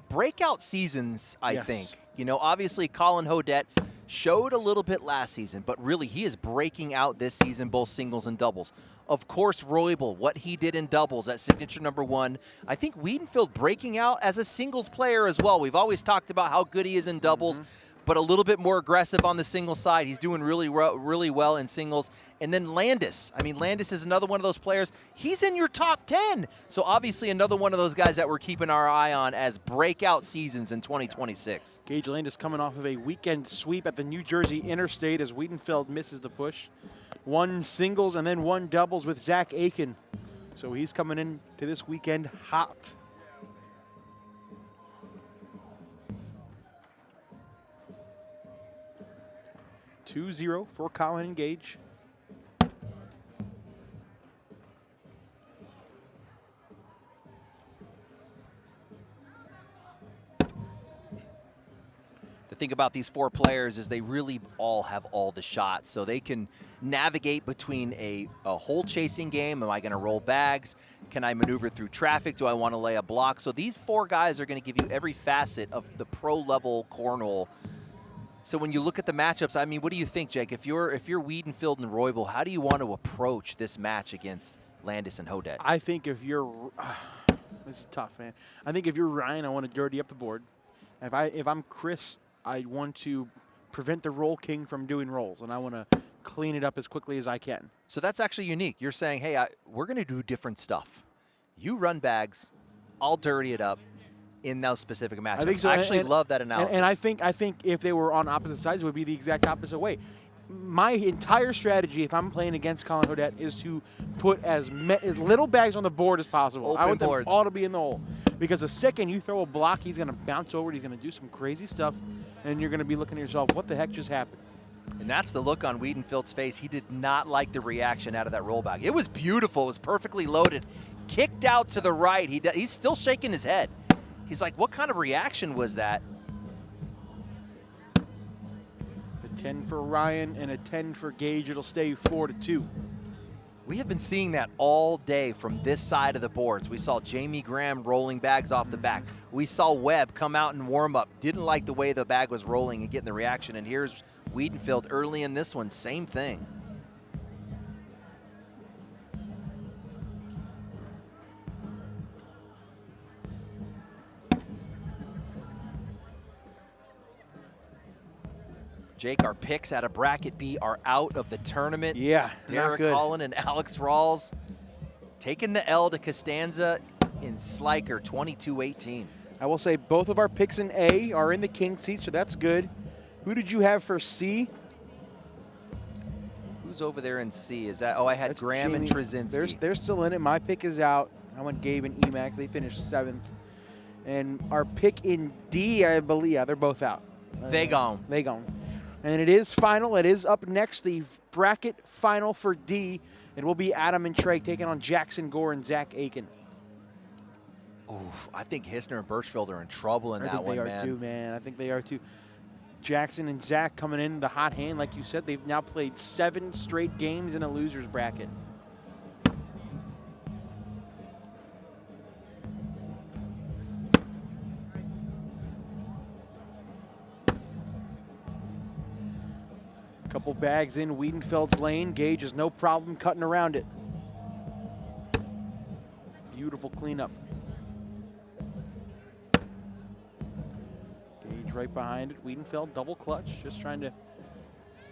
breakout seasons, I think. You know, obviously Colin Hodette showed a little bit last season, but really he is breaking out this season, both singles and doubles. Of course, Roybal, what he did in doubles at signature #1. I think Weedenfeld breaking out as a singles player as well. We've always talked about how good he is in doubles, but a little bit more aggressive on the singles side. He's doing really well in singles. And then Landis. I mean, Landis is another one of those players. He's in your top 10. So obviously another one of those guys that we're keeping our eye on as breakout seasons in 2026. Gage Landis coming off of a weekend sweep at the New Jersey Interstate as Weedenfeld misses the push. 1 singles and then 1 doubles with Zach Aiken. So he's coming in to this weekend hot. (2-0) for Colin and Gage. The thing about these 4 players is they really all have all the shots, so they can navigate between a hole chasing game. Am I going to roll bags? Can I maneuver through traffic? Do I want to lay a block? So these 4 guys are going to give you every facet of the pro level cornhole. So when you look at the matchups, I mean, what do you think, Jake? If you're Weedenfeld and Roybal, how do you want to approach this match against Landis and Hodette? I think if you're, this is tough, man. I think if you're Ryan, I want to dirty up the board. If I'm Chris, I want to prevent the roll king from doing rolls, and I want to clean it up as quickly as I can. So that's actually unique. You're saying, hey, we're going to do different stuff. You run bags, I'll dirty it up in those specific matchups. I think so. I actually love that analysis. And I think if they were on opposite sides, it would be the exact opposite way. My entire strategy, if I'm playing against Colin Hodette, is to put as little bags on the board as possible. Open I want boards. them all to be in the hole. Because the second you throw a block, he's going to bounce over, he's going to do some crazy stuff, and you're going to be looking at yourself, what the heck just happened? And that's the look on Weedenfeld's face. He did not like the reaction out of that roll bag. It was beautiful. It was perfectly loaded. Kicked out to the right. He's still shaking his head. He's like, what kind of reaction was that? A 10 for Ryan and a 10 for Gage. It'll stay 4-2. We have been seeing that all day from this side of the boards. We saw Jamie Graham rolling bags off the back. We saw Webb come out and warm up. Didn't like the way the bag was rolling and getting the reaction. And here's Weedenfeld early in this one. Same thing. Jake, our picks out of Bracket B are out of the tournament. Yeah, Derek Collin and Alex Rawls taking the L to Costanza in Sliker, 22-18. I will say both of our picks in A are in the king seat, so that's good. Who did you have for C? Who's over there in C? Is that? Oh, I had That's Graham and Jamie. Trzynski. They're still in it. My pick is out. I went Gabe and Emacs. They finished 7th. And our pick in D, I believe, yeah, they're both out. They gone. They gone. And it is final. It is up next, the bracket final for D. It will be Adam and Trey taking on Jackson, Gore, and Zach Aiken. Oof, I think Hister and Birchfield are in trouble in that one, man. I think they are too, man. I think they are too. Jackson and Zach coming in the hot hand, like you said. They've now played 7 straight games in a loser's bracket. Couple bags in Weedenfeld's lane. Gage has no problem cutting around it. Beautiful cleanup. Gage right behind it. Weedenfeld double clutch, just trying to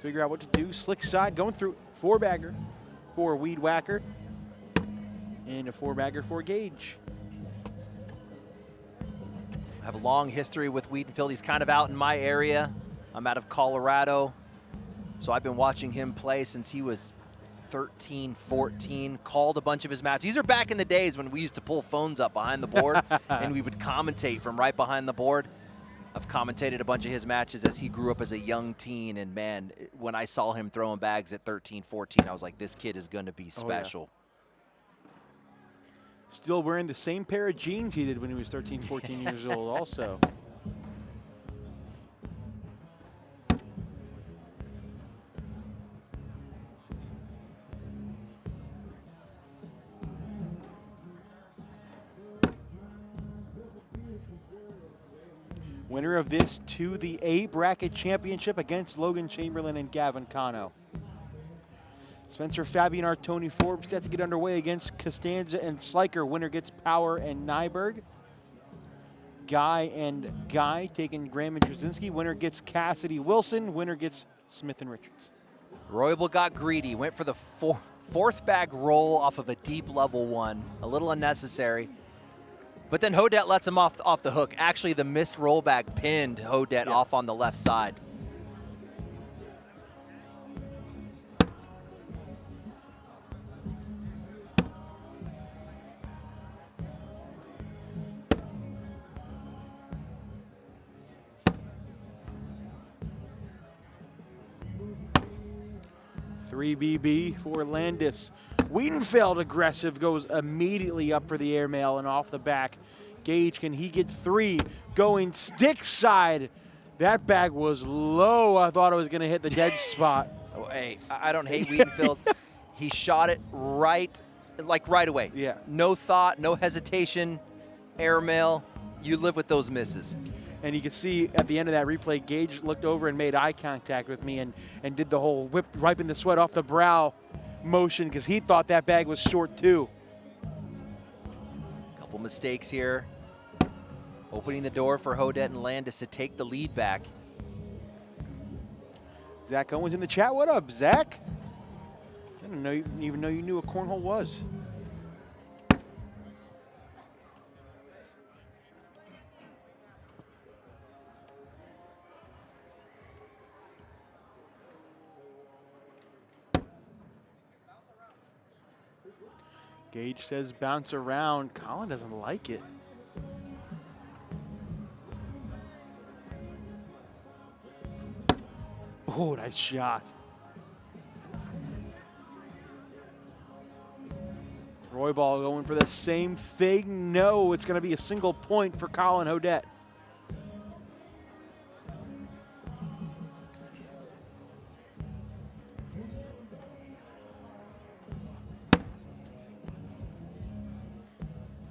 figure out what to do. Slick side going through. 4-bagger for Weed Whacker. And a 4-bagger for Gage. I have a long history with Weedenfeld. He's kind of out in my area. I'm out of Colorado. So I've been watching him play since he was 13, 14, called a bunch of his matches. These are back in the days when we used to pull phones up behind the board and we would commentate from right behind the board. I've commentated a bunch of his matches as he grew up as a young teen, and man, when I saw him throwing bags at 13, 14, I was like, this kid is going to be special. Oh, yeah. Still wearing the same pair of jeans he did when he was 13, 14 years old also. Winner of this to the A bracket championship against Logan Chamberlain and Gavin Cano. Spencer Fabinar, Tony Forbes set to get underway against Costanza and Sliker. Winner gets Power and Nyberg. Guy and Guy taking Graham and Trzynski. Winner gets Cassidy Wilson. Winner gets Smith and Richards. Roybal got greedy, went for the fourth bag roll off of a deep level 1. A little unnecessary. But then Hodet lets him off the hook. Actually, the missed rollback pinned Hodet off on the left side. .3BB for Landis. Weedenfeld aggressive, goes immediately up for the airmail and off the back. Gage, can he get 3? Going stick side. That bag was low. I thought it was going to hit the dead spot. Oh, hey, I don't hate Weedenfeld. He shot it right away. Yeah. No thought, no hesitation, airmail. You live with those misses. And you can see at the end of that replay, Gage looked over and made eye contact with me and did the whole wiping the sweat off the brow motion because he thought that bag was short too. Couple mistakes here. Opening the door for Hodet and Landis to take the lead back. Zach Owens in the chat. What up, Zach? I didn't even know you knew what cornhole was. Gage says bounce around. Colin doesn't like it. Oh, nice shot. Roybal going for the same thing. No, it's going to be a single point for Colin Hodet.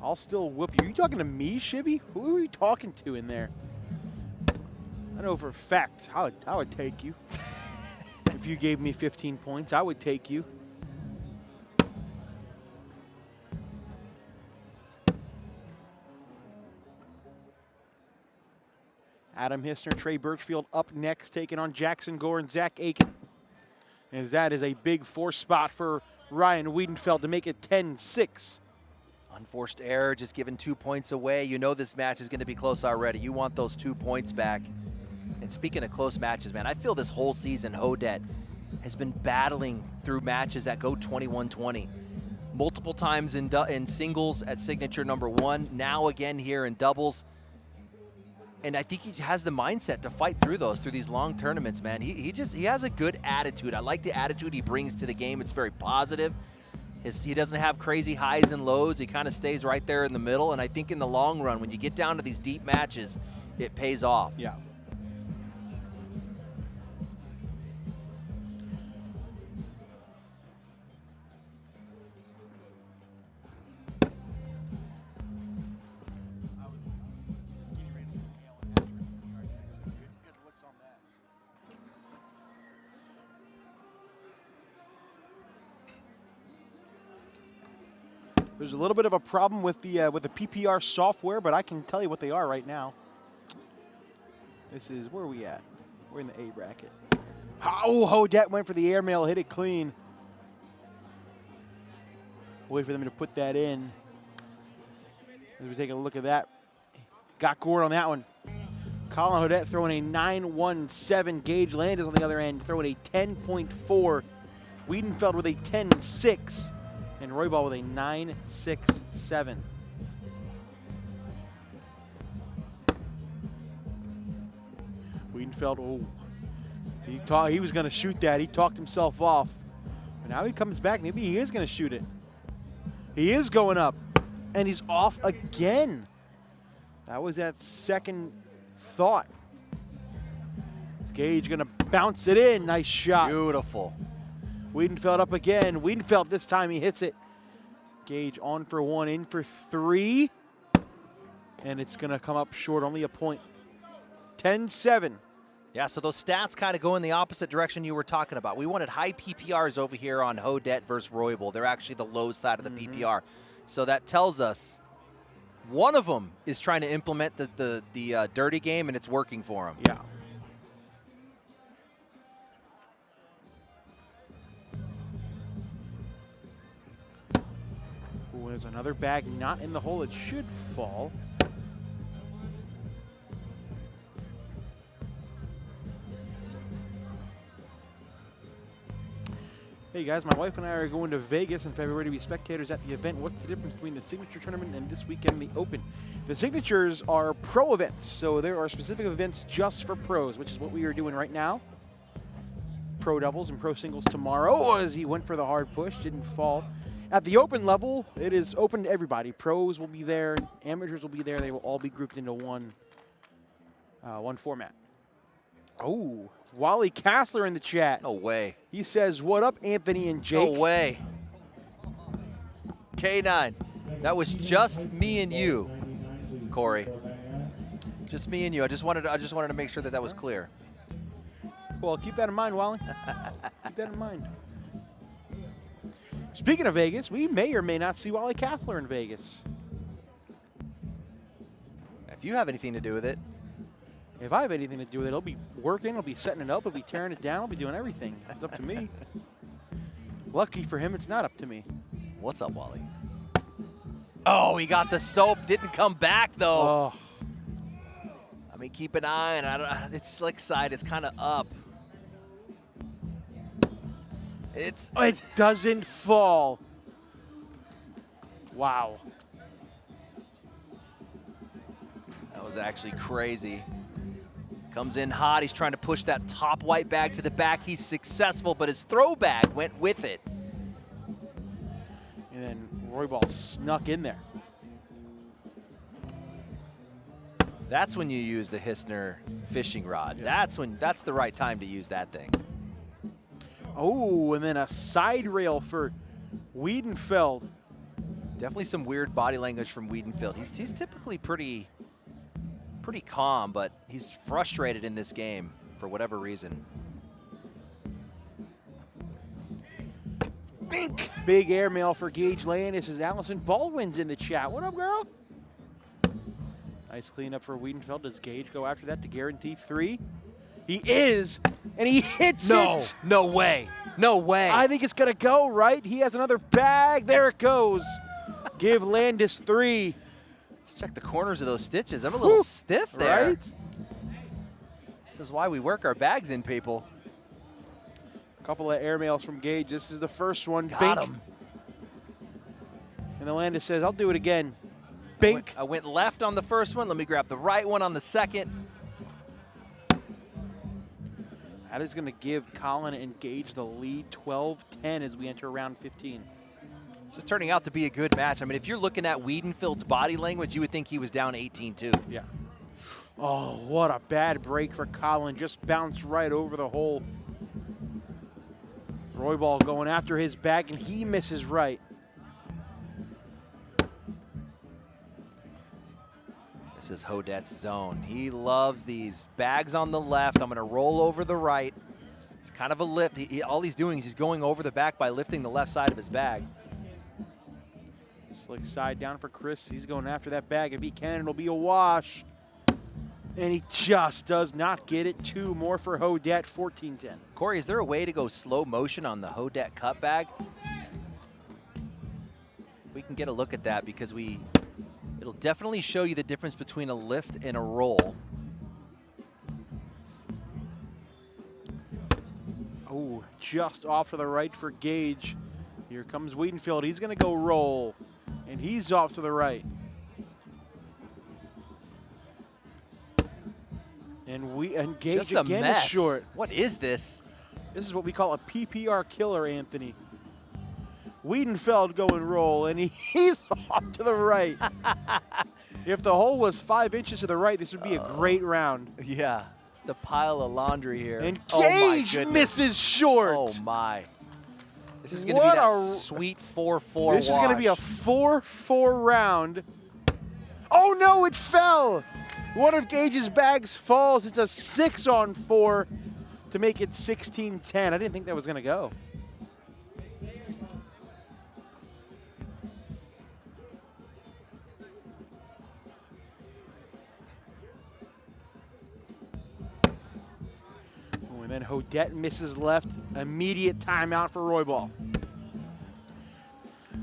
I'll still whoop you. Are you talking to me, Shibby? Who are you talking to in there? I know for a fact I would take you. If you gave me 15 points, I would take you. Adam Hister, Trey Birchfield up next, taking on Jackson Gore and Zach Aiken. As that is a big 4 spot for Ryan Weedenfeld to make it 10-6. Unforced error, just giving 2 points away. You know this match is going to be close already. You want those 2 points back. And speaking of close matches, man, I feel this whole season Hodet has been battling through matches that go 21-20. Multiple times in singles at signature number 1, now again here in doubles. And I think he has the mindset to fight through these long tournaments, man. He has a good attitude. I like the attitude he brings to the game. It's very positive. He doesn't have crazy highs and lows. He kind of stays right there in the middle. And I think in the long run, when you get down to these deep matches, it pays off. Yeah. There's a little bit of a problem with the PPR software, but I can tell you what they are right now. This is, where are we at? We're in the A bracket. Oh, Hodette went for the airmail, hit it clean. Wait for them to put that in. As we take a look at that. Got Gore on that one. Colin Hodette throwing a 9.17. Gage Landis on the other end throwing a 10.4. Weedenfeld with a 10.6. And Roybal with a 9.67. Weedenfeld, oh, he was going to shoot that. He talked himself off. But now he comes back. Maybe he is going to shoot it. He is going up. And he's off again. That was that second thought. Gage going to bounce it in. Nice shot. Beautiful. Weedenfeld up again. Weedenfeld, this time he hits it. Gage on for 1, in for 3. And it's going to come up short, only a point. 10-7. Yeah, so those stats kind of go in the opposite direction you were talking about. We wanted high PPRs over here on Hodette versus Roybal. They're actually the low side of the PPR. So that tells us one of them is trying to implement the dirty game, and it's working for him. Yeah. Ooh, there's another bag not in the hole. It should fall. Hey guys, my wife and I are going to Vegas in February to be spectators at the event. What's the difference between the Signature Tournament and this weekend the Open? The Signatures are pro events, so there are specific events just for pros, which is what we are doing right now. Pro doubles and pro singles tomorrow, as he went for the hard push, didn't fall. At the Open level, it is open to everybody. Pros will be there, amateurs will be there. They will all be grouped into one format. Oh, Wally Kassler in the chat. No way. He says, what up, Anthony and Jake? No way. K9, that was just me and you, Corey. Just me and you. I just wanted to make sure that was clear. Well, keep that in mind, Wally. Keep that in mind. Speaking of Vegas, we may or may not see Wally Kassler in Vegas. If you have anything to do with it. If I have anything to do with it, I'll be working, I'll be setting it up, I'll be tearing it down, I'll be doing everything. It's up to me. Lucky for him, it's not up to me. What's up, Wally? Oh, he got the soap. Didn't come back, though. Oh. I mean, keep an eye on it. It's slick side. It's kind of up. It doesn't fall. Wow. That was actually crazy. Comes in hot. He's trying to push that top white bag to the back. He's successful, but his throw bag went with it. And then Roybal snuck in there. That's when you use the Hister fishing rod. Yeah. That's the right time to use that thing. Oh, and then a side rail for Weedenfeld. Definitely some weird body language from Weedenfeld. He's typically pretty calm, but he's frustrated in this game for whatever reason. Big airmail for Gage Landis as Allison Baldwin's in the chat. What up, girl? Nice cleanup for Weedenfeld. Does Gage go after that to guarantee 3? He is, and he hits it. No way. No way. I think it's going to go, right? He has another bag. There it goes. Give Landis 3. Let's check the corners of those stitches. I'm a little stiff there. Right? This is why we work our bags in, people. Couple of airmails from Gage. This is the first one. Got Bink. him. And the Landis says, I'll do it again. Bink. I went left on the first one. Let me grab the right one on the second. That is going to give Colin and Gage the lead 12-10 as we enter round 15. This is turning out to be a good match. I mean, if you're looking at Weedenfeld's body language, you would think he was down 18-2. Yeah. Oh, what a bad break for Colin. Just bounced right over the hole. Roybal going after his bag, and he misses right. This is Hodet's zone. He loves these bags on the left. I'm going to roll over the right. It's kind of a lift. All he's doing is he's going over the back by lifting the left side of his bag. Slick side down for Chris. He's going after that bag. If he can, it'll be a wash. And he just does not get it. 2 more for Hodet, 14-10. Corey, is there a way to go slow motion on the Hodet cut bag? We can get a look at that because it'll definitely show you the difference between a lift and a roll. Oh, just off to the right for Gage. Here comes Weedenfeld. He's going to go roll, and he's off to the right. And Gage Just a again mess. is short. What is this? This is what we call a PPR killer, Anthony. Weedenfeld going roll, and he's off to the right. If the hole was 5 inches to the right, this would be a great round. Yeah, it's the pile of laundry here. And Oh my Gage goodness. misses short. Oh my. This is going to be What that a- sweet 4-4 This is going to be a wash. 4-4 round. Oh no, it fell. One of Gage's bags falls. It's a 6-on-4 to make it 16-10. I didn't think that was going to go. Oh, and then Hodet misses left. Immediate timeout for Roybal.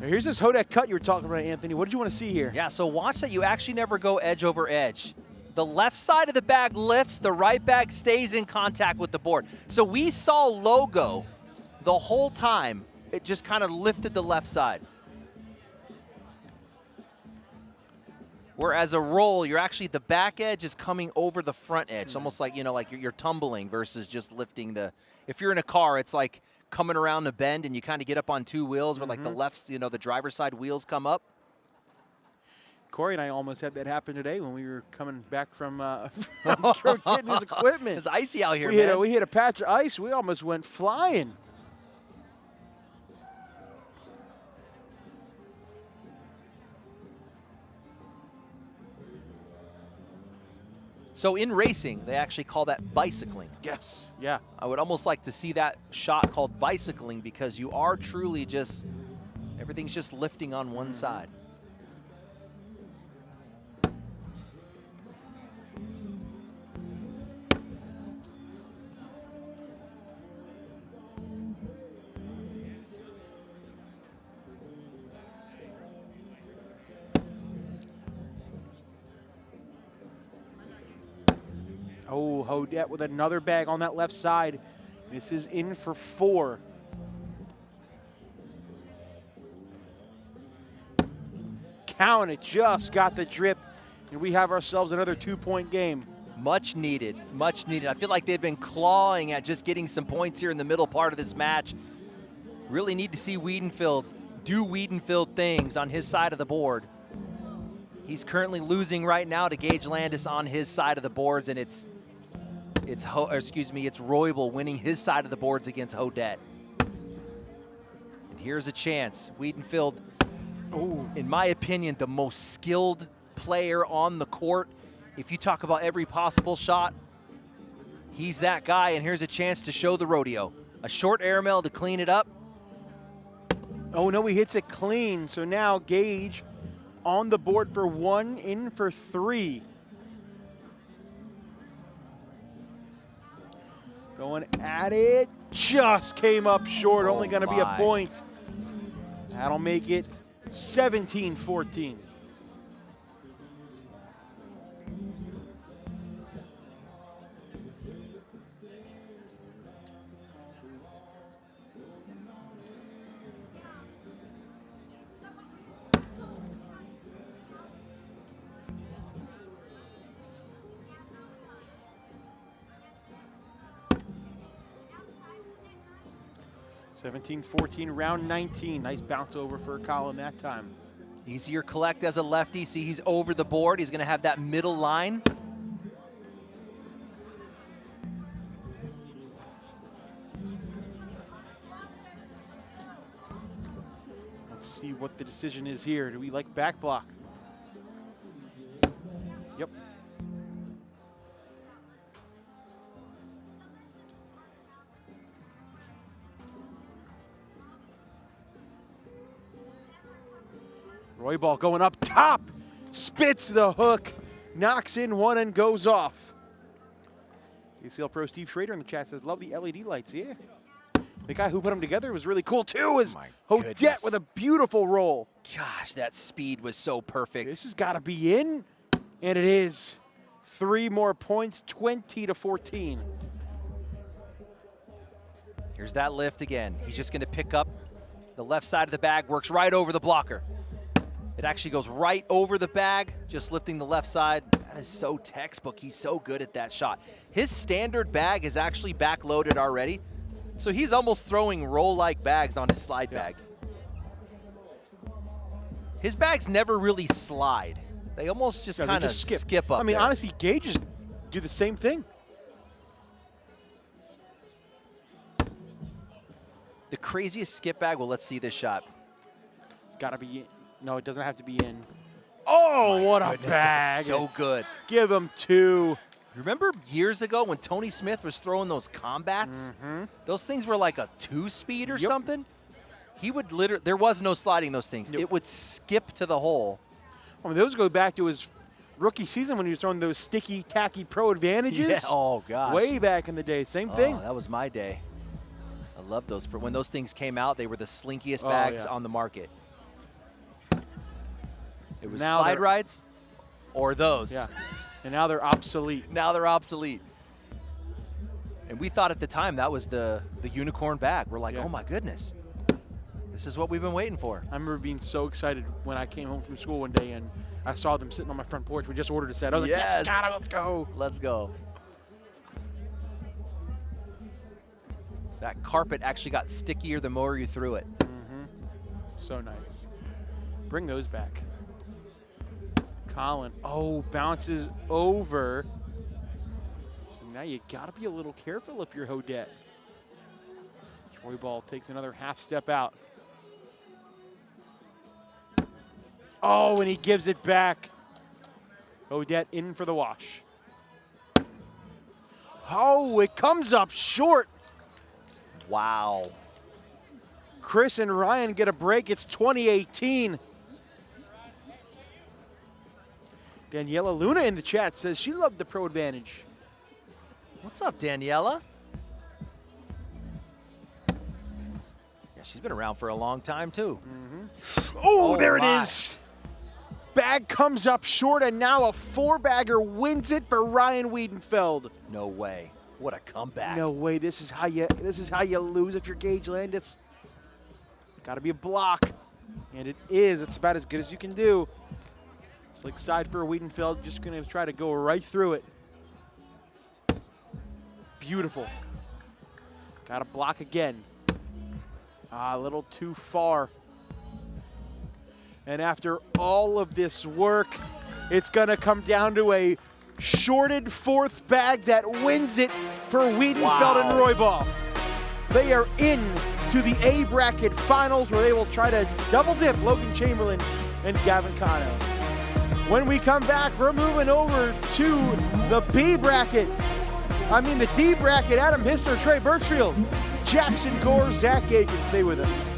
Now here's this Hodet cut you were talking about, Anthony. What did you want to see here? Yeah, so watch that you actually never go edge over edge. The left side of the bag lifts, the right bag stays in contact with the board. So we saw logo the whole time. It just kind of lifted the left side. Whereas a roll, you're actually, the back edge is coming over the front edge. It's almost like, you know, like you're tumbling versus just lifting the, if you're in a car, it's like coming around the bend and you kind of get up on 2 wheels where like the left, you know, the driver's side wheels come up. Corey and I almost had that happen today when we were coming back from getting his equipment. It's icy out here, man. We hit a patch of ice. We almost went flying. So in racing, they actually call that bicycling. Yes, yeah. I would almost like to see that shot called bicycling because you are truly just, everything's just lifting on one side. Oh, Hodet with another bag on that left side. This is in for 4. Count it, just got the drip, and we have ourselves another 2-point game. Much needed, much needed. I feel like they've been clawing at just getting some points here in the middle part of this match. Really need to see Weedenfeld do Weedenfeld things on his side of the board. He's currently losing right now to Gage Landis on his side of the boards, and it's Roybal winning his side of the boards against Hodet. And here's a chance. Weedenfeld, in my opinion, the most skilled player on the court. If you talk about every possible shot, he's that guy, and here's a chance to show the rodeo. A short airmail to clean it up. Oh no, he hits it clean. So now Gage on the board for 1, in for 3. Going at it, just came up short, only gonna be a point. That'll make it 17-14. 17-14, round 19. Nice bounce over for Colin that time. Easier collect as a lefty. See, he's over the board. He's going to have that middle line. Let's see what the decision is here. Do we like back block? Yep. Roybal going up top, spits the hook, knocks in one and goes off. ACL Pro Steve Schrader in the chat says, love the LED lights, yeah. The guy who put them together was really cool too, is Hodette with a beautiful roll. Gosh, that speed was so perfect. This has got to be in, and it is. 3 more points, 20-14. Here's that lift again. He's just going to pick up the left side of the bag, works right over the blocker. It actually goes right over the bag, just lifting the left side. That is so textbook. He's so good at that shot. His standard bag is actually back-loaded already, so he's almost throwing roll-like bags on his slide bags. His bags never really slide. They almost just kind of skip up. I mean, there. honestly, Gages do the same thing. The craziest skip bag, well, let's see this shot. It's got to be in. No, it doesn't have to be in. Oh, what a bag. That's so good. Give him 2. Remember years ago when Tony Smith was throwing those combats? Those things were like a 2-speed or something? He would literally, there was no sliding those things. It would skip to the hole. I mean, those go back to his rookie season when he was throwing those sticky, tacky pro advantages. Yeah. Oh, gosh. Way back in the day. Same thing. That was my day. I love those. When those things came out, they were the slinkiest bags on the market. It was now slide rides or those. Yeah. And now they're obsolete. Now they're obsolete. And we thought at the time that was the unicorn bag. We're like, oh my goodness. This is what we've been waiting for. I remember being so excited when I came home from school one day and I saw them sitting on my front porch. We just ordered a set. I was like, yes, got it, let's go. Let's go. That carpet actually got stickier the more you threw it. So nice. Bring those back. Colin, bounces over. Now you gotta be a little careful if you're Hodette. Roybal takes another half step out. Oh, and he gives it back. Hodette in for the wash. Oh, it comes up short. Wow. Chris and Ryan get a break. It's 2018. Daniela Luna in the chat says she loved the pro advantage. What's up, Daniela? Yeah, she's been around for a long time, too. Oh, there it is. Bag comes up short, and now a 4-bagger wins it for Ryan Weedenfeld. No way. What a comeback. No way. This is how you lose if you're Gage Landis. Got to be a block. And it is. It's about as good as you can do. Slick side for Weedenfeld, just going to try to go right through it. Beautiful. Got to block again. A little too far. And after all of this work, it's going to come down to a shorted 4th bag that wins it for Weedenfeld and Roybal. They are in to the A bracket finals where they will try to double dip Logan Chamberlain and Gavin Cano. When we come back, we're moving over to the B bracket. I mean the D bracket. Adam Hister, Trey Birchfield, Jackson Gore, Zach Aiken. Stay with us.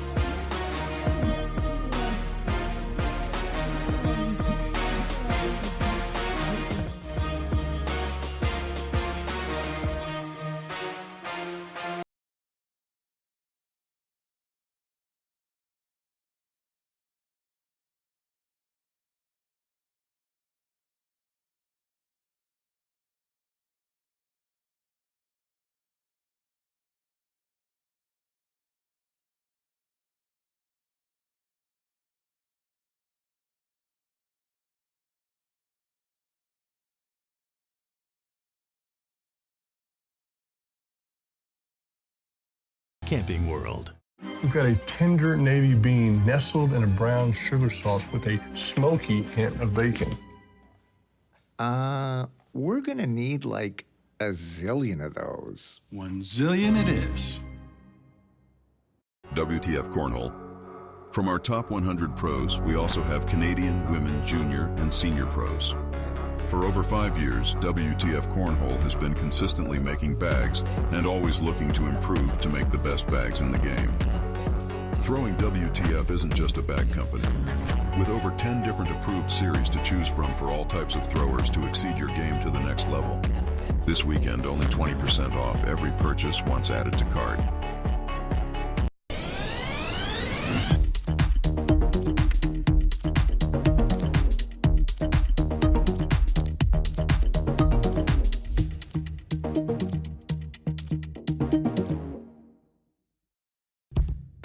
Camping World. We've got a tender navy bean nestled in a brown sugar sauce with a smoky hint of bacon. We're gonna need like a zillion of those. 1 zillion it is. WTF Cornhole. From our top 100 pros, we also have Canadian, women, junior, and senior pros. For over 5 years, WTF Cornhole has been consistently making bags and always looking to improve to make the best bags in the game. Throwing WTF isn't just a bag company. With over 10 different approved series to choose from for all types of throwers to exceed your game to the next level. This weekend, only 20% off every purchase once added to cart.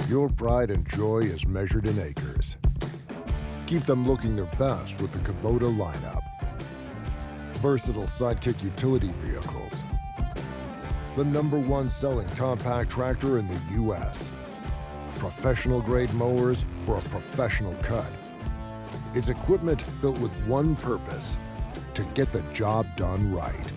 Your pride and joy is measured in acres. Keep them looking their best with the Kubota lineup. Versatile sidekick utility vehicles. The #1 selling compact tractor in the U.S. Professional grade mowers for a professional cut. It's equipment built with one purpose, to get the job done right.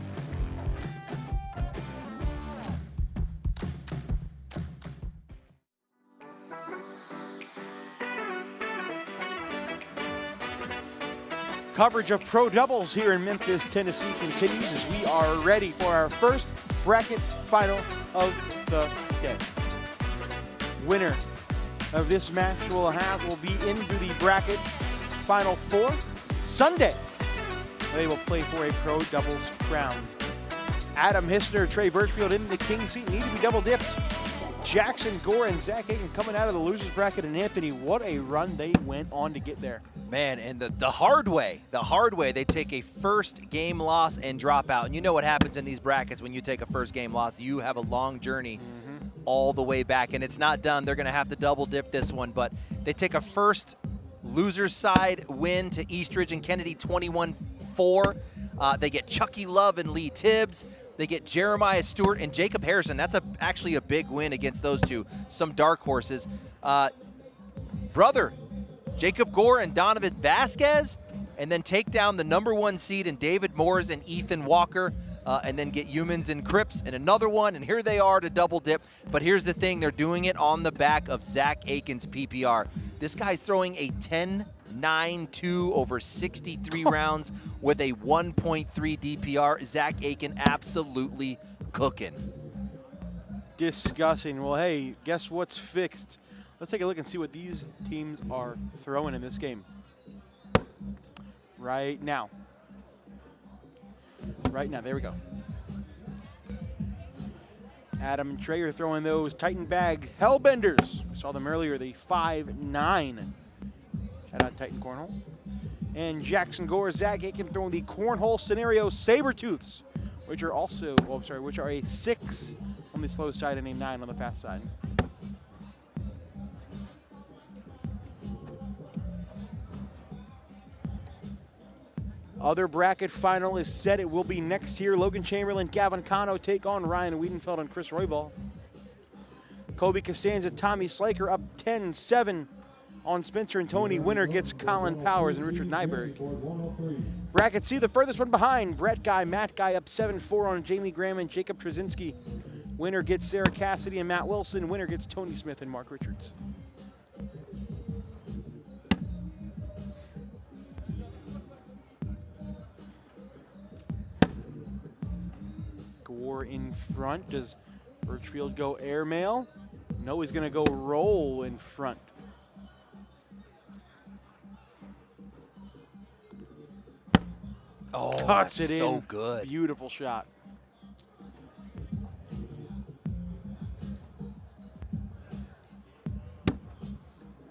Coverage of Pro Doubles here in Memphis, Tennessee continues as we are ready for our first bracket final of the day. Winner of this match will be into the bracket final 4 Sunday. They will play for a Pro Doubles crown. Adam Hister, Trey Birchfield into the king seat, need to be double dipped. Jackson, Gore, and Zach Aiken coming out of the losers bracket, and Anthony, what a run they went on to get there. Man, and the hard way, they take a first game loss and drop out. And you know what happens in these brackets when you take a first game loss. You have a long journey all the way back, and it's not done. They're going to have to double dip this one, but they take a first loser's side win to Eastridge and Kennedy 21-4. They get Chucky Love and Lee Tibbs. They get Jeremiah Stewart and Jacob Harrison. That's actually a big win against those two. Some dark horses. Brother, Jacob Gore and Donovan Vasquez, and then take down the #1 seed in David Moores and Ethan Walker, and then get Humans and Cripps and another one, and here they are to double dip. But here's the thing, they're doing it on the back of Zach Aiken's PPR. This guy's throwing a 10-9-2 over 63 rounds with a 1.3 DPR. Zach Aiken absolutely cooking. Disgusting. Well, hey, guess what's fixed? Let's take a look and see what these teams are throwing in this game. Right now, there we go. Adam and Trey are throwing those Titan bag Hellbenders. We saw them earlier, the 5-9. Shout out Titan Cornhole. And Jackson Gore, Zach Aiken throwing the Cornhole Scenario Sabertooths, which are also, which are a 6 on the slow side and a 9 on the fast side. Other bracket final is set. It will be next year. Logan Chamberlain, Gavin Cano take on Ryan Weedenfeld and Chris Roybal. Kobe Costanza, Tommy Slaker up 10-7 on Spencer and Tony. Winner gets Colin Powers and Richard Nyberg. Bracket C, the furthest one behind. Brett Guy, Matt Guy up 7-4 on Jamie Graham and Jacob Trzynski. Winner gets Sarah Cassidy and Matt Wilson. Winner gets Tony Smith and Mark Richards. Gore in front. Does Birchfield go airmail? No, he's going to go roll in front. Oh, cuts that's it so in. good. Beautiful shot.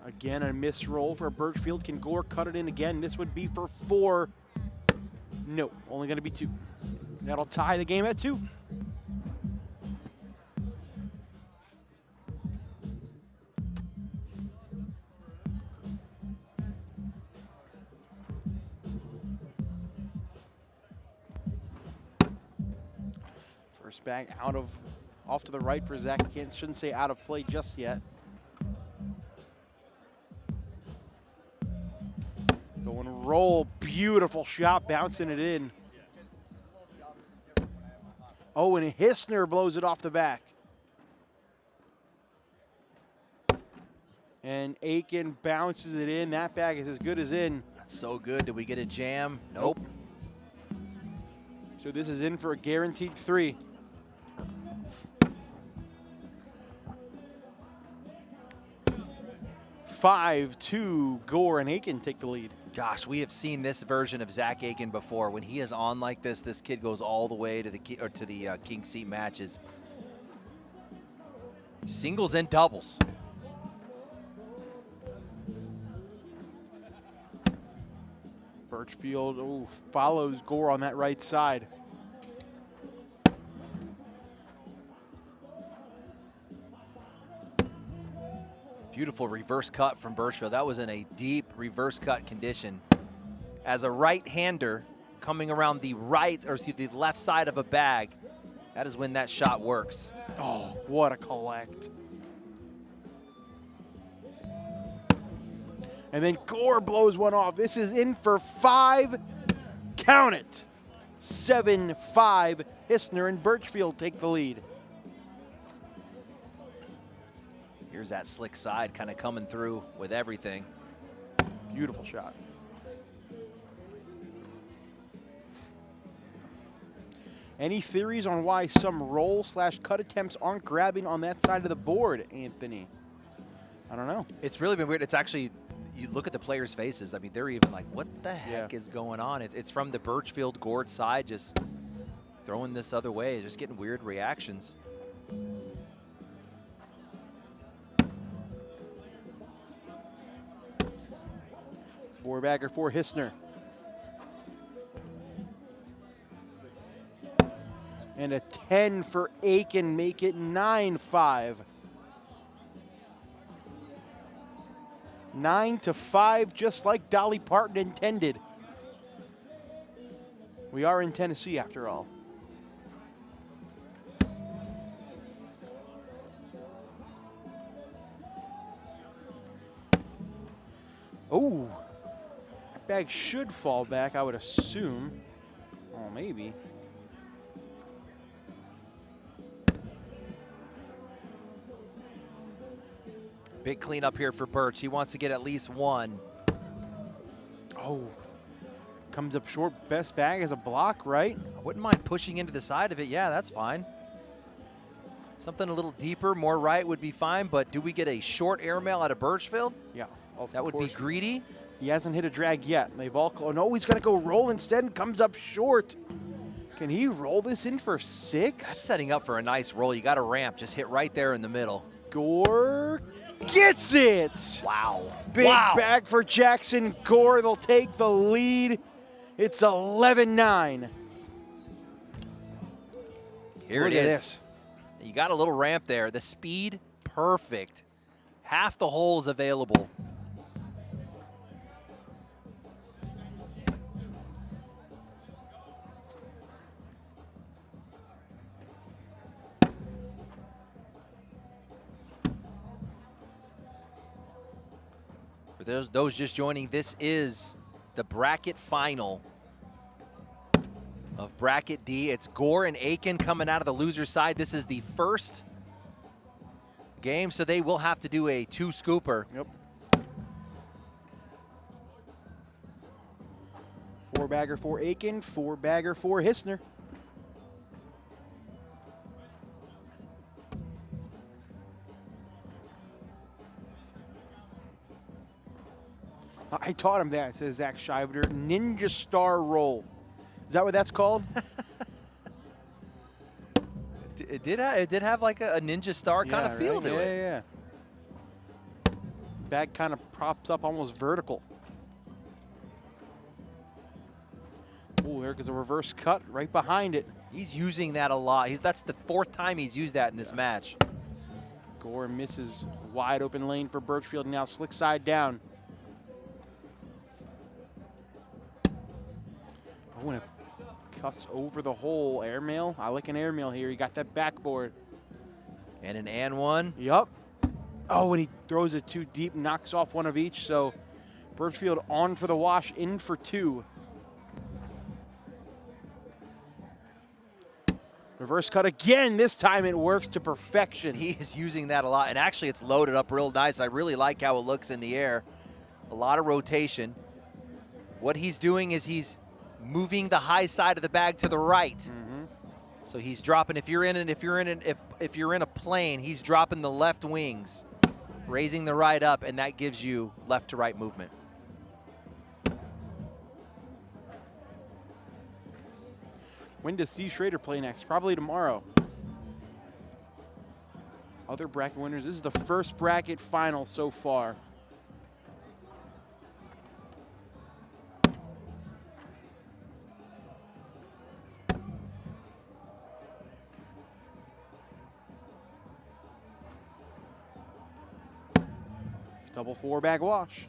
Again, a miss roll for Birchfield. Can Gore cut it in again? This would be for 4. No, only going to be 2. That'll tie the game at 2. First bag off to the right for Zach. Shouldn't say out of play just yet. Going roll, beautiful shot, bouncing it in. Oh, and Hister blows it off the back. And Aiken bounces it in. That bag is as good as in. That's so good. Did we get a jam? Nope. So this is in for a guaranteed 3. Five, 2, Gore and Aiken take the lead. Gosh, we have seen this version of Zach Aiken before. When he is on like this kid goes all the way to the king seat matches. Singles and doubles. Birchfield follows Gore on that right side. Beautiful reverse cut from Birchfield. That was in a deep reverse cut condition. As a right-hander coming around the the left side of a bag, that is when that shot works. Oh, what a collect. And then Gore blows one off. This is in for 5. Count it. 7-5. Hister and Birchfield take the lead. Here's that slick side kind of coming through with everything. Beautiful shot. Any theories on why some roll/cut attempts aren't grabbing on that side of the board, Anthony? I don't know. It's really been weird. It's actually, you look at the players' faces. I mean, they're even like, what the heck is going on? It's from the Birchfield Gore side, just throwing this other way, just getting weird reactions. Four-bagger for Hister. And a 10 for Aiken, make it 9-5. 9-5, just like Dolly Parton intended. We are in Tennessee after all. Oh, that bag should fall back, I would assume. Oh, maybe. Big cleanup here for Birch. He wants to get at least 1. Oh, comes up short. Best bag as a block, right? I wouldn't mind pushing into the side of it. Yeah, that's fine. Something a little deeper, more right would be fine, but do we get a short airmail out of Birchfield? Yeah. That would be greedy. He hasn't hit a drag yet. They've all, oh no, he's gonna go roll instead and comes up short. Can he roll this in for 6? That's setting up for a nice roll. You got a ramp, just hit right there in the middle. Gore gets it. Wow. Big bag for Jackson Gore. They'll take the lead. It's 11-9. Here it is. You got a little ramp there. The speed, perfect. Half the holes available. For those just joining, this is the bracket final of Bracket D. It's Gore and Aiken coming out of the loser side. This is the first game, so they will have to do a 2-scooper. Yep. 4-bagger for Aiken, 4-bagger for Hister. I taught him that, says Zach Scheiber. Ninja Star Roll. Is that what that's called? It did have like a ninja star kind of feel to it. Yeah. Bag kind of props up almost vertical. Oh, there goes a reverse cut right behind it. He's using that a lot. That's the 4th time he's used that in this match. Gore misses wide open lane for Birchfield. Now slick side down. Oh, and it cuts over the hole. Airmail. I like an airmail here. You got that backboard. And an one. Yup. Oh, and he throws it too deep, knocks off one of each. So Birchfield on for the wash, in for 2. Reverse cut again. This time it works to perfection. He is using that a lot, and actually it's loaded up real nice. I really like how it looks in the air. A lot of rotation. What he's doing is he's moving the high side of the bag to the right. So he's dropping. If you're in a plane, he's dropping the left wings, raising the right up, and that gives you left to right movement. When does Steve Schrader play next? Probably tomorrow. Other bracket winners. This is the first bracket final so far. Double 4-bag wash.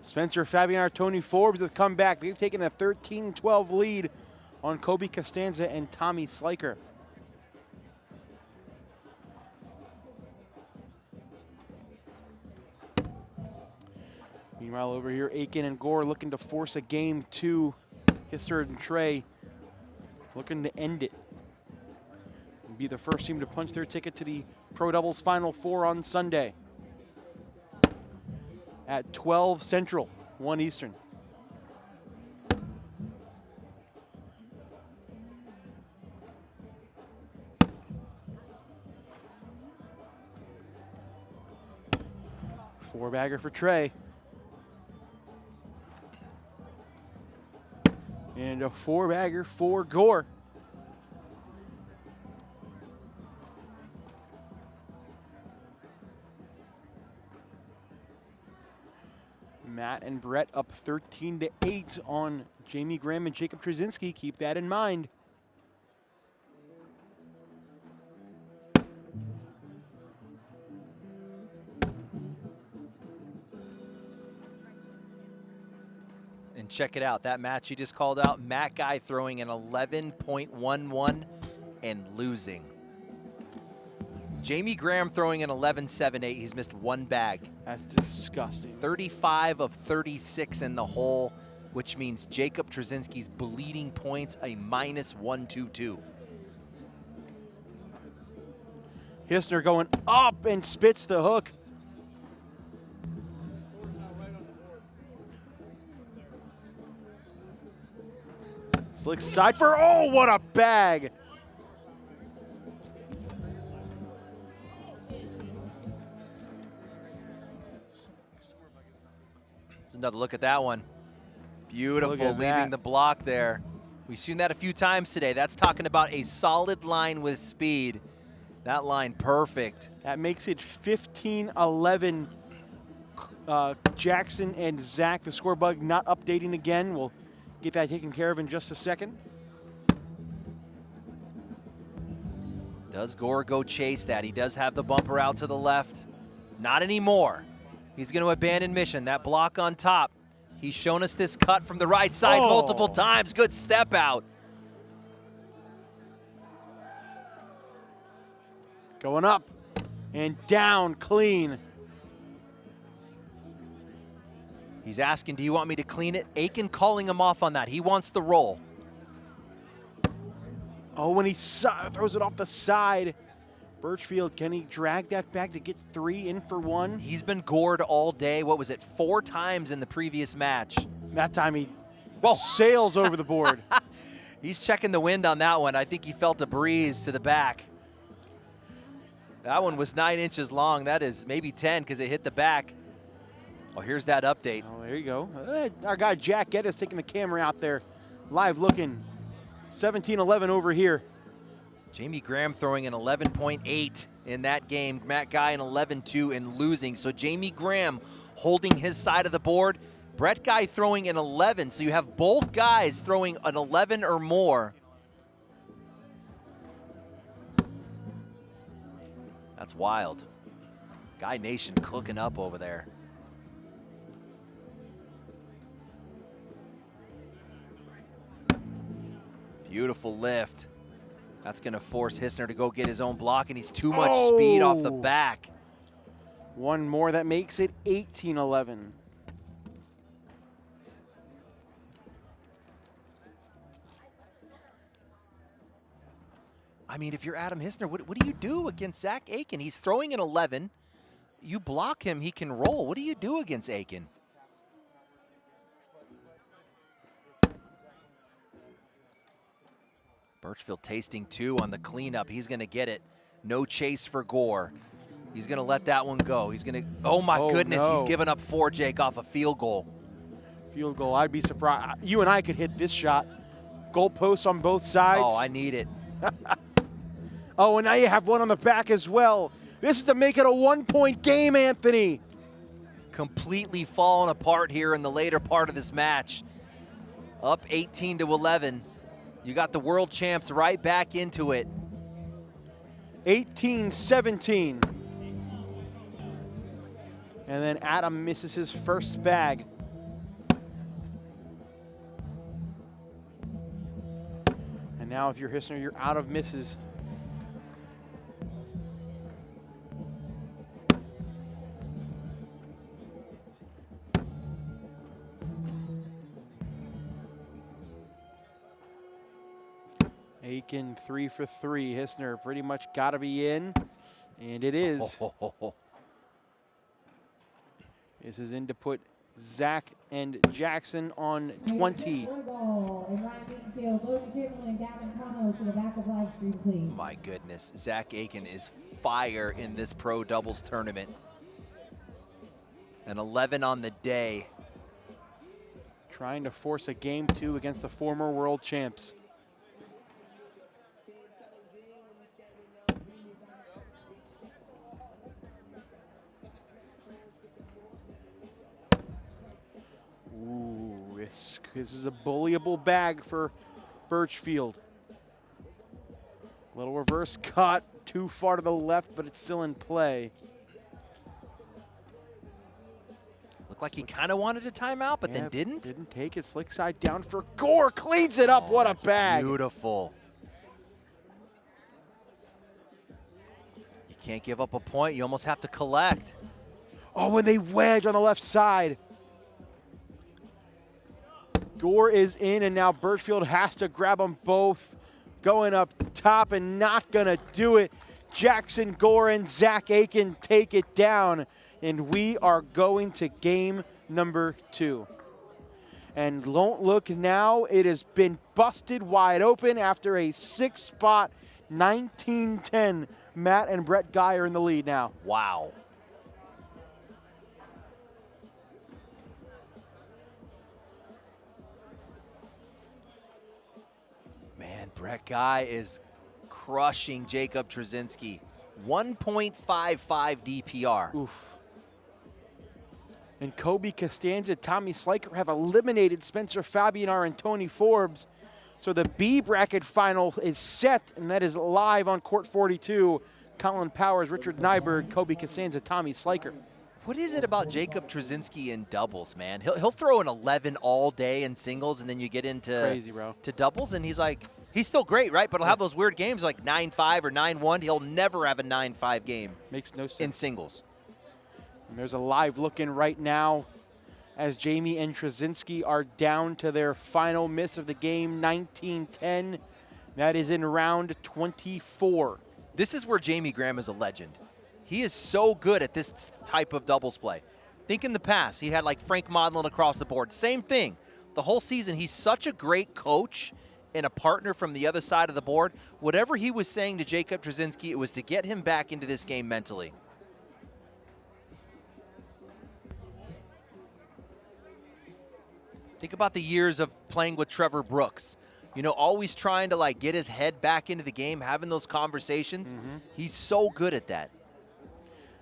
Spencer Fabinar, Tony Forbes have come back. They've taken a 13-12 lead on Kobe Costanza and Tommy Sliker. Meanwhile, over here, Aiken and Gore looking to force a game 2. Hister and Trey looking to end it. And be the first team to punch their ticket to the Pro Doubles Final Four on Sunday at 12 Central, 1 Eastern. Four-bagger for Trey. And a 4-bagger for Gore. Matt and Brett up 13-8 on Jamie Graham and Jacob Trzynski. Keep that in mind. And check it out, that match you just called out, Matt Guy throwing an 11.11 and losing. Jamie Graham throwing an 11.78. He's missed 1 bag. That's disgusting. 35 of 36 in the hole, which means Jacob Trzynski's bleeding points, a -122. Hister going up and spits the hook. Slick side for, oh, what a bag. Another look at that one. Beautiful, Look at leaving that. the block there. We've seen that a few times today. That's talking about a solid line with speed. That line perfect. That makes it 15-11. Jackson and Zach, the score bug not updating again. We'll get that taken care of in just a second. Does Gore go chase that? He does have the bumper out to the left. Not anymore. He's going to abandon mission. That block on top. He's shown us this cut from the right side multiple times. Good step out. Going up and down clean. He's asking, do you want me to clean it? Aiken calling him off on that. He wants the roll. Oh, when he throws it off the side. Birchfield, can he drag that back to get 3 in for 1? He's been gored all day. What was it, 4 times in the previous match? That time he sails over the board. He's checking the wind on that one. I think he felt a breeze to the back. That one was 9 inches long. That is maybe 10 because it hit the back. Oh, here's that update. Oh, there you go. Our guy Jack Geddes taking the camera out there. Live looking. 17-11 over here. Jamie Graham throwing an 11.8 in that game. Matt Guy an 11.2 and losing. So Jamie Graham holding his side of the board. Brett Guy throwing an 11. So you have both guys throwing an 11 or more. That's wild. Guy Nation cooking up over there. Beautiful lift. That's going to force Hister to go get his own block, and he's too much speed off the back. One more, that makes it 18-11. I mean, if you're Adam Hister, what do you do against Zach Aiken? He's throwing an 11. You block him, he can roll. What do you do against Aiken? Birchfield tasting 2 on the cleanup. He's going to get it. No chase for Gore. He's going to let that one go. He's going to, oh my goodness, no. He's given up 4, Jake, off a field goal. Field goal, I'd be surprised. You and I could hit this shot. Goal posts on both sides. Oh, I need it. Oh, and now you have one on the back as well. This is to make it a 1-point game, Anthony. Completely falling apart here in the later part of this match. Up 18-11. You got the world champs right back into it. 18-17. And then Adam misses his first bag. And now if you're Hister, you're out of misses. Aiken 3 for 3. Hister pretty much got to be in, and it is. This is in to put Zach and Jackson on 20. My goodness, Zach Aiken is fire in this pro doubles tournament. An 11 on the day. Trying to force a game 2 against the former world champs. Ooh, this is a bullyable bag for Birchfield. Little reverse cut, too far to the left, but it's still in play. Looked like he kind of wanted a timeout, but then didn't. Didn't take it. Slick side down for Gore. Cleans it up. What a bag. Beautiful. You can't give up a point. You almost have to collect. Oh, and they wedge on the left side. Gore is in, and now Birchfield has to grab them both. Going up top and not going to do it. Jackson Gore and Zach Aiken take it down, and we are going to game number 2. And don't look now, it has been busted wide open after a 6-spot 19-10. Matt and Brett Guy are in the lead now. Wow. Man, Brett Guy is crushing Jacob Trzynski. 1.55 DPR. Oof. And Kobe Costanza, Tommy Sliker have eliminated Spencer Fabinar and Tony Forbes. So the B bracket final is set, and that is live on court 42. Colin Powers, Richard Nyberg, Kobe Costanza, Tommy Sliker. What is it about Jacob Trzynski in doubles, man? He'll throw an 11 all day in singles, and then you get into crazy, bro. To doubles, and he's like, he's still great, right? But he'll have those weird games like 9-5 or 9-1. He'll never have a 9-5 game. Makes no sense. In singles. And there's a live look in right now as Jamie and Trzynski are down to their final miss of the game, 19-10. That is in round 24. This is where Jamie Graham is a legend. He is so good at this type of doubles play. Think in the past, he had like Frank Modlin across the board. Same thing. The whole season, he's such a great coach and a partner from the other side of the board. Whatever he was saying to Jacob Trzynski, it was to get him back into this game mentally. Think about the years of playing with Trevor Brooks. You know, always trying to like get his head back into the game, having those conversations. He's so good at that.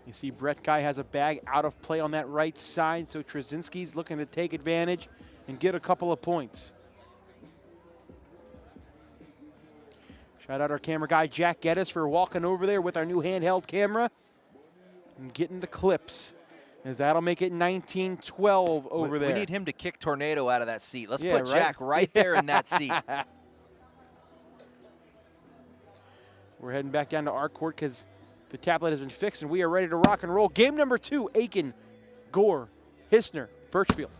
You see Brett Guy has a bag out of play on that right side, so Trzynski's looking to take advantage and get a couple of points. Shout out our camera guy, Jack Geddes, for walking over there with our new handheld camera and getting the clips, as that'll make it 19-12 over there. We need him to kick Tornado out of that seat. Let's put Jack right there in that seat. We're heading back down to our court because the tablet has been fixed and we are ready to rock and roll. Game number 2, Aiken, Gore, Hister, Birchfield.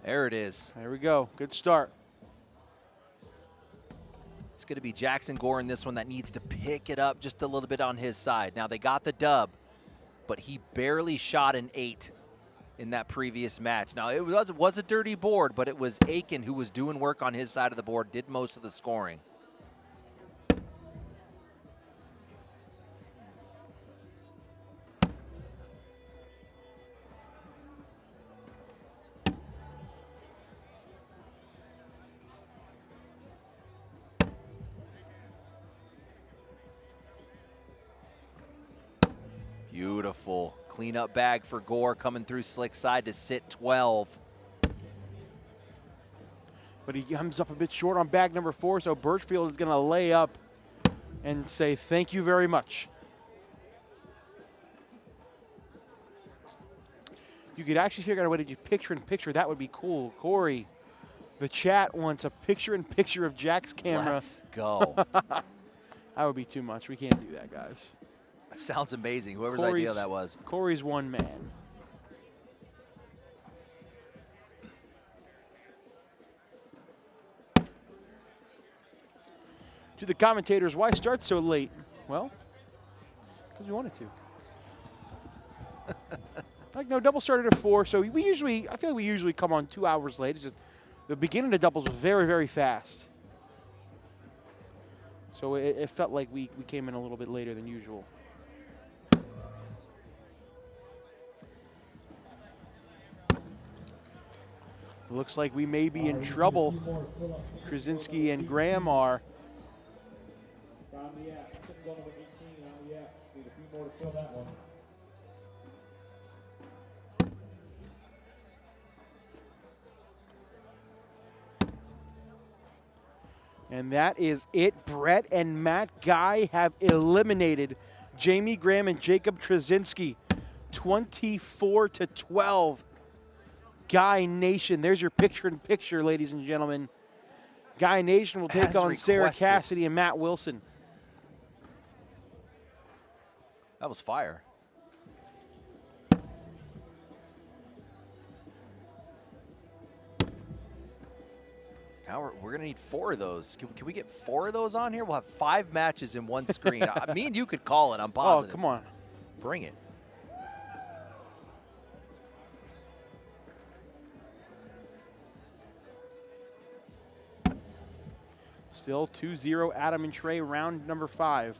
There it is. There we go. Good start. It's going to be Jackson Gore in this one that needs to pick it up just a little bit on his side. Now, they got the dub, but he barely shot an 8 in that previous match. Now, it was a dirty board, but it was Aiken who was doing work on his side of the board, did most of the scoring. Beautiful cleanup bag for Gore coming through slick side to sit 12. But he comes up a bit short on bag number 4, so Birchfield is going to lay up and say thank you very much. You could actually figure out a way to do picture-in-picture. That would be cool. Corey, the chat wants a picture-in-picture of Jack's camera. Let's go. That would be too much. We can't do that, guys. That sounds amazing, whoever's idea that was. Corey's one man. To the commentators, why start so late? Well, because we wanted to. Like, no, double started at 4, so I feel like we usually come on 2 hours late. It's just the beginning of doubles was very, very fast. So it felt like we came in a little bit later than usual. Looks like we may be in trouble. Krasinski and Graham are. And that is it. Brett and Matt Guy have eliminated Jamie Graham and Jacob Trzynski, 24-12. Guy Nation, there's your picture-in-picture, ladies and gentlemen. Guy Nation will take on Sarah Cassidy and Matt Wilson. That was fire. Now we're going to need 4 of those. Can we get 4 of those on here? We'll have 5 matches in one screen. Me and you could call it, I'm positive. Oh, come on. Bring it. Still 2-0 Adam and Trey, round number 5.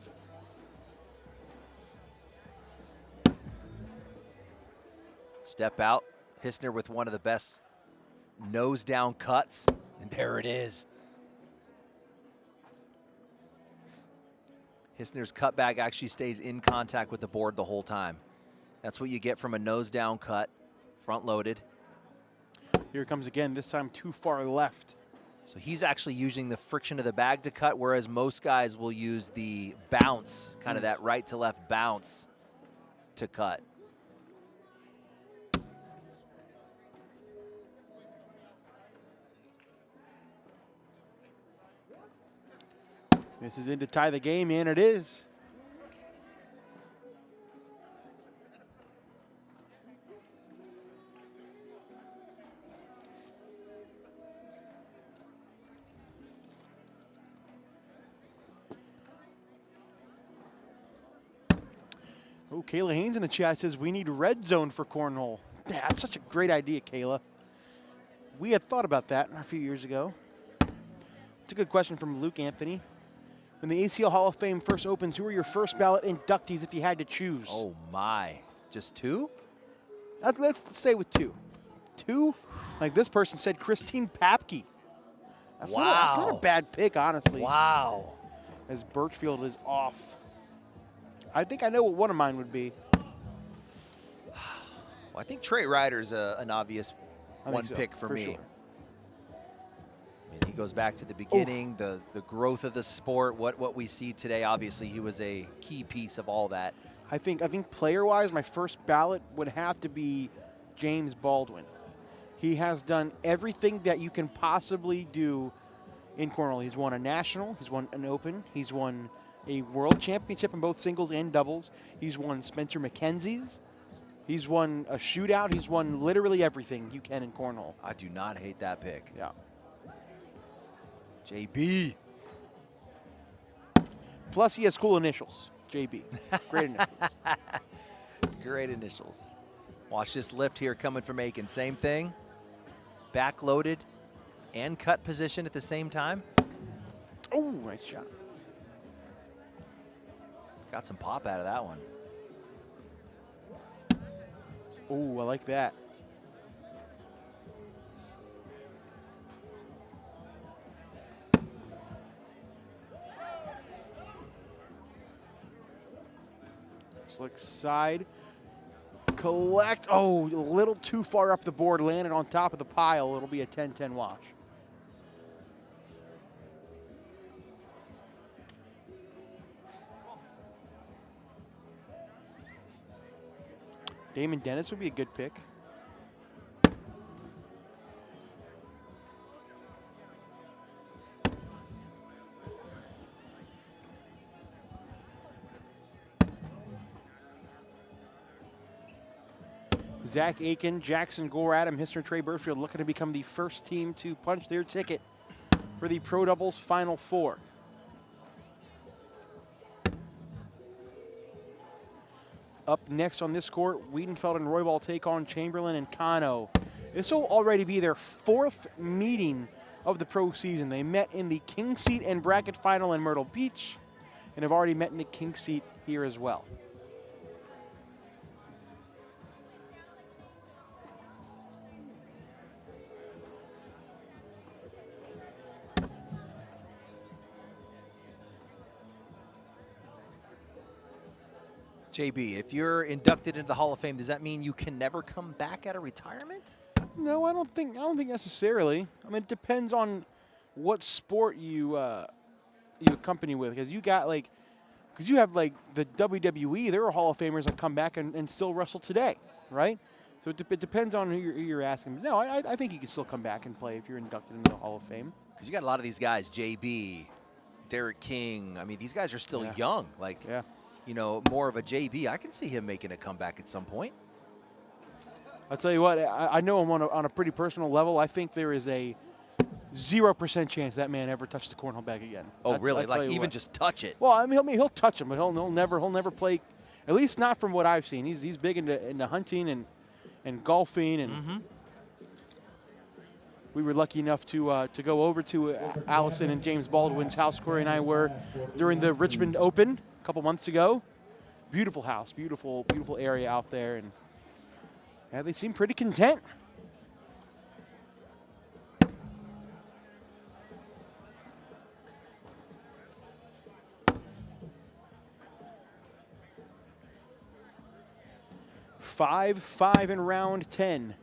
Step out. Hister with one of the best nose down cuts. And there it is. Hister's cutback actually stays in contact with the board the whole time. That's what you get from a nose down cut, front loaded. Here it comes again, this time too far left. So he's actually using the friction of the bag to cut, whereas most guys will use the bounce, kind of that right to left bounce to cut. This is in to tie the game, and it is. Oh, Kayla Haynes in the chat says we need red zone for cornhole. Yeah, that's such a great idea, Kayla. We had thought about that a few years ago. It's a good question from Luke Anthony. When the ACL Hall of Fame first opens, who are your first ballot inductees if you had to choose? Oh my, just 2? Let's stay with 2. 2, like this person said, Christine Papke. That's not a bad pick, honestly. Wow. As Birchfield is off. I think I know what one of mine would be. Well, I think Trey Ryder's an obvious one pick for me. Sure. And he goes back to the beginning, the growth of the sport, what we see today. Obviously, he was a key piece of all that. I think player-wise, my first ballot would have to be James Baldwin. He has done everything that you can possibly do in cornhole. He's won a national, he's won an open, he's won a world championship in both singles and doubles. He's won Spencer McKenzie's. He's won a shootout. He's won literally everything you can in cornhole. I do not hate that pick. Yeah. JB. Plus, he has cool initials. JB. Great initials. Great initials. Watch this lift here coming from Aiken. Same thing. Back-loaded and cut position at the same time. Oh, nice shot. Got some pop out of that one. Oh, I like that. Slick side. Collect. Oh, a little too far up the board. Landed on top of the pile. It'll be a 10-10 wash. Damon Dennis would be a good pick. Zach Aiken, Jackson Gore, Adam Hister, Trey Burfield looking to become the first team to punch their ticket for the Pro Doubles Final Four. Up next on this court, Weedenfeld and Roybal take on Chamberlain and Kano. This will already be their fourth meeting of the pro season. They met in the King Seat and Bracket Final in Myrtle Beach and have already met in the King Seat here as well. JB, if you're inducted into the Hall of Fame, does that mean you can never come back out of retirement? No, I don't think necessarily. I mean, it depends on what sport you you accompany with, because you have like the WWE. There are Hall of Famers that come back and still wrestle today, right? So it depends on who you're asking. No, I think you can still come back and play if you're inducted into the Hall of Fame. Because you got a lot of these guys, JB, Derek King. I mean, these guys are still young. Like, you know, more of a JB. I can see him making a comeback at some point. I'll tell you what, I know him on a pretty personal level. I think there is a 0% chance that man ever touched the cornhole bag again. Oh, really? Like even just touch it? Well, I mean, he'll touch him, but he'll never play. At least not from what I've seen. He's big into hunting and golfing, and we were lucky enough to go over to Allison and James Baldwin's house. Corey and I were during the Richmond Open a couple months ago. Beautiful house, beautiful area out there, and yeah, they seem pretty content. Five in round 10.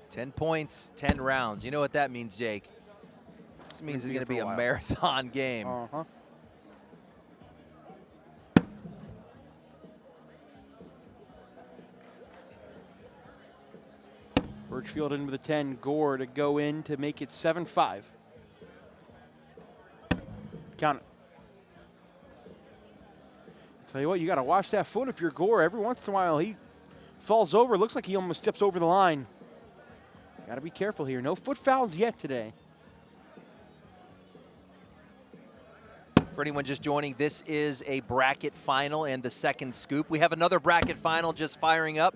10 points, 10 rounds. You know what that means, Jake? This means it's going to be a marathon game. Birchfield in with a 10. Gore to go in to make it 7-5. Count it. Tell you what, you got to watch that foot if you're Gore. Every once in a while, he falls over. Looks like he almost steps over the line. Got to be careful here. No foot fouls yet today. For anyone just joining, this is a bracket final and the second scoop. We have another bracket final just firing up.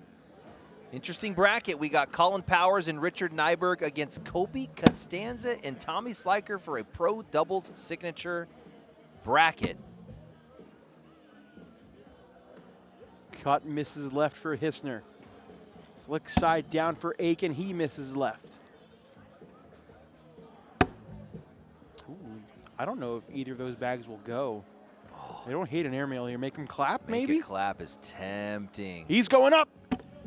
Interesting bracket. We got Colin Powers and Richard Nyberg against Kobe Costanza and Tommy Sliker for a pro doubles signature bracket. Cut misses left for Hissner. Slick side down for Aiken. He misses left. Ooh, I don't know if either of those bags will go. Oh, They don't hate an airmail here. Make him clap, Make maybe? it clap is tempting. He's going up,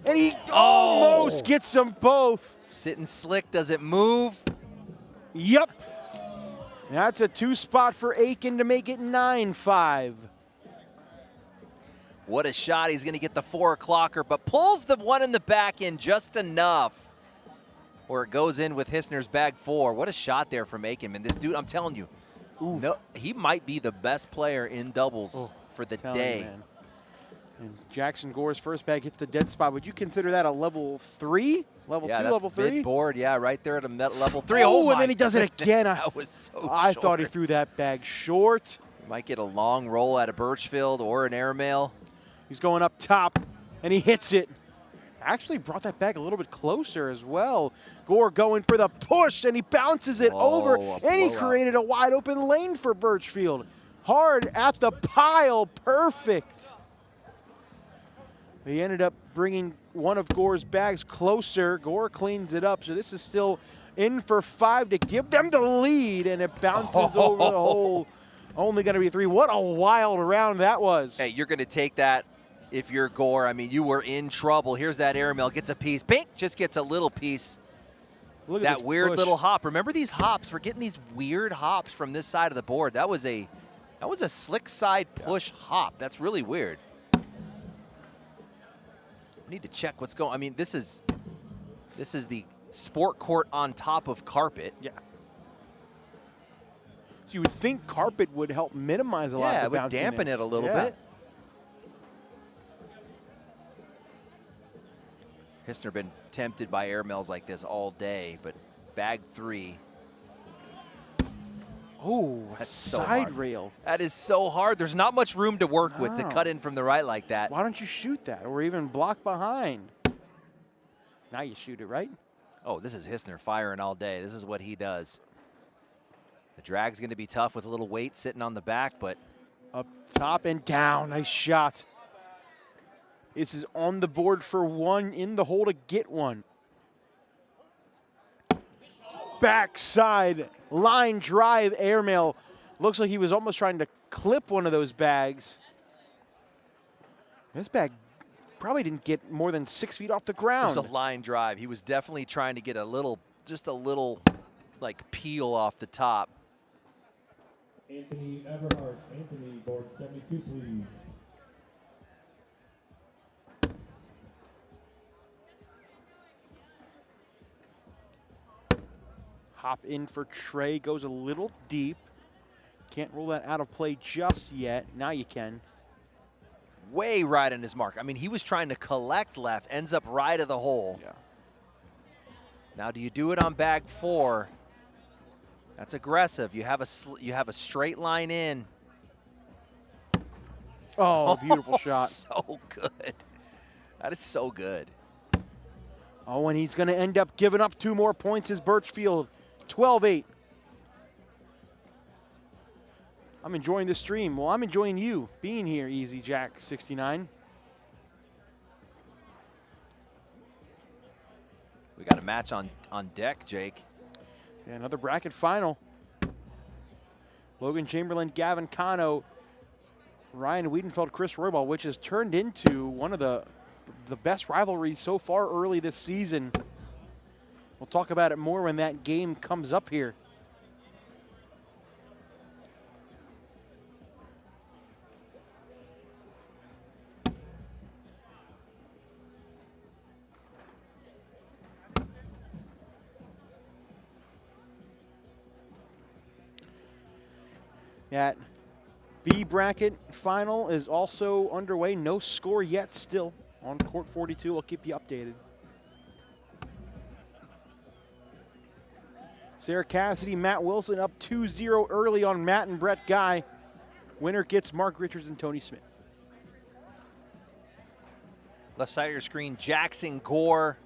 and he almost gets them both. Sitting slick, does it move? Yep. That's a 2-spot for Aiken to make it 9-5. What a shot. He's going to get the 4 o'clocker, but pulls the one in the back in just enough. Or it goes in with Hister's bag 4. What a shot there from Aiken. And this dude, I'm telling you, no, he might be the best player in doubles for the day. And Jackson Gore's first bag hits the dead spot. Would you consider that a level 3? Level 2, level 3? Mid board, yeah, right there at a level 3. Oh, and then he does it again. That was so I short. thought he threw that bag short. Might get a long roll at a Birchfield or an airmail. He's going up top, and he hits it. Actually brought that bag a little bit closer as well. Gore going for the push, and he bounces it over, and he created a wide open lane for Birchfield. Hard at the pile, perfect. He ended up bringing one of Gore's bags closer. Gore cleans it up, so this is still in for 5 to give them the lead, and it bounces over the hole. Only going to be 3. What a wild round that was. Hey, you're going to take that if you're Gore. I mean, you were in trouble. Here's that airmail, gets a piece. Pink just gets a little piece. Look at that this weird push. little hop. Remember these hops? We're getting these weird hops from this side of the board. That was a slick side push hop. That's really weird. I need to check what's going on. I mean, this is the sport court on top of carpet. Yeah. So you would think carpet would help minimize a lot of the it would dampen it a little bit. Hister been tempted by airmails like this all day, but bag 3. Oh, That's side so rail. That is so hard. There's not much room to work with to No. cut in from the right like that. Why don't you shoot that or even block behind? Now you shoot it, right? Oh, this is Hister firing all day. This is what he does. The drag's going to be tough with a little weight sitting on the back, but up top and down. Nice shot. This is on the board for 1, in the hole to get 1. Backside line drive airmail. Looks like he was almost trying to clip one of those bags. This bag probably didn't get more than 6 feet off the ground. it was a line drive. He was definitely trying to get just a little like peel off the top. Anthony Everhart. Anthony, board 72, please. Hop in for Trey, goes a little deep. Can't rule that out of play just yet. Now you can. Way right on his mark. I mean, he was trying to collect left, ends up right of the hole. Yeah. Now, do you do it on bag 4? That's aggressive. You have a straight line in. Oh, beautiful shot. So good. That is so good. Oh, and he's going to end up giving up 2 more points as Birchfield. 12-8. I'm enjoying the stream. Well, I'm enjoying you being here, Easy Jack 69. We got a match on deck, Jake. Yeah, another bracket final. Logan Chamberlain, Gavin Cano, Ryan Weedenfeld, Chris Roybal, which has turned into one of the best rivalries so far early this season. We'll talk about it more when that game comes up here. That B bracket final is also underway. No score yet still on court 42. We'll keep you updated. Sarah Cassidy, Matt Wilson up 2-0 early on Matt and Brett Guy. Winner gets Mark Richards and Tony Smith. Left side of your screen, Jackson Gore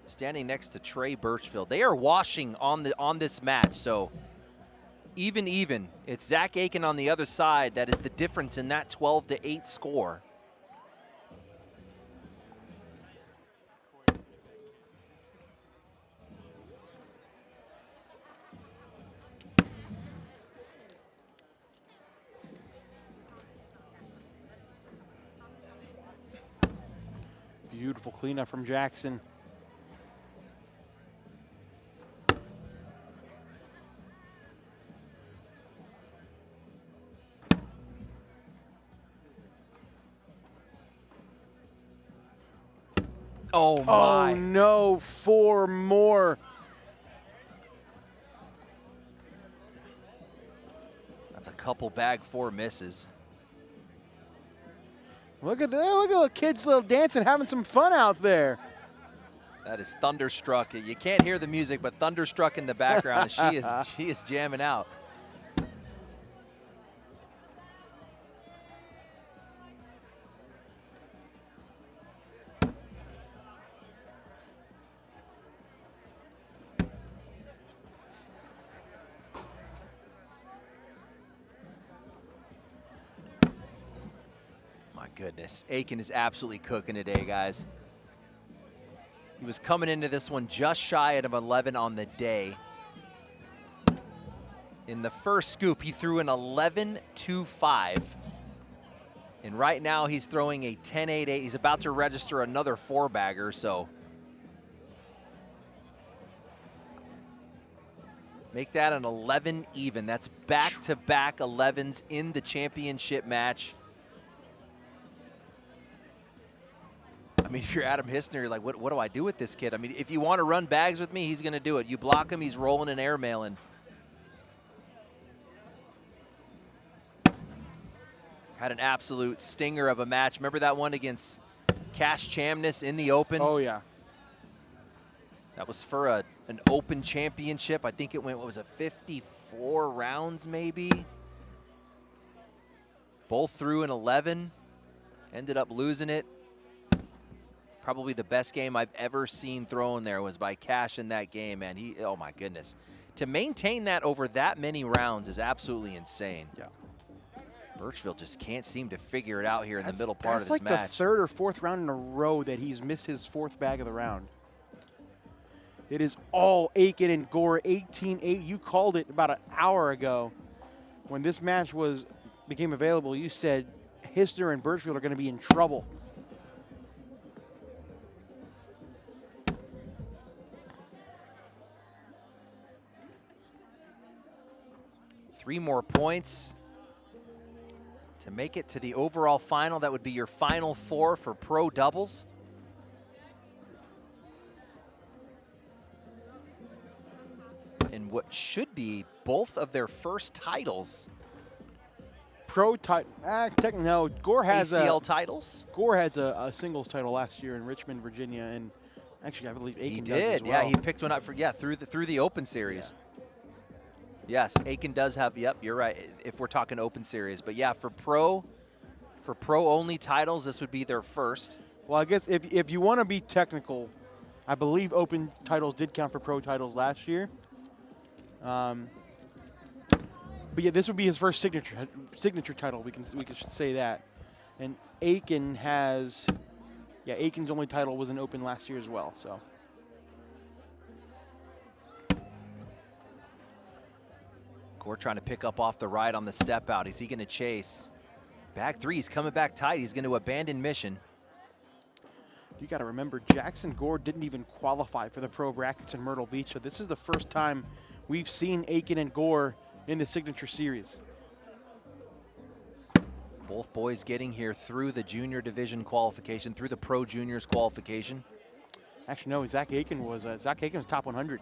standing next to Trey Birchfield. They are washing on this match, so even. It's Zach Aiken on the other side. That is the difference in that 12-8 score. Beautiful cleanup from Jackson. Oh, my. Oh, no, 4 more. That's a couple bag 4 misses. Look at the kids little dancing, having some fun out there. That is Thunderstruck. You can't hear the music, but Thunderstruck in the background. She is jamming out. My goodness, Aiken is absolutely cooking today, guys. He was coming into this one just shy of 11 on the day. In the first scoop, he threw an 11.25. And right now, he's throwing a 10.88. He's about to register another 4-bagger, so. Make that an 11 even. That's back-to-back 11s in the championship match. I mean, if you're Adam Hister, you're like, what do I do with this kid? I mean, if you want to run bags with me, he's going to do it. You block him, he's rolling and airmailing. Had an absolute stinger of a match. Remember that one against Cash Chamness in the Open? Oh, yeah. That was for an Open championship. I think it went, what was it, 54 rounds maybe? Both threw an 11. Ended up losing it. Probably the best game I've ever seen thrown there was by Cash in that game, man. Oh my goodness. To maintain that over that many rounds is absolutely insane. Yeah. Birchfield just can't seem to figure it out here in the middle part of this match. That's like the 3rd or 4th round in a row that he's missed his 4th bag of the round. It is all Aiken and Gore, 18-8. You called it about an hour ago. When this match became available, you said Hister and Birchfield are going to be in trouble. Three more points to make it to the overall final. That would be your final 4 for pro doubles. And what should be both of their first titles. Pro title, no, Gore has ACL titles? Gore has a singles title last year in Richmond, Virginia, and actually I believe Aiken does as well. Yeah, he picked one up for, through the Open Series. Yeah. Yes, Aiken does have, yep, you're right, if we're talking Open Series. But yeah, for pro only titles, this would be their first. Well, I guess if you want to be technical, I believe Open titles did count for pro titles last year. But yeah, this would be his first signature title. We should say that. And Aiken has, Aiken's only title was an Open last year as well. So. Gore trying to pick up off the right on the step out. Is he going to chase? Bag 3, he's coming back tight. He's going to abandon mission. You got to remember, Jackson Gore didn't even qualify for the pro brackets in Myrtle Beach. So this is the first time we've seen Aiken and Gore in the signature series. Both boys getting here through the junior division qualification, through the pro juniors qualification. Actually, no, Zach Aiken was top 100.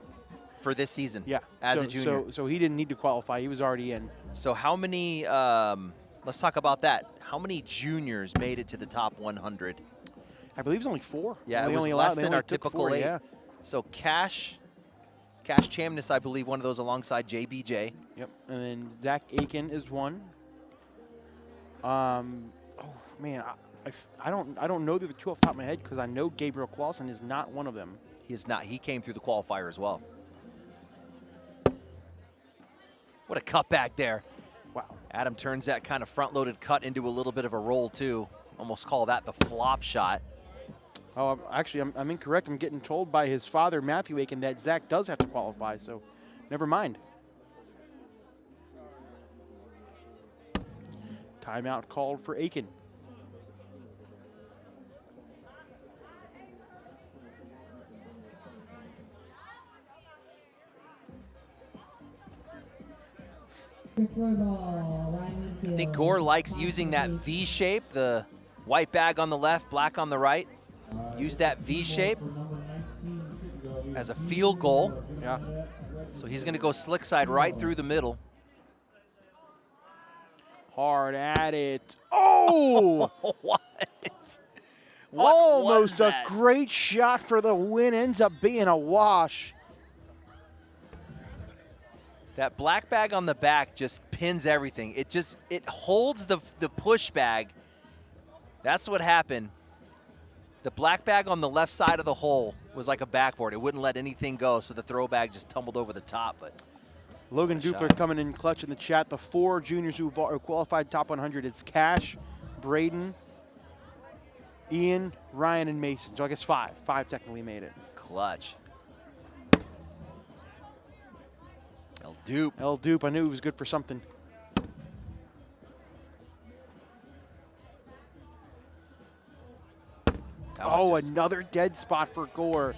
For this season, yeah, as a junior. So he didn't need to qualify. He was already in. So how many, let's talk about that. How many juniors made it to the top 100? I believe it's only 4. Yeah, it was less than our typical 8. Yeah. So Cash Chamness, I believe, one of those alongside JBJ. Yep, and then Zach Aiken is one. Oh man, I don't know the 2 off the top of my head because I know Gabriel Clausen is not one of them. He is not. He came through the qualifier as well. What a cutback there. Wow. Adam turns that kind of front-loaded cut into a little bit of a roll, too. Almost call that the flop shot. Oh, actually, I'm incorrect. I'm getting told by his father, Matthew Aiken, that Zach does have to qualify, so never mind. Timeout called for Aiken. Chris Roybal, Ryan Weedenfeld. I think Gore likes using that V shape, the white bag on the left, black on the right. Use that V shape as a field goal. Yeah. So he's going to go slick side right through the middle. Hard at it. Oh! What? Almost a great shot for the win. Ends up being a wash. That black bag on the back just pins everything. It holds the push bag. That's what happened. The black bag on the left side of the hole was like a backboard. It wouldn't let anything go, so the throw bag just tumbled over the top. But Logan Dupler coming in clutch in the chat. The 4 juniors who qualified top 100 is Cash, Braden, Ian, Ryan, and Mason. So I guess 5. 5 technically made it. Clutch. El Dupe. El Dupe, I knew he was good for something. Oh, another dead spot for Gore.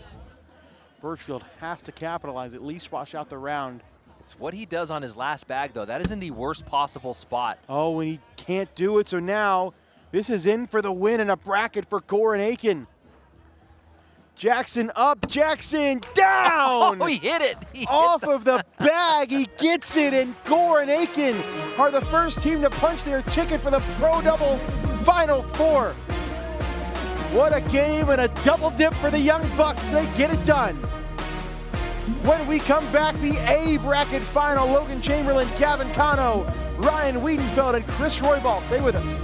Birchfield has to capitalize, at least wash out the round. It's what he does on his last bag, though. That is in the worst possible spot. Oh, and he can't do it, so now this is in for the win in a bracket for Gore and Aiken. Jackson up, Jackson down! Oh, he hit it! Off of the bag, he gets it, and Gore and Aiken are the first team to punch their ticket for the Pro Doubles Final Four. What a game and a double dip for the Young Bucks. They get it done. When we come back, the A bracket final, Logan Chamberlain, Gavin Cano, Ryan Weedenfeld, and Chris Roybal. Stay with us.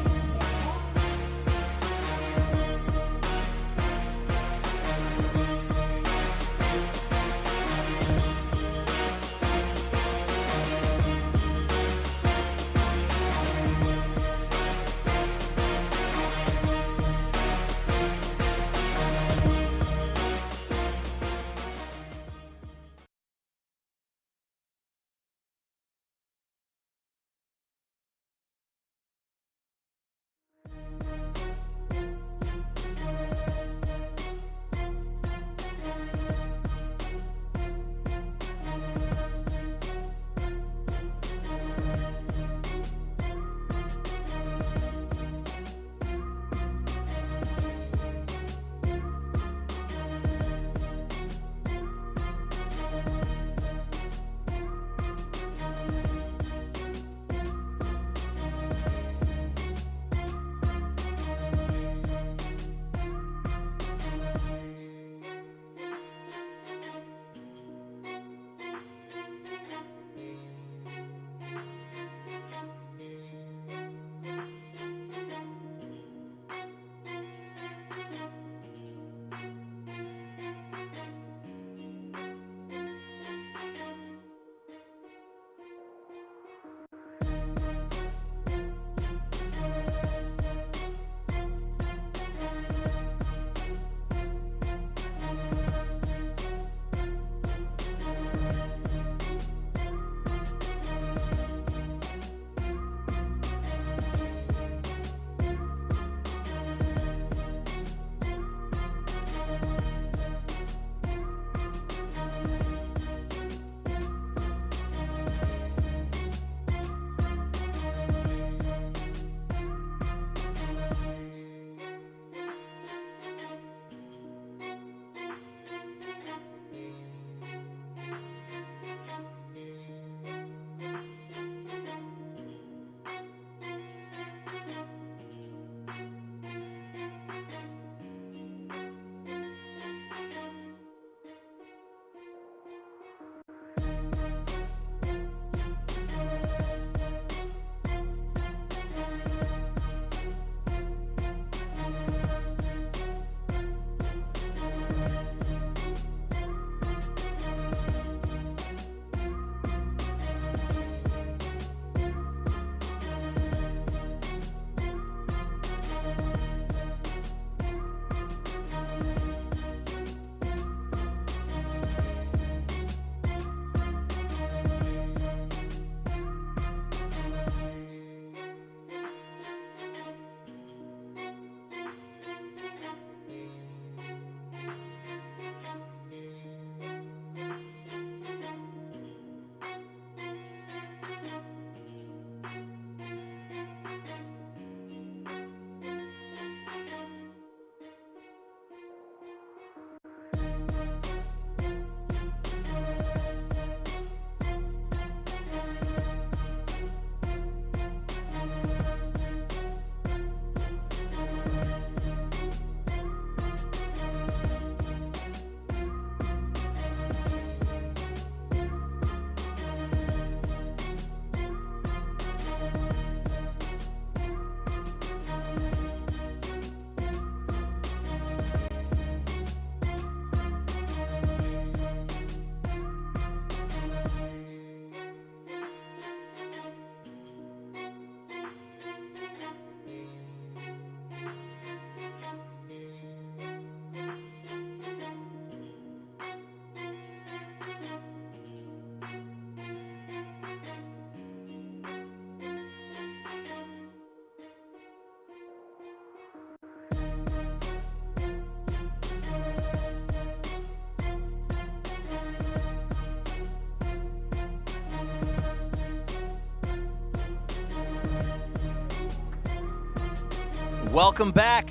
Welcome back.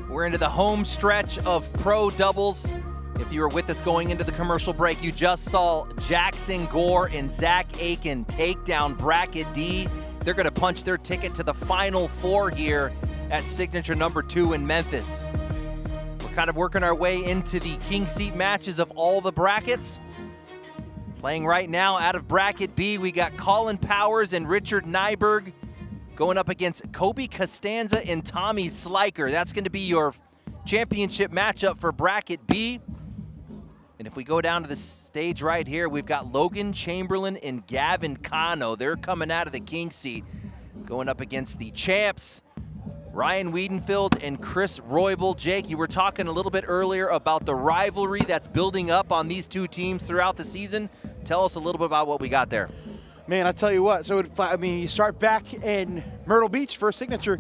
We're into the home stretch of pro doubles. If you were with us going into the commercial break, you just saw Jackson Gore and Zach Aiken take down Bracket D. They're going to punch their ticket to the Final Four here at Signature number 2 in Memphis. We're kind of working our way into the king seat matches of all the brackets. Playing right now out of Bracket B, we got Colin Powers and Richard Nyberg going up against Kobe Costanza and Tommy Sliker. That's going to be your championship matchup for Bracket B. And if we go down to the stage right here, we've got Logan Chamberlain and Gavin Cano. They're coming out of the king seat, going up against the champs, Ryan Weedenfeld and Chris Roybal. Jake, you were talking a little bit earlier about the rivalry that's building up on these two teams throughout the season. Tell us a little bit about what we got there. Man, I tell you what, so you start back in Myrtle Beach for Signature.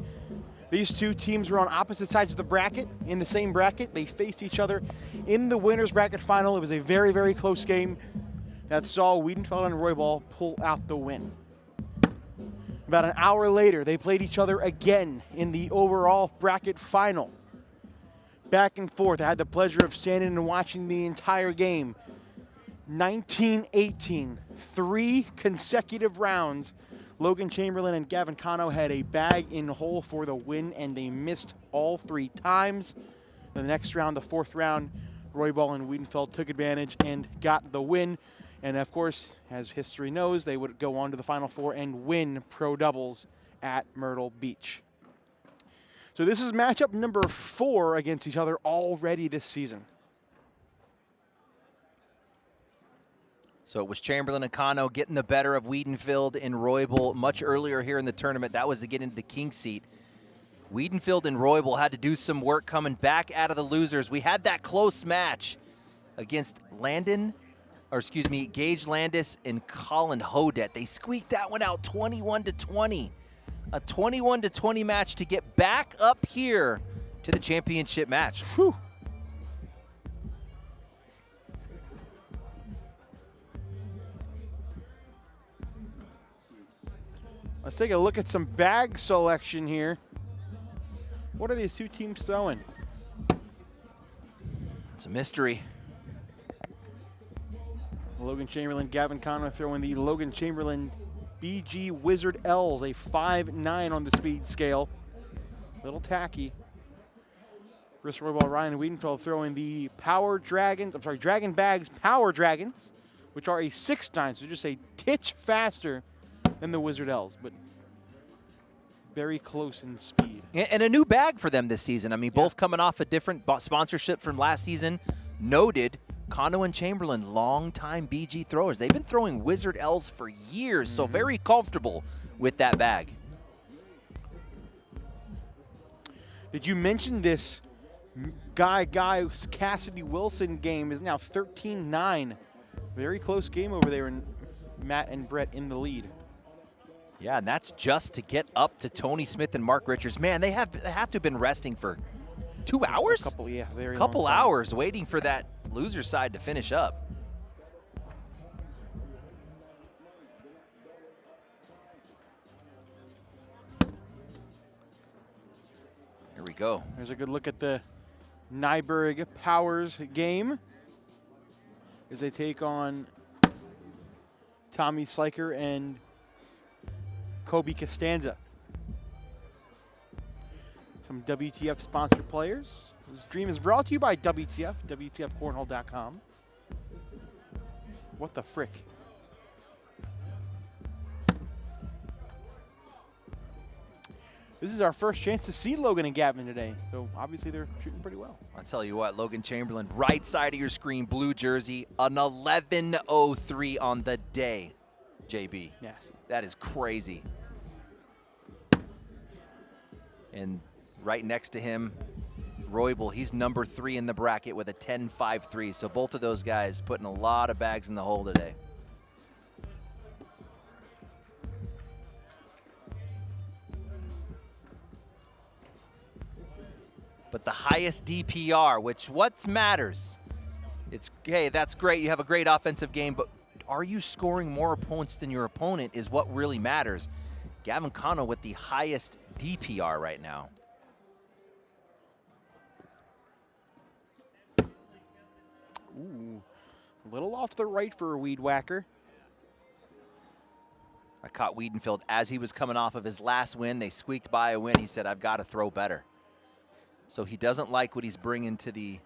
These two teams were on opposite sides of the bracket, in the same bracket. They faced each other in the winner's bracket final. It was a very, very close game that saw Weedenfeld and Roybal pull out the win. About an hour later, they played each other again in the overall bracket final. Back and forth. I had the pleasure of standing and watching the entire game. 19-18, 3 consecutive rounds. Logan Chamberlain and Gavin Cano had a bag in hole for the win, and they missed all 3 times. The next round, the 4th round, Roybal and Weedenfeld took advantage and got the win. And of course, as history knows, they would go on to the Final Four and win pro doubles at Myrtle Beach. So this is matchup number 4 against each other already this season. So it was Chamberlain and Cano getting the better of Weedenfeld and Roybal much earlier here in the tournament. That was to get into the king seat. Weedenfeld and Roybal had to do some work coming back out of the losers. We had that close match against Gage Landis and Colin Hodet. They squeaked that one out 21-20. A 21-20 match to get back up here to the championship match. Whew. Let's take a look at some bag selection here. What are these two teams throwing? It's a mystery. Logan Chamberlain, Gavin Cano throwing the Logan Chamberlain BG Wizard L's, a 5.9 on the speed scale. Little tacky. Chris Roybal, Ryan Weedenfeld throwing the Dragon Bags Power Dragons, which are a 6.9, so just a titch faster than the Wizard L's, but very close in speed. And a new bag for them this season. I mean, both coming off a different sponsorship from last season. Noted, Cano and Chamberlain, long-time BG throwers. They've been throwing Wizard L's for years, so very comfortable with that bag. Did you mention this Guy Cassidy Wilson game is now 13-9. Very close game over there, and Matt and Brett in the lead. Yeah, and that's just to get up to Tony Smith and Mark Richards. Man, they have to have been resting for 2 hours? Very couple long hours waiting for that loser side to finish up. Here we go. There's a good look at the Nyberg Powers game as they take on Tommy Sliker and Kobe Costanza. Some WTF sponsored players. This stream is brought to you by WTF, WTFcornhole.com. What the frick? This is our first chance to see Logan and Gavin today, so obviously they're shooting pretty well. I'll tell you what, Logan Chamberlain, right side of your screen, blue jersey, an 11.03 on the day, JB. Nasty. That is crazy. And right next to him, Roybal, he's number 3 in the bracket with a 10.53. So both of those guys putting a lot of bags in the hole today. But the highest DPR, which what matters? It's, hey, that's great. You have a great offensive game, but are you scoring more points than your opponent is what really matters. Gavin Cano with the highest DPR right now. Ooh, a little off to the right for a weed whacker. I caught Weedenfeld as he was coming off of his last win. They squeaked by a win. He said, I've got to throw better. So he doesn't like what he's bringing to the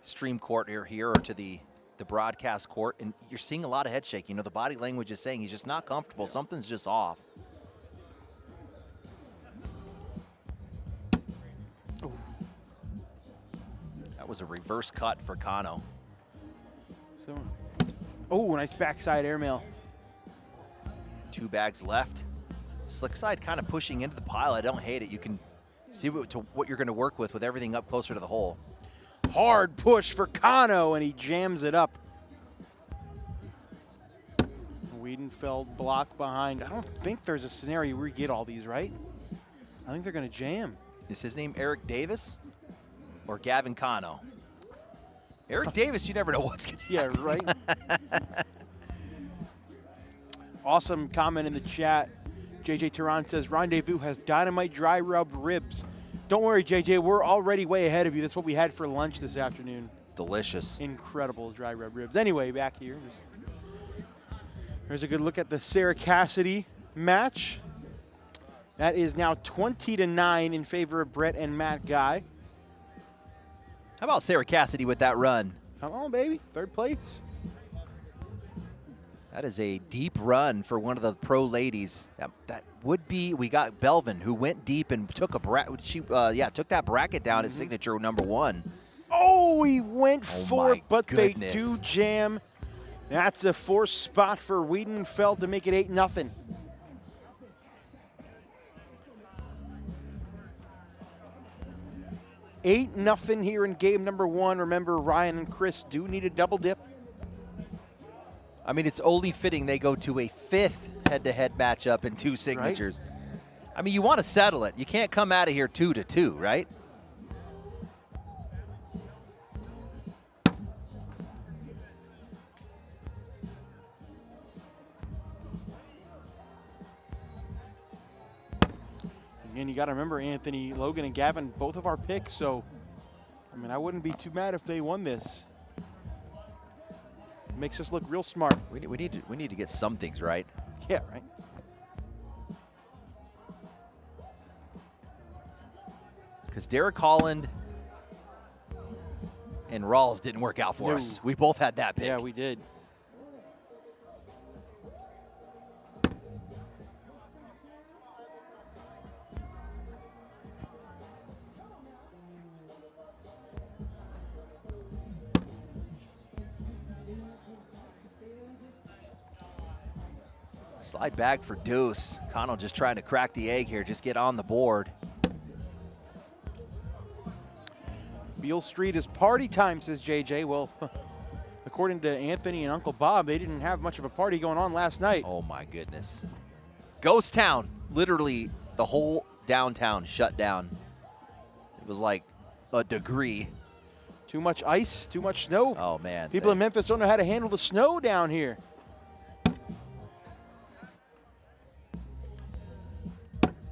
stream court here or to the broadcast court. And you're seeing a lot of head shake. You know, the body language is saying he's just not comfortable. Something's just off. Ooh. That was a reverse cut for Kano. So, oh, nice backside airmail. 2 bags left. Slick side kind of pushing into the pile. I don't hate it. You can see what you're going to work with everything up closer to the hole. Hard push for Kano, and he jams it up. Weedenfeld block behind. I don't think there's a scenario where you get all these, right? I think they're going to jam. Is his name Eric Davis or Gavin Kano? Eric Davis, you never know what's going to happen. Yeah, right? Awesome comment in the chat. JJ Tehran says, Rendezvous has dynamite dry rub ribs. Don't worry, JJ, we're already way ahead of you. That's what we had for lunch this afternoon. Delicious. Incredible dry rub ribs. Anyway, back here. Here's a good look at the Sarah Cassidy match. That is now 20-9 in favor of Brett and Matt Guy. How about Sarah Cassidy with that run? Come on, baby. 3rd place. That is a deep run for one of the pro ladies. That would be, we got Belvin, who went deep and took took that bracket down at signature number 1. Oh, he went for it, but goodness. They do jam. That's a 4th spot for Weedenfeld to make it 8-0. $8-0 here in game number 1. Remember, Ryan and Chris do need a double dip. I mean, it's only fitting they go to a 5th head-to-head matchup in 2 signatures. Right? I mean, you want to settle it. You can't come out of here 2-2, right? Again, you got to remember, Anthony, Logan, and Gavin, both of our picks. So, I mean, I wouldn't be too mad if they won this. Makes us look real smart. We need to get some things right. Yeah, right. Because Derek Holland and Rawls didn't work out for us. We both had that pick. Yeah, we did. Slide back for Deuce. Kano just trying to crack the egg here, just get on the board. Beale Street is party time, says JJ. Well, according to Anthony and Uncle Bob, they didn't have much of a party going on last night. Oh my goodness. Ghost town. Literally the whole downtown shut down. It was like a degree. Too much ice, too much snow. Oh man. People in Memphis don't know how to handle the snow down here.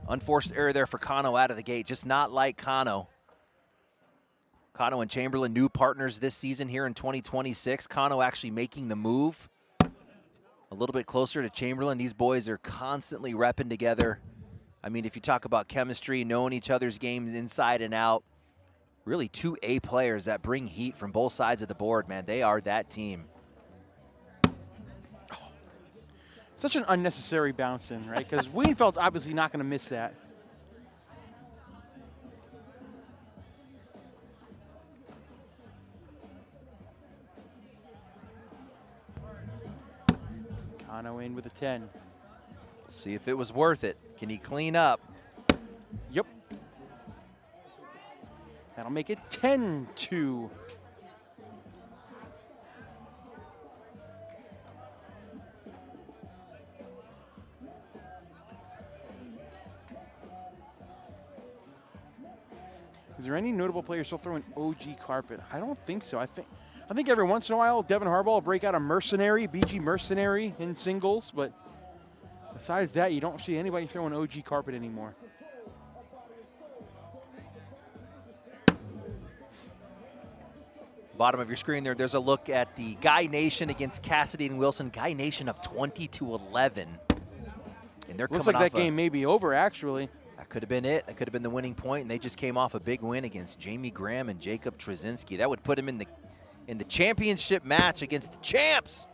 Unforced error there for Kano out of the gate, just not like Kano. Kano and Chamberlain, new partners this season here in 2026. Kano actually making the move a little bit closer to Chamberlain. These boys are constantly repping together. I mean, if you talk about chemistry, knowing each other's games inside and out, really 2 A players that bring heat from both sides of the board, man. They are that team. Such an unnecessary bounce in, right? Because Weedenfeld's obviously not going to miss that. Kano in with a 10. See if it was worth it. Can he clean up? Yep. That'll make it 10-2. Is there any notable players still throwing OG carpet? I don't think so. I think every once in a while, Devin Harbaugh will break out a mercenary, BG mercenary in singles, but besides that, you don't see anybody throwing OG carpet anymore. Bottom of your screen there's a look at the Guy Nation against Cassidy and Wilson. Guy Nation up 20-11. And they're looks coming like off that game may be over, actually. That could have been it. That could have been the winning point, and they just came off a big win against Jamie Graham and Jacob Trzynski. That would put him in the championship match against the champs.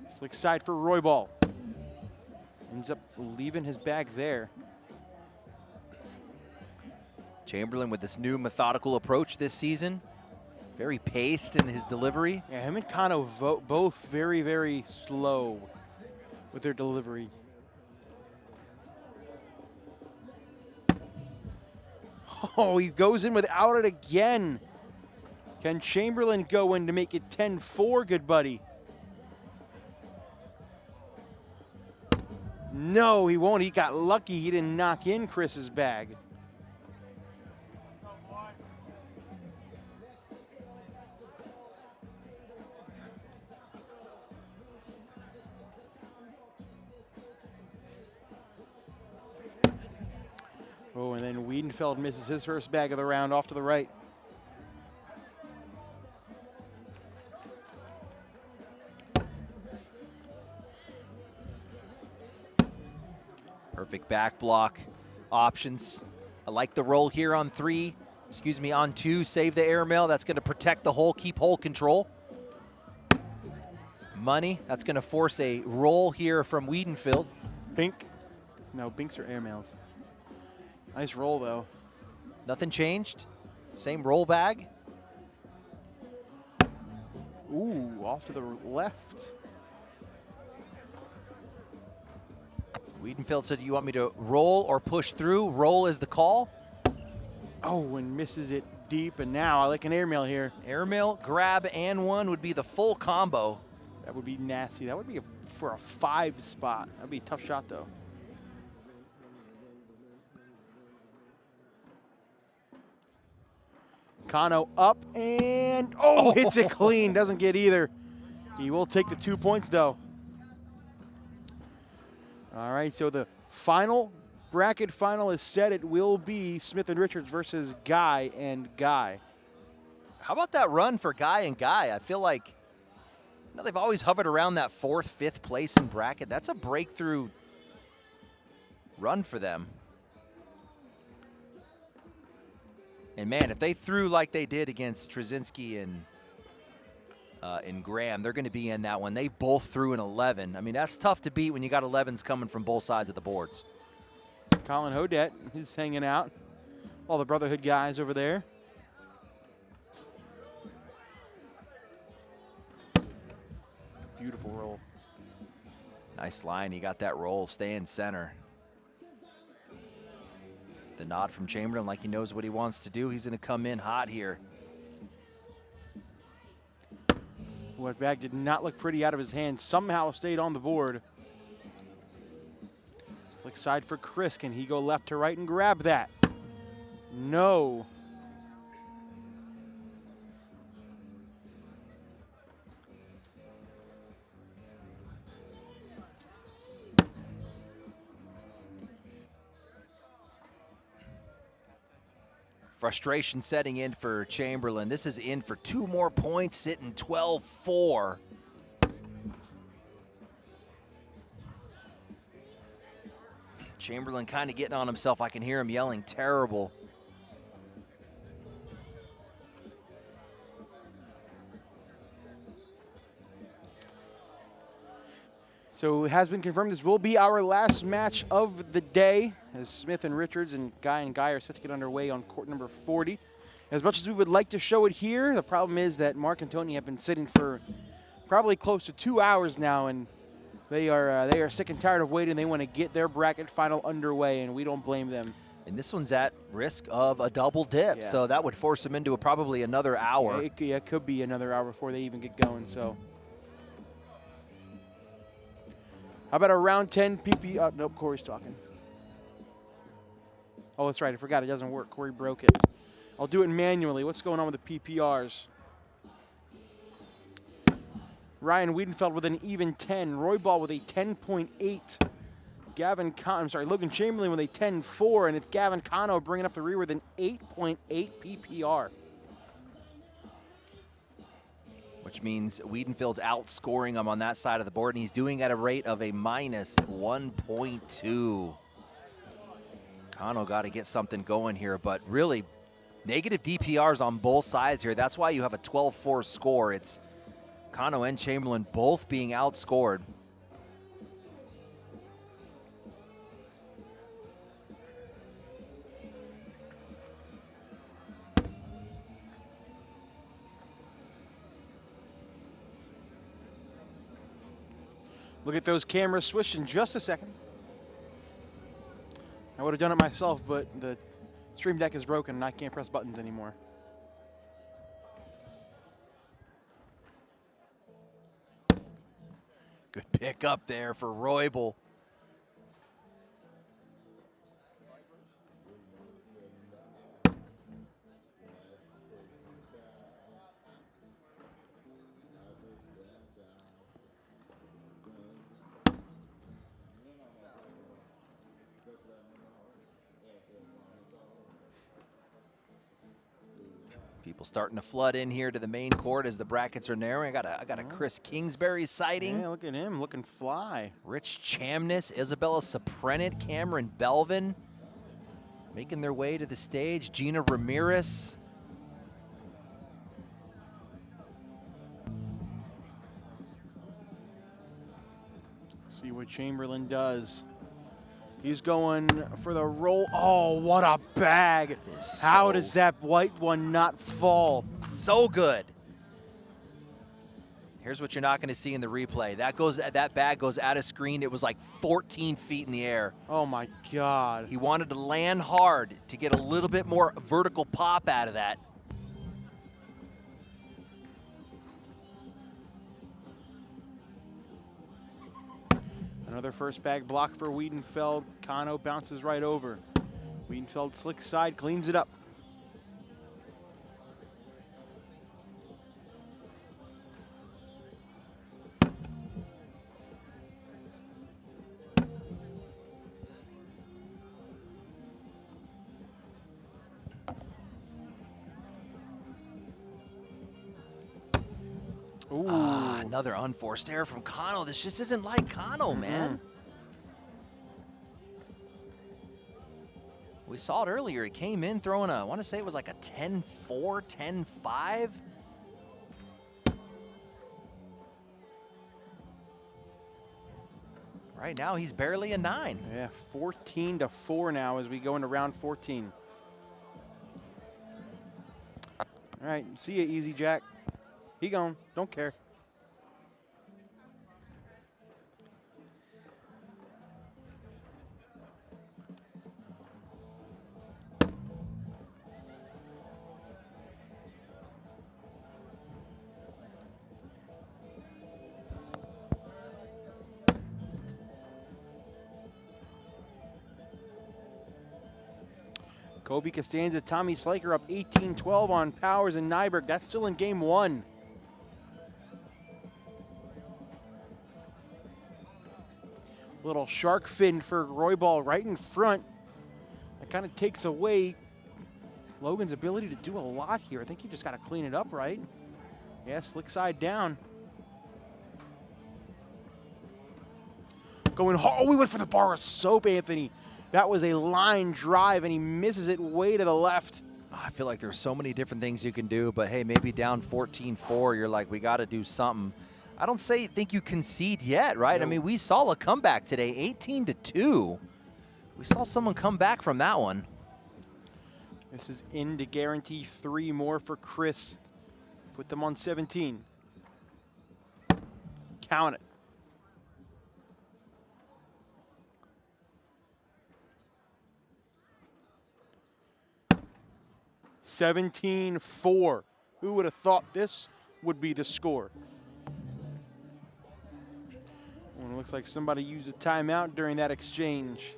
Slick side for Roybal. Ends up leaving his bag there. Chamberlain with this new methodical approach this season. Very paced in his delivery. Yeah, him and Kano both very, very slow with their delivery. Oh, he goes in without it again. Can Chamberlain go in to make it 10-4, good buddy? No, he won't. He got lucky. He didn't knock in Chris's bag. Oh, and then Weedenfeld misses his first bag of the round off to the right. Perfect back block options. I like the roll here on on 2. Save the airmail. That's going to protect the hole, keep hole control. Money. That's going to force a roll here from Weedenfeld. Bink. No, binks are airmails. Nice roll, though. Nothing changed. Same roll bag. Ooh, off to the left. Weedenfeld said, you want me to roll or push through? Roll is the call. Oh, and misses it deep, and now I like an airmail here. Airmail, grab, and 1 would be the full combo. That would be nasty. That would be for a 5 spot. That would be a tough shot, though. Kano up, and hits it clean. Doesn't get either. He will take the 2 points, though. All right, so the bracket final is set. It will be Smith and Richards versus Guy and Guy. How about that run for Guy and Guy? I feel like they've always hovered around that 4th, 5th place in bracket. That's a breakthrough run for them. And man, if they threw like they did against Trzynski and Graham, they're going to be in that one. They both threw an 11. I mean, that's tough to beat when you got 11s coming from both sides of the boards. Colin Hodette is hanging out. All the Brotherhood guys over there. Beautiful roll. Nice line. He got that roll. Stay in center. The nod from Chamberlain like he knows what he wants to do. He's going to come in hot here. What bag did not look pretty out of his hand. Somehow stayed on the board. Slick side for Chris. Can he go left to right and grab that? No. Frustration setting in for Chamberlain. This is in for 2 more points, sitting 12-4. Chamberlain kind of getting on himself. I can hear him yelling, terrible. So it has been confirmed this will be our last match of the day as Smith and Richards and Guy are set to get underway on court number 40. As much as we would like to show it here, the problem is that Mark and Tony have been sitting for probably close to 2 hours now, and they are sick and tired of waiting. They want to get their bracket final underway, and we don't blame them. And this one's at risk of a double dip, so that would force them into probably another hour. Yeah, it could be another hour before they even get going. So. How about a round 10 PP? Nope, Corey's talking. Oh, that's right. I forgot it doesn't work. Corey broke it. I'll do it manually. What's going on with the PPRs? Ryan Weedenfeld with an even 10. Roybal with a 10.8. Logan Chamberlain with a 10-4, and it's Gavin Cano bringing up the rear with an 8.8 PPR. Which means Weedenfeld's outscoring him on that side of the board, and he's doing at a rate of a minus 1.2. Cano got to get something going here, but really negative DPRs on both sides here. That's why you have a 12-4 score. It's Cano and Chamberlain both being outscored. Look at those cameras switch in just a second. I would have done it myself, but the stream deck is broken and I can't press buttons anymore. Good pick up there for Roybal. People starting to flood in here to the main court as the brackets are narrowing. I got a Chris Kingsbury sighting. Yeah, look at him looking fly. Rich Chamness, Isabella Soprenit, Cameron Belvin making their way to the stage. Gina Ramirez. See what Chamberlain does. He's going for the roll. Oh, what a bag. How does that white one not fall? So good. Here's what you're not going to see in the replay. That bag goes out of screen. It was like 14 feet in the air. Oh, my God. He wanted to land hard to get a little bit more vertical pop out of that. Another first bag block for Weedenfeld. Cano bounces right over. Weedenfeld slick side, cleans it up. Another unforced error from Cano. This just isn't like Cano, man. We saw it earlier. He came in throwing I want to say it was like a 10-4, 10-5. Right now, he's barely a 9. Yeah, 14-4 now as we go into round 14. All right, see ya, Easy Jack. He gone, don't care. Kobe Costanza, Tommy Slaker up 18-12 on Powers and Nyberg. That's still in game 1. Little shark fin for Roybal right in front. That kind of takes away Logan's ability to do a lot here. I think he just got to clean it up, right? Yeah, slick side down. Going hard. Oh, we went for the bar of soap, Anthony. That was a line drive, and he misses it way to the left. I feel like there's so many different things you can do, but hey, maybe down 14-4, you're like, we got to do something. I don't think you concede yet, right? No. I mean, we saw a comeback today, 18-2. We saw someone come back from that one. This is in to guarantee 3 more for Chris. Put them on 17. Count it. $17-4. Who would have thought this would be the score? Well, it looks like somebody used a timeout during that exchange.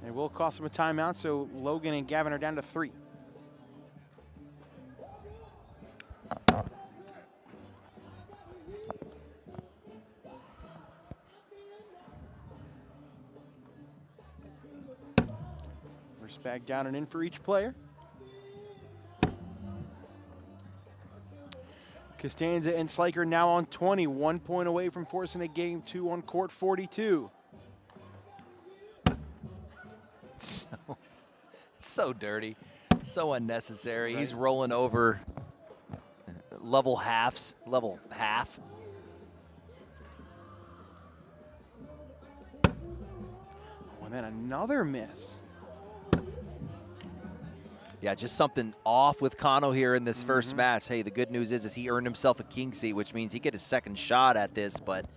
It will cost them a timeout, so Logan and Gavin are down to 3. Back down and in for each player. Costanza and Sliker now on 20, 1 point away from forcing a game 2 on court 42. So dirty, so unnecessary. Right. He's rolling over level half. Oh, and then another miss. Yeah, just something off with Kano here in this first match. Hey, the good news is he earned himself a king seat, which means he get his second shot at this, but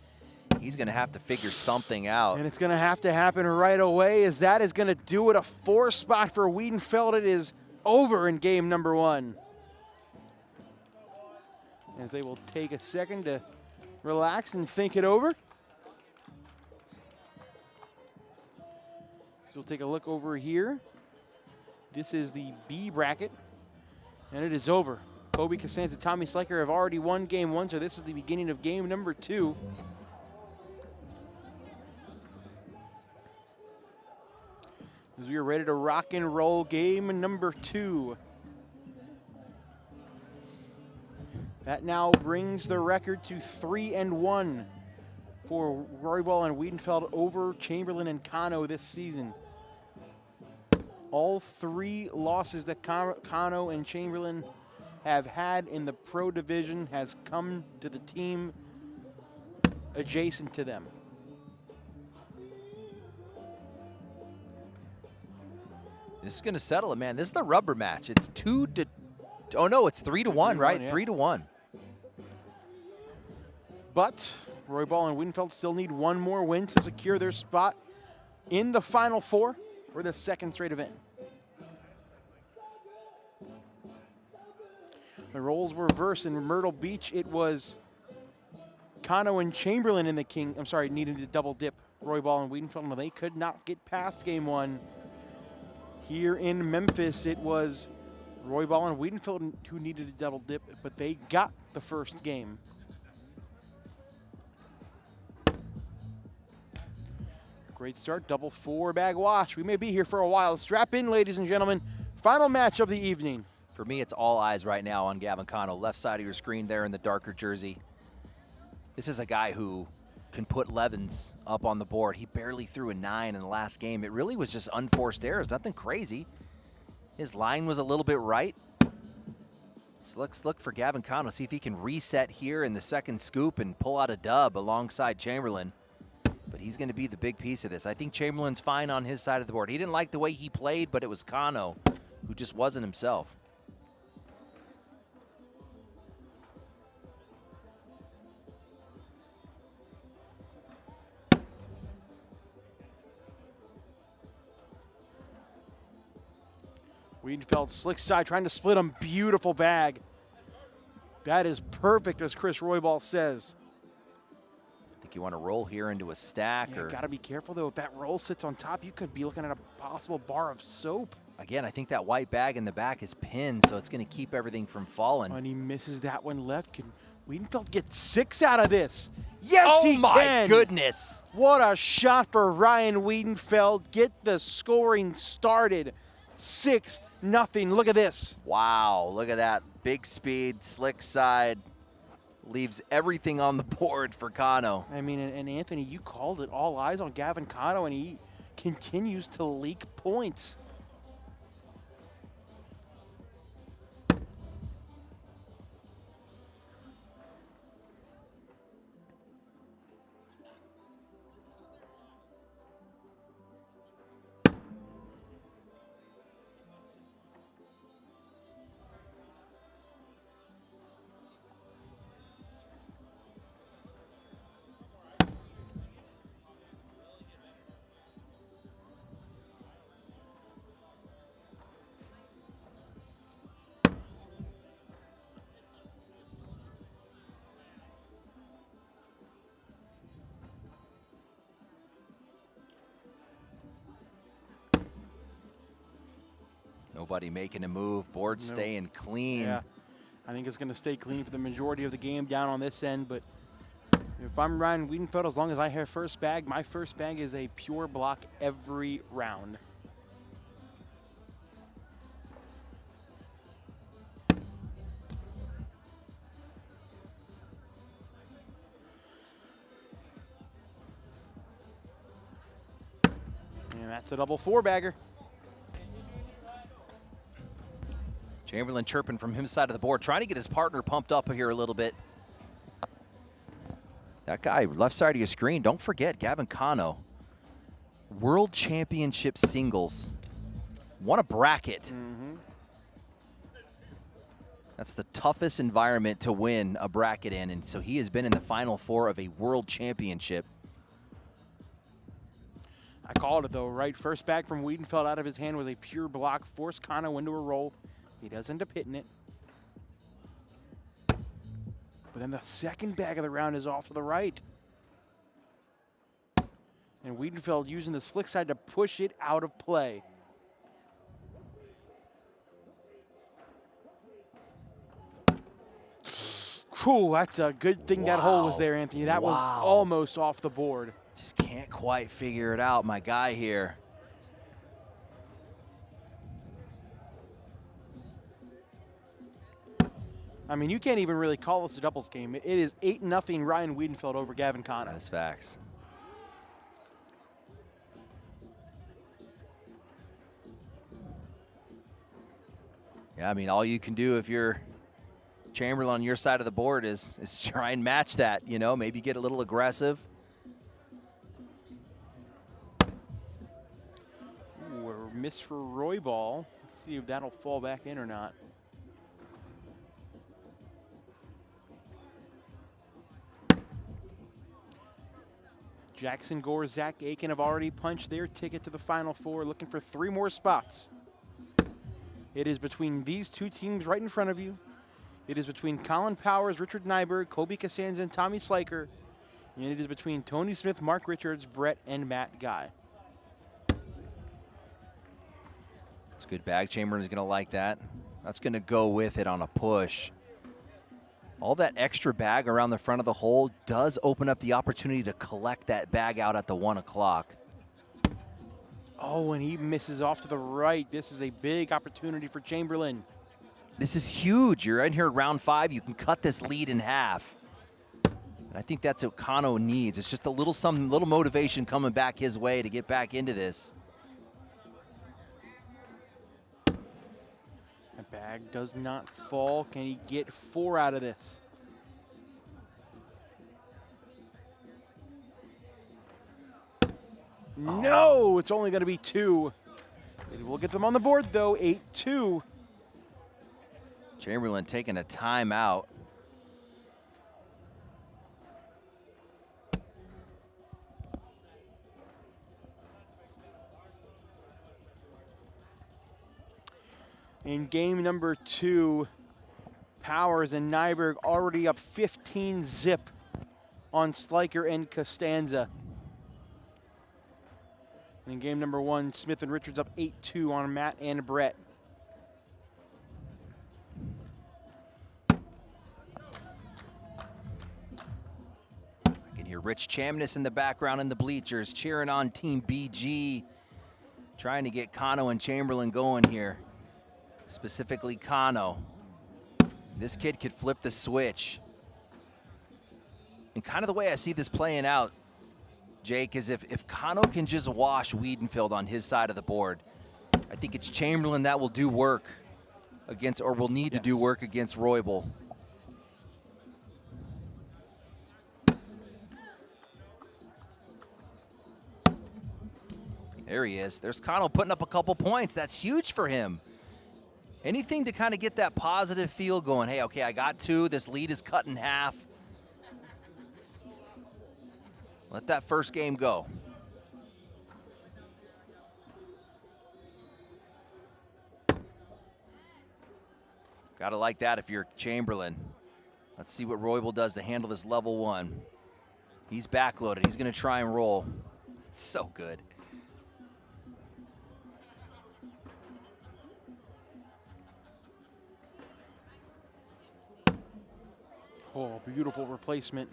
he's going to have to figure something out. And it's going to have to happen right away, as that is going to do it. A 4 spot for Weedenfeld. It is over in game number 1. As they will take a second to relax and think it over. So we'll take a look over here. This is the B bracket, and it is over. Kobe Costanza, Tommy Sliker have already won game 1, so this is the beginning of game number 2. As we are ready to rock and roll game number 2. That now brings the record to 3-1 for Roybal and Weedenfeld over Chamberlain and Kano this season. All 3 losses that Kano and Chamberlain have had in the pro division has come to the team adjacent to them. This is going to settle it, man. This is the rubber match. It's 2-1, right? 3-1. But Roybal and Weedenfeld still need one more win to secure their spot in the Final Four for the second straight event. The roles were reversed in Myrtle Beach. It was Kano and Chamberlain in the needed to double dip Roybal and Weedenfeld. No, they could not get past game 1. Here in Memphis, it was Roybal and Weedenfeld who needed to double dip, but they got the first game. Great start, double 4-bag wash. We may be here for a while. Strap in, ladies and gentlemen. Final match of the evening. For me, it's all eyes right now on Gavin Kano, left side of your screen there in the darker jersey. This is a guy who can put 11s up on the board. He barely threw a 9 in the last game. It really was just unforced errors, nothing crazy. His line was a little bit right. So let's look for Gavin Kano, see if he can reset here in the second scoop and pull out a dub alongside Chamberlain. But he's going to be the big piece of this. I think Chamberlain's fine on his side of the board. He didn't like the way he played, but it was Kano who just wasn't himself. Weedenfeld, slick side, trying to split him. Beautiful bag. That is perfect, as Chris Roybal says. I think you want to roll here into a stack. Yeah, got to be careful, though. If that roll sits on top, you could be looking at a possible bar of soap. Again, I think that white bag in the back is pinned, so it's going to keep everything from falling. And he misses that one left. Can Weedenfeld get 6 out of this? Yes, oh he can. Oh, my goodness. What a shot for Ryan Weedenfeld. Get the scoring started. 6-0. Look at this. Wow, look at that. Big speed, slick side. Leaves everything on the board for Kano. I mean, and Anthony, you called it. All eyes on Gavin Kano, and he continues to leak points. Nobody making a move. Board staying clean. Yeah, I think it's going to stay clean for the majority of the game down on this end. But if I'm Ryan Weedenfeld, as long as I have first bag, my first bag is a pure block every round. that's a double 4-bagger. Chamberlain chirping from his side of the board, trying to get his partner pumped up here a little bit. That guy, left side of your screen, don't forget, Gavin Cano. World Championship singles. Won a bracket. That's the toughest environment to win a bracket in, and so he has been in the Final Four of a World Championship. I called it though, right? First bag from Weedenfeld out of his hand was a pure block, forced Cano into a roll. He does end up hitting it. But then the second bag of the round is off to the right. And Weedenfeld using the slick side to push it out of play. Whew, that's a good thing that hole was there, Anthony. That was almost off the board. Just can't quite figure it out, my guy here. I mean, you can't even really call this a doubles game. It is 8-0 Ryan Weedenfeld over Gavin Cano. That is facts. Yeah, I mean, all you can do if you're Chamberlain on your side of the board is try and match that, you know, maybe get a little aggressive. Ooh, a miss for Roy ball. Let's see if that'll fall back in or not. Jackson Gore, Zach Aiken have already punched their ticket to the Final Four, looking for 3 more spots. It is between these two teams right in front of you. It is between Colin Powers, Richard Nyberg, Kobe Costanza, and Tommy Sliker. And it is between Tony Smith, Mark Richards, Brett, and Matt Guy. It's a good bag. Chamberlain is going to like that. That's going to go with it on a push. All that extra bag around the front of the hole does open up the opportunity to collect that bag out at the 1 o'clock. Oh, and he misses off to the right. This is a big opportunity for Chamberlain. This is huge. You're in here at round 5. You can cut this lead in half. And I think that's what Cano needs. It's just a little little motivation coming back his way to get back into this. The bag does not fall. Can he get 4 out of this? No, it's only going to be 2. It will get them on the board, though, 8-2. Chamberlain taking a timeout. In game number 2, Powers and Nyberg already up 15-0 on Sliker and Costanza. And in game number 1, Smith and Richards up 8-2 on Matt and Brett. I can hear Rich Chamness in the background in the bleachers cheering on Team BG, trying to get Cano and Chamberlain going here. Specifically Cano. This kid could flip the switch. And kind of the way I see this playing out, Jake, is if Cano can just wash Weedenfeld on his side of the board, I think it's Chamberlain that will do work against, or will need to do work against Roybal. There he is. There's Cano putting up a couple points. That's huge for him. Anything to kind of get that positive feel going. Hey, okay, I got 2. This lead is cut in half. Let that first game go. Gotta like that if you're Chamberlain. Let's see what Roybal does to handle this level 1. He's backloaded. He's gonna try and roll. It's so good. Oh, beautiful replacement.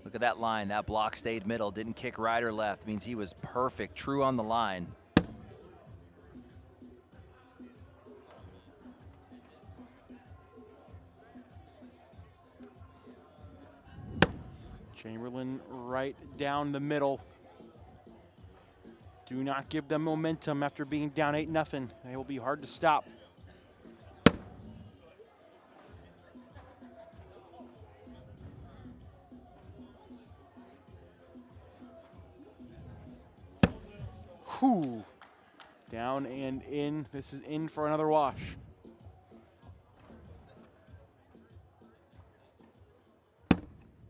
Look at that line. That block stayed middle. Didn't kick right or left. Means he was perfect. True on the line. Chamberlain right down the middle. Do not give them momentum after being down 8-0. They will be hard to stop. Whew. Down and in. This is in for another wash.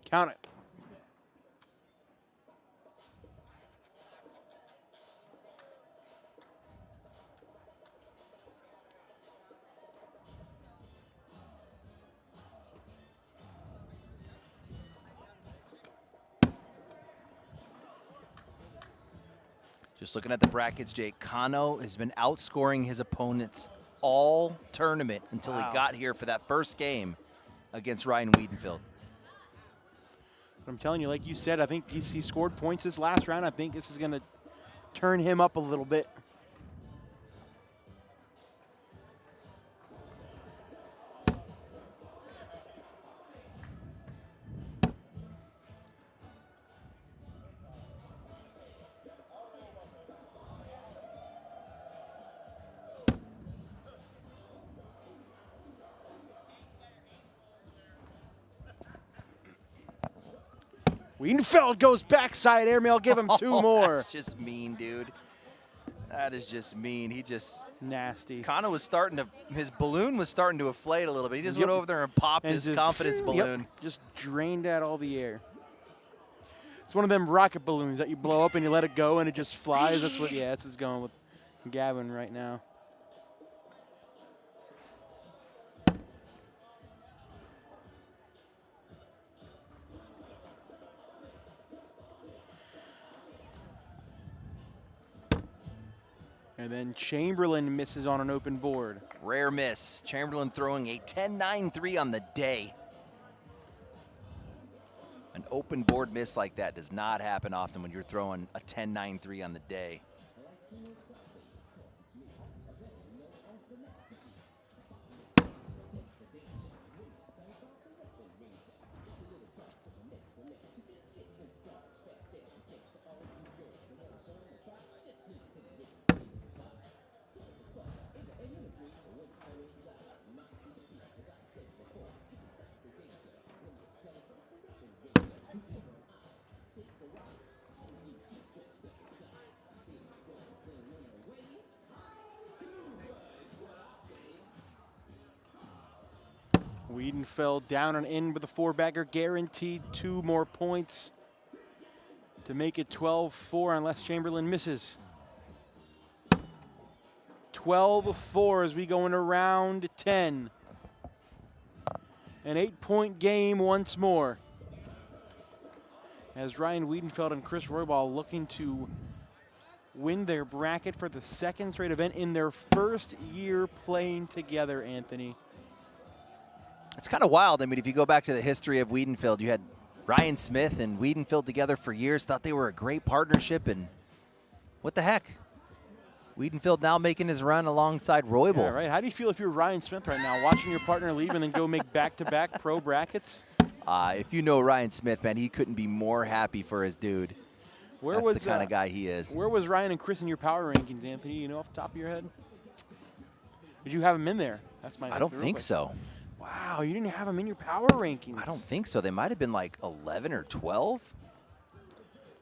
Count it. Just looking at the brackets, Jake, Kano has been outscoring his opponents all tournament until he got here for that first game against Ryan Weedenfeld. I'm telling you, like you said, I think he scored points this last round. I think this is going to turn him up a little bit. Weedenfeld goes backside airmail, give him 2 more. That's just mean, dude. That is just mean. He just nasty. Kano was starting to, his balloon was starting to inflate a little bit. He just went over there and popped his confidence balloon. Just drained out all the air. It's one of them rocket balloons that you blow up and you let it go and it just flies. That's what, this is going with Gavin right now. And then Chamberlain misses on an open board. Rare miss. Chamberlain throwing a 10-9-3 on the day. An open board miss like that does not happen often when you're throwing a 10-9-3 on the day. Weedenfeld down and in with a 4-bagger, guaranteed 2 more points to make it 12-4 unless Chamberlain misses. 12-4 as we go into round 10. An 8-point game once more. As Ryan Weedenfeld and Chris Roybal looking to win their bracket for the 2nd straight event in their first year playing together, Anthony. It's kind of wild. I mean, if you go back to the history of Weedenfeld, you had Ryan Smith and Weedenfeld together for years, thought they were a great partnership, and what the heck? Weedenfeld now making his run alongside Roybal. Yeah, right. How do you feel if you're Ryan Smith right now, watching your partner leave and then go make back-to-back pro brackets? If you know Ryan Smith, man, he couldn't be more happy for his dude. That's the kind of guy he is. Where was Ryan and Chris in your power rankings, Anthony? You know off the top of your head? Did you have him in there? That's my. I don't think so. Wow, you didn't have them in your power rankings. I don't think so. They might have been like 11 or 12.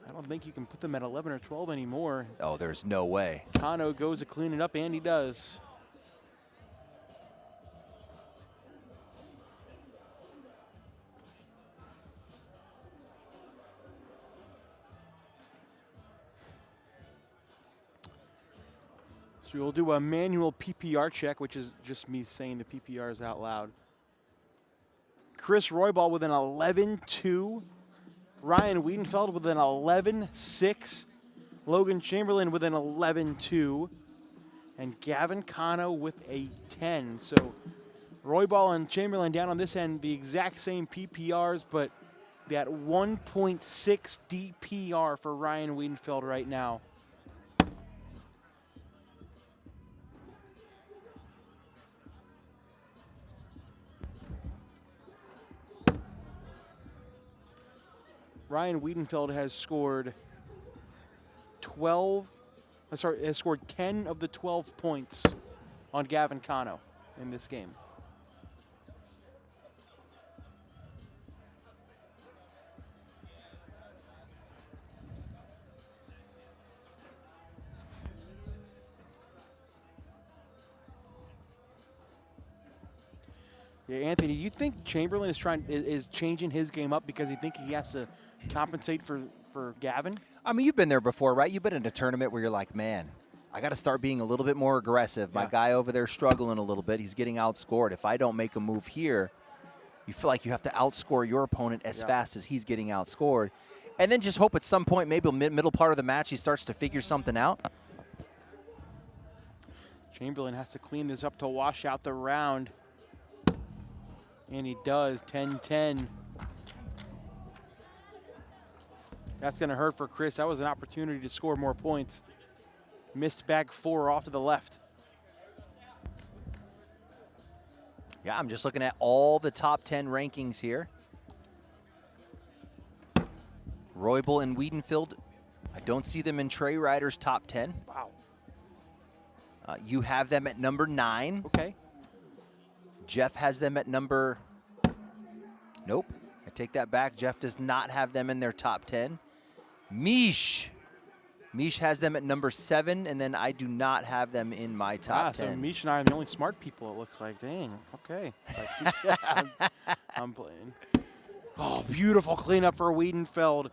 I don't think you can put them at 11 or 12 anymore. Oh, there's no way. Kano goes to clean it up, and he does. So we'll do a manual PPR check, which is just me saying the PPRs out loud. Chris Roybal with an 11-2. Ryan Weedenfeld with an 11-6. Logan Chamberlain with an 11-2. And Gavin Kano with a 10. So Roybal and Chamberlain down on this end, the exact same PPRs, but that 1.6 DPR for Ryan Weedenfeld right now. Ryan Weedenfeld has scored 12 has scored 10 of the 12 points on Gavin Cano in this game. Yeah, Anthony, you think Chamberlain is changing his game up because you think he has to compensate for Gavin? I mean, you've been there before, right? You've been in a tournament where you're like, man, I got to start being a little bit more aggressive. My guy over there struggling a little bit. He's getting outscored. If I don't make a move here, you feel like you have to outscore your opponent as fast as he's getting outscored. And then just hope at some point, maybe middle part of the match, he starts to figure something out. Chamberlain has to clean this up to wash out the round. And he does, 10-10. That's going to hurt for Chris. That was an opportunity to score more points. Missed bag 4 off to the left. Yeah, I'm just looking at all the top 10 rankings here. Roybal and Weedenfeld, I don't see them in Trey Ryder's top 10. Wow. You have them at number 9. Okay. Jeff has them at number, nope, I take that back. Jeff does not have them in their top 10. Mish has them at number 7, and then I do not have them in my top 10. So Mish and I are the only smart people, it looks like. Dang, okay. It's like, I'm playing. Oh, beautiful cleanup for Weedenfeld.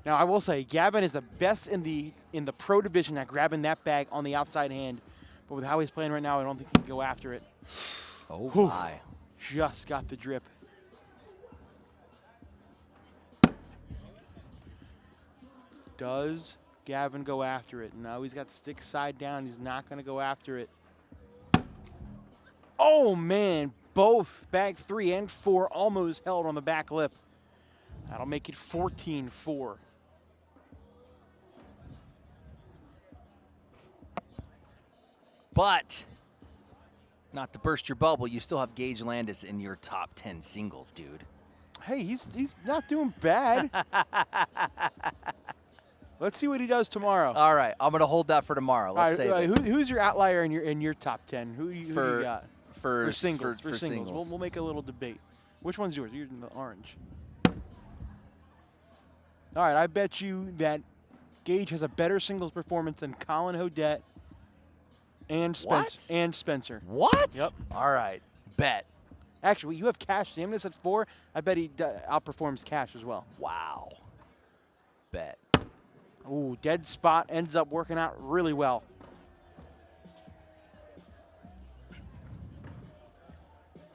Now, I will say, Gavin is the best in the pro division at grabbing that bag on the outside hand. But with how he's playing right now, I don't think he can go after it. Oh, whew, my. Just got the drip. Does Gavin go after it? No, he's got stick side down. He's not going to go after it. Oh, man. Both bag 3 and 4 almost held on the back lip. That'll make it 14-4. But, not to burst your bubble, you still have Gage Landis in your top 10 singles, dude. Hey, he's not doing bad. Let's see what he does tomorrow. All right, I'm going to hold that for tomorrow. Let's say who's your outlier in your top 10? Who you got? For singles. For singles. We'll make a little debate. Which one's yours? You're in the orange. All right, I bet you that Gage has a better singles performance than Colin Hodette and Spencer. What? Yep. All right, bet. Actually, you have Cash Damnus at 4. I bet he outperforms Cash as well. Wow. Bet. Ooh, dead spot ends up working out really well.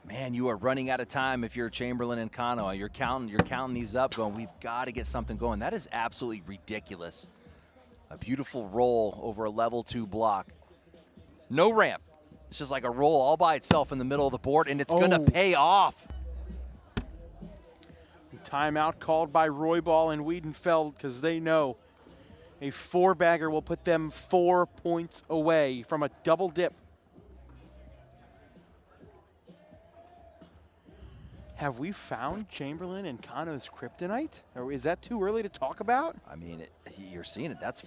Man, you are running out of time if you're Chamberlain and Cano. You're counting these up, going, we've got to get something going. That is absolutely ridiculous. A beautiful roll over a level 2 block. No ramp. It's just like a roll all by itself in the middle of the board, and it's going to pay off. Timeout called by Roybal and Weedenfeld because they know a 4-bagger will put them 4 points away from a double dip. Have we found Chamberlain and Cano's kryptonite? Or is that too early to talk about? I mean, you're seeing it. That's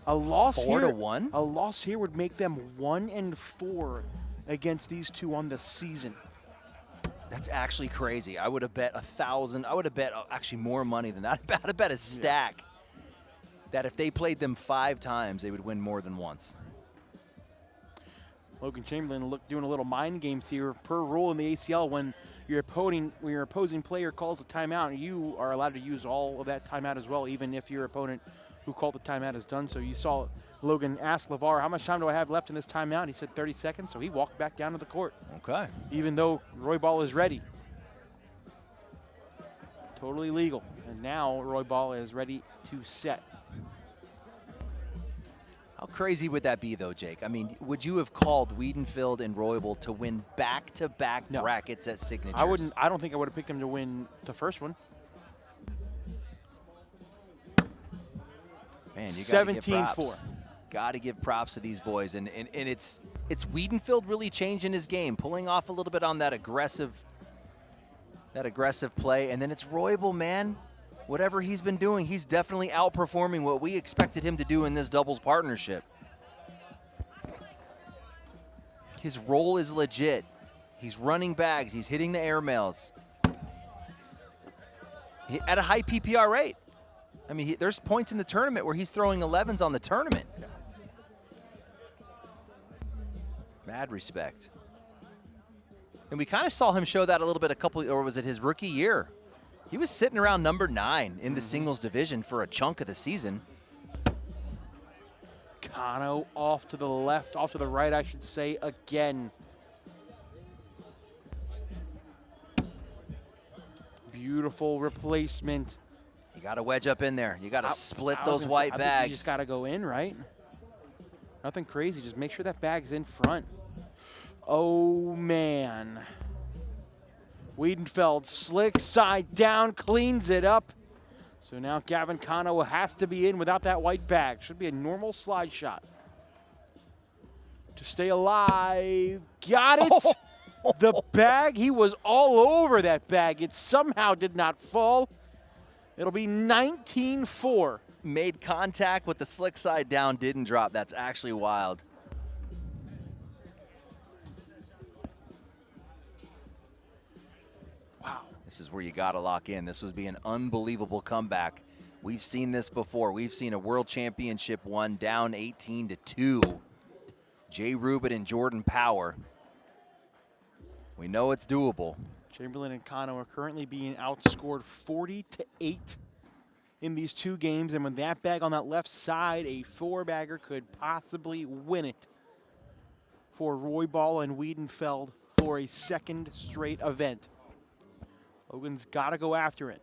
a loss 4-1. A loss here would make them 1-4 against these two on the season. That's actually crazy. I would have bet 1,000. I would have bet actually more money than that. I'd bet a stack that if they played them 5 times, they would win more than once. Logan Chamberlain doing a little mind games here. Per rule in the ACL, when your opposing player calls a timeout, you are allowed to use all of that timeout as well, even if your opponent who called the timeout has done so. You saw Logan ask LeVar, how much time do I have left in this timeout? He said 30 seconds, so he walked back down to the court. Okay. Even though Roybal is ready. Totally legal. And now Roybal is ready to set. How crazy would that be, though, Jake? I mean, would you have called Weedenfeld and Roybal to win back-to-back brackets at signatures? I wouldn't. I don't think I would have picked them to win the first one. Man, you got to give props. Got to give props to these boys, and it's Weedenfeld really changing his game, pulling off a little bit on that aggressive play, and then it's Roybal, man. Whatever he's been doing, he's definitely outperforming what we expected him to do in this doubles partnership. His role is legit. He's running bags. He's hitting the air mails. At a high PPR rate. I mean, there's points in the tournament where he's throwing 11s on the tournament. Yeah. Mad respect. And we kind of saw him show that a little bit or was it his rookie year? He was sitting around number 9 in the singles division for a chunk of the season. Kano off to the left, off to the right, I should say, again. Beautiful replacement. You got to wedge up in there. You got to split those white bags. You just got to go in, right? Nothing crazy. Just make sure that bag's in front. Oh, man. Weedenfeld, slick side down, cleans it up. So now Gavin Kano has to be in without that white bag. Should be a normal slide shot. To stay alive. Got it. Oh. The bag, he was all over that bag. It somehow did not fall. It'll be 19-4. Made contact with the slick side down, didn't drop. That's actually wild. Wow. This is where you got to lock in. This would be an unbelievable comeback. We've seen this before. We've seen a world championship won down 18-2. Jay Rubin and Jordan Power. We know it's doable. Chamberlain and Kano are currently being outscored 40-8 in these two games. And with that bag on that left side, a 4-bagger could possibly win it for Roybal and Weedenfeld for a second straight event. Logan's got to go after it.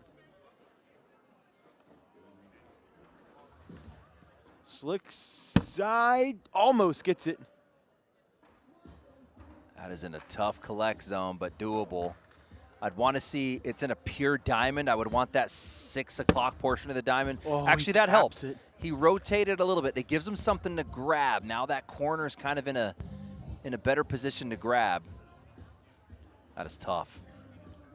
Slick side, almost gets it. That is in a tough collect zone, but doable. I'd want to see it's in a pure diamond. I would want that 6 o'clock portion of the diamond. Oh, actually, that helps. It. He rotated a little bit. It gives him something to grab. Now that corner is kind of in a better position to grab. That is tough.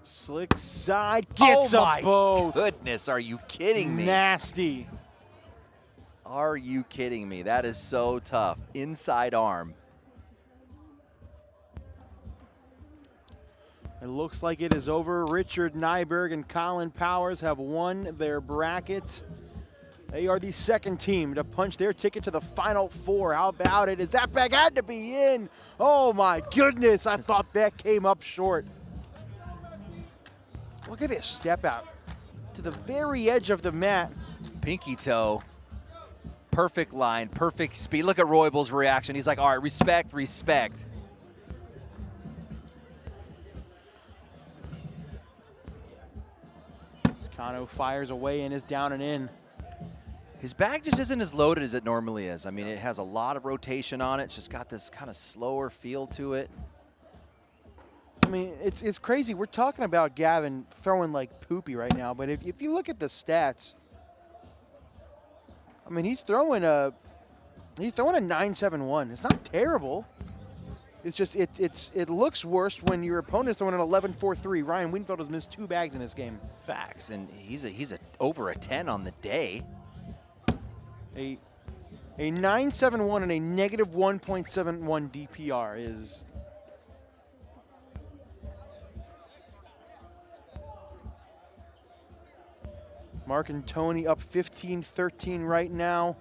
Slick side gets them both. Oh my Goodness, are you kidding me? Nasty. Are you kidding me? That is so tough. Inside arm. It looks like it is over. Richard Nyberg and Colin Powers have won their bracket. They are the second team to punch their ticket to the Final Four. How about it? As that bag had to be in. Oh my goodness, I thought that came up short. Look at this step out to the very edge of the mat. Pinky toe. Perfect line, perfect speed. Look at Roybal's reaction. He's like, all right, respect, respect. Kano fires away and is down and in. His bag just isn't as loaded as it normally is. I mean, it has a lot of rotation on it. It's just got this kind of slower feel to it. I mean, it's crazy. We're talking about Gavin throwing like poopy right now, but if you look at the stats, I mean, he's throwing a 9.71. It's not terrible. It's just it looks worse when your opponent's throwing an 11.43. Ryan Weedenfeld has missed 2 bags in this game. Facts, and he's over a 10 on the day. A 9.71 and a negative 1.71 DPR is. Mark and Tony up 15-13 right now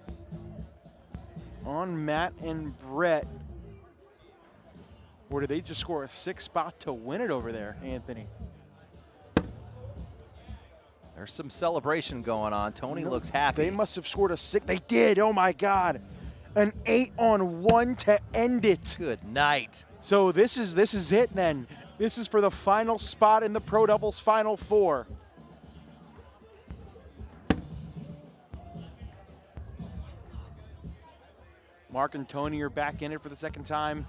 on Matt and Brett. Or did they just score a 6 spot to win it over there, Anthony? There's some celebration going on. Tony looks happy. They must have scored a 6. They did. Oh, my God. An 8-on-1 to end it. Good night. So this is it then. This is for the final spot in the Pro Doubles Final Four. Mark and Tony are back in it for the second time.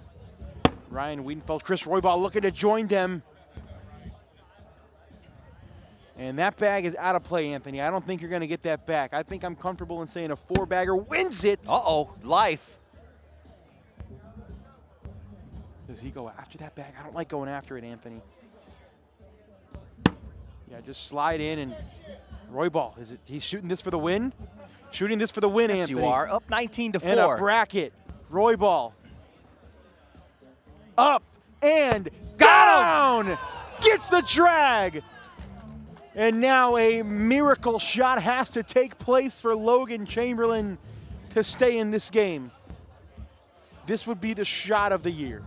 Ryan Weedenfeld, Chris Roybal looking to join them. And that bag is out of play, Anthony. I don't think you're going to get that back. I think I'm comfortable in saying a 4-bagger wins it. Uh-oh, life. Does he go after that bag? I don't like going after it, Anthony. Yeah, just slide in and Roybal. He's shooting this for the win? Shooting this for the win, yes, Anthony. You are. Up 19-4. And a bracket. Roybal. up, and down. Gets the drag. And now a miracle shot has to take place for Logan Chamberlain to stay in this game. This would be the shot of the year.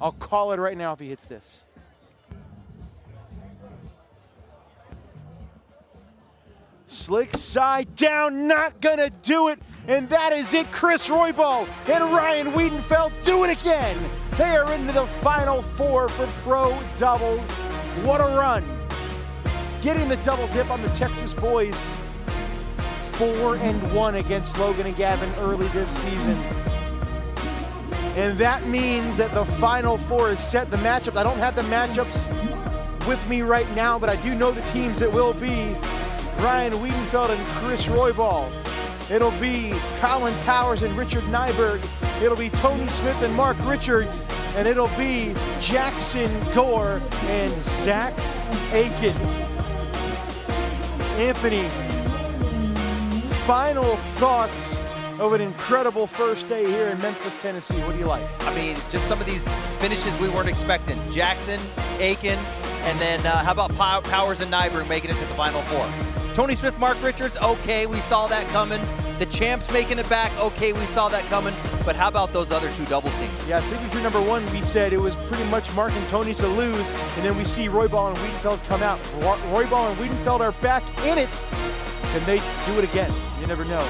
I'll call it right now if he hits this. Slick side down, not gonna do it. And that is it. Chris Roybal and Ryan Weedenfeld do it again. They are into the Final Four for pro doubles. What a run. Getting the double dip on the Texas boys. 4-1 against Logan and Gavin early this season. And that means that the Final Four is set. The matchups, I don't have the matchups with me right now, but I do know the teams it will be. Ryan Weedenfeld and Chris Roybal. It'll be Colin Powers and Richard Nyberg. It'll be Tony Smith and Mark Richards. And it'll be Jackson Gore and Zach Aiken. Anthony, final thoughts of an incredible first day here in Memphis, Tennessee. What do you like? I mean, just some of these finishes we weren't expecting. Jackson, Aiken, and then how about Powers and Nyberg making it to the Final Four? Tony Smith, Mark Richards, okay, we saw that coming. The champs making it back, okay, we saw that coming. But how about those other two doubles teams? Yeah, signature number one, we said it was pretty much Mark and Tony to lose, and then we see Roybal and Weedenfeld come out. Roybal and Weedenfeld are back in it. Can they do it again? You never know.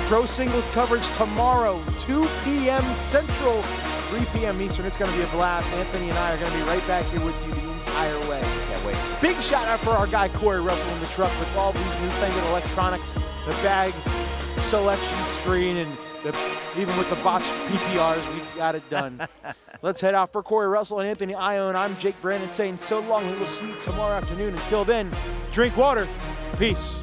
Pro singles coverage tomorrow, 2 p.m. Central, 3 p.m. Eastern. It's going to be a blast. Anthony and I are going to be right back here with you the entire way. Can't wait. Big shout out for our guy Corey Russell in the truck with all these newfangled electronics, the bag selection screen, and even with the botched PPRs, we got it done. Let's head out for Corey Russell and Anthony Ione. I'm Jake Brandon saying so long. We will see you tomorrow afternoon. Until then, drink water. Peace.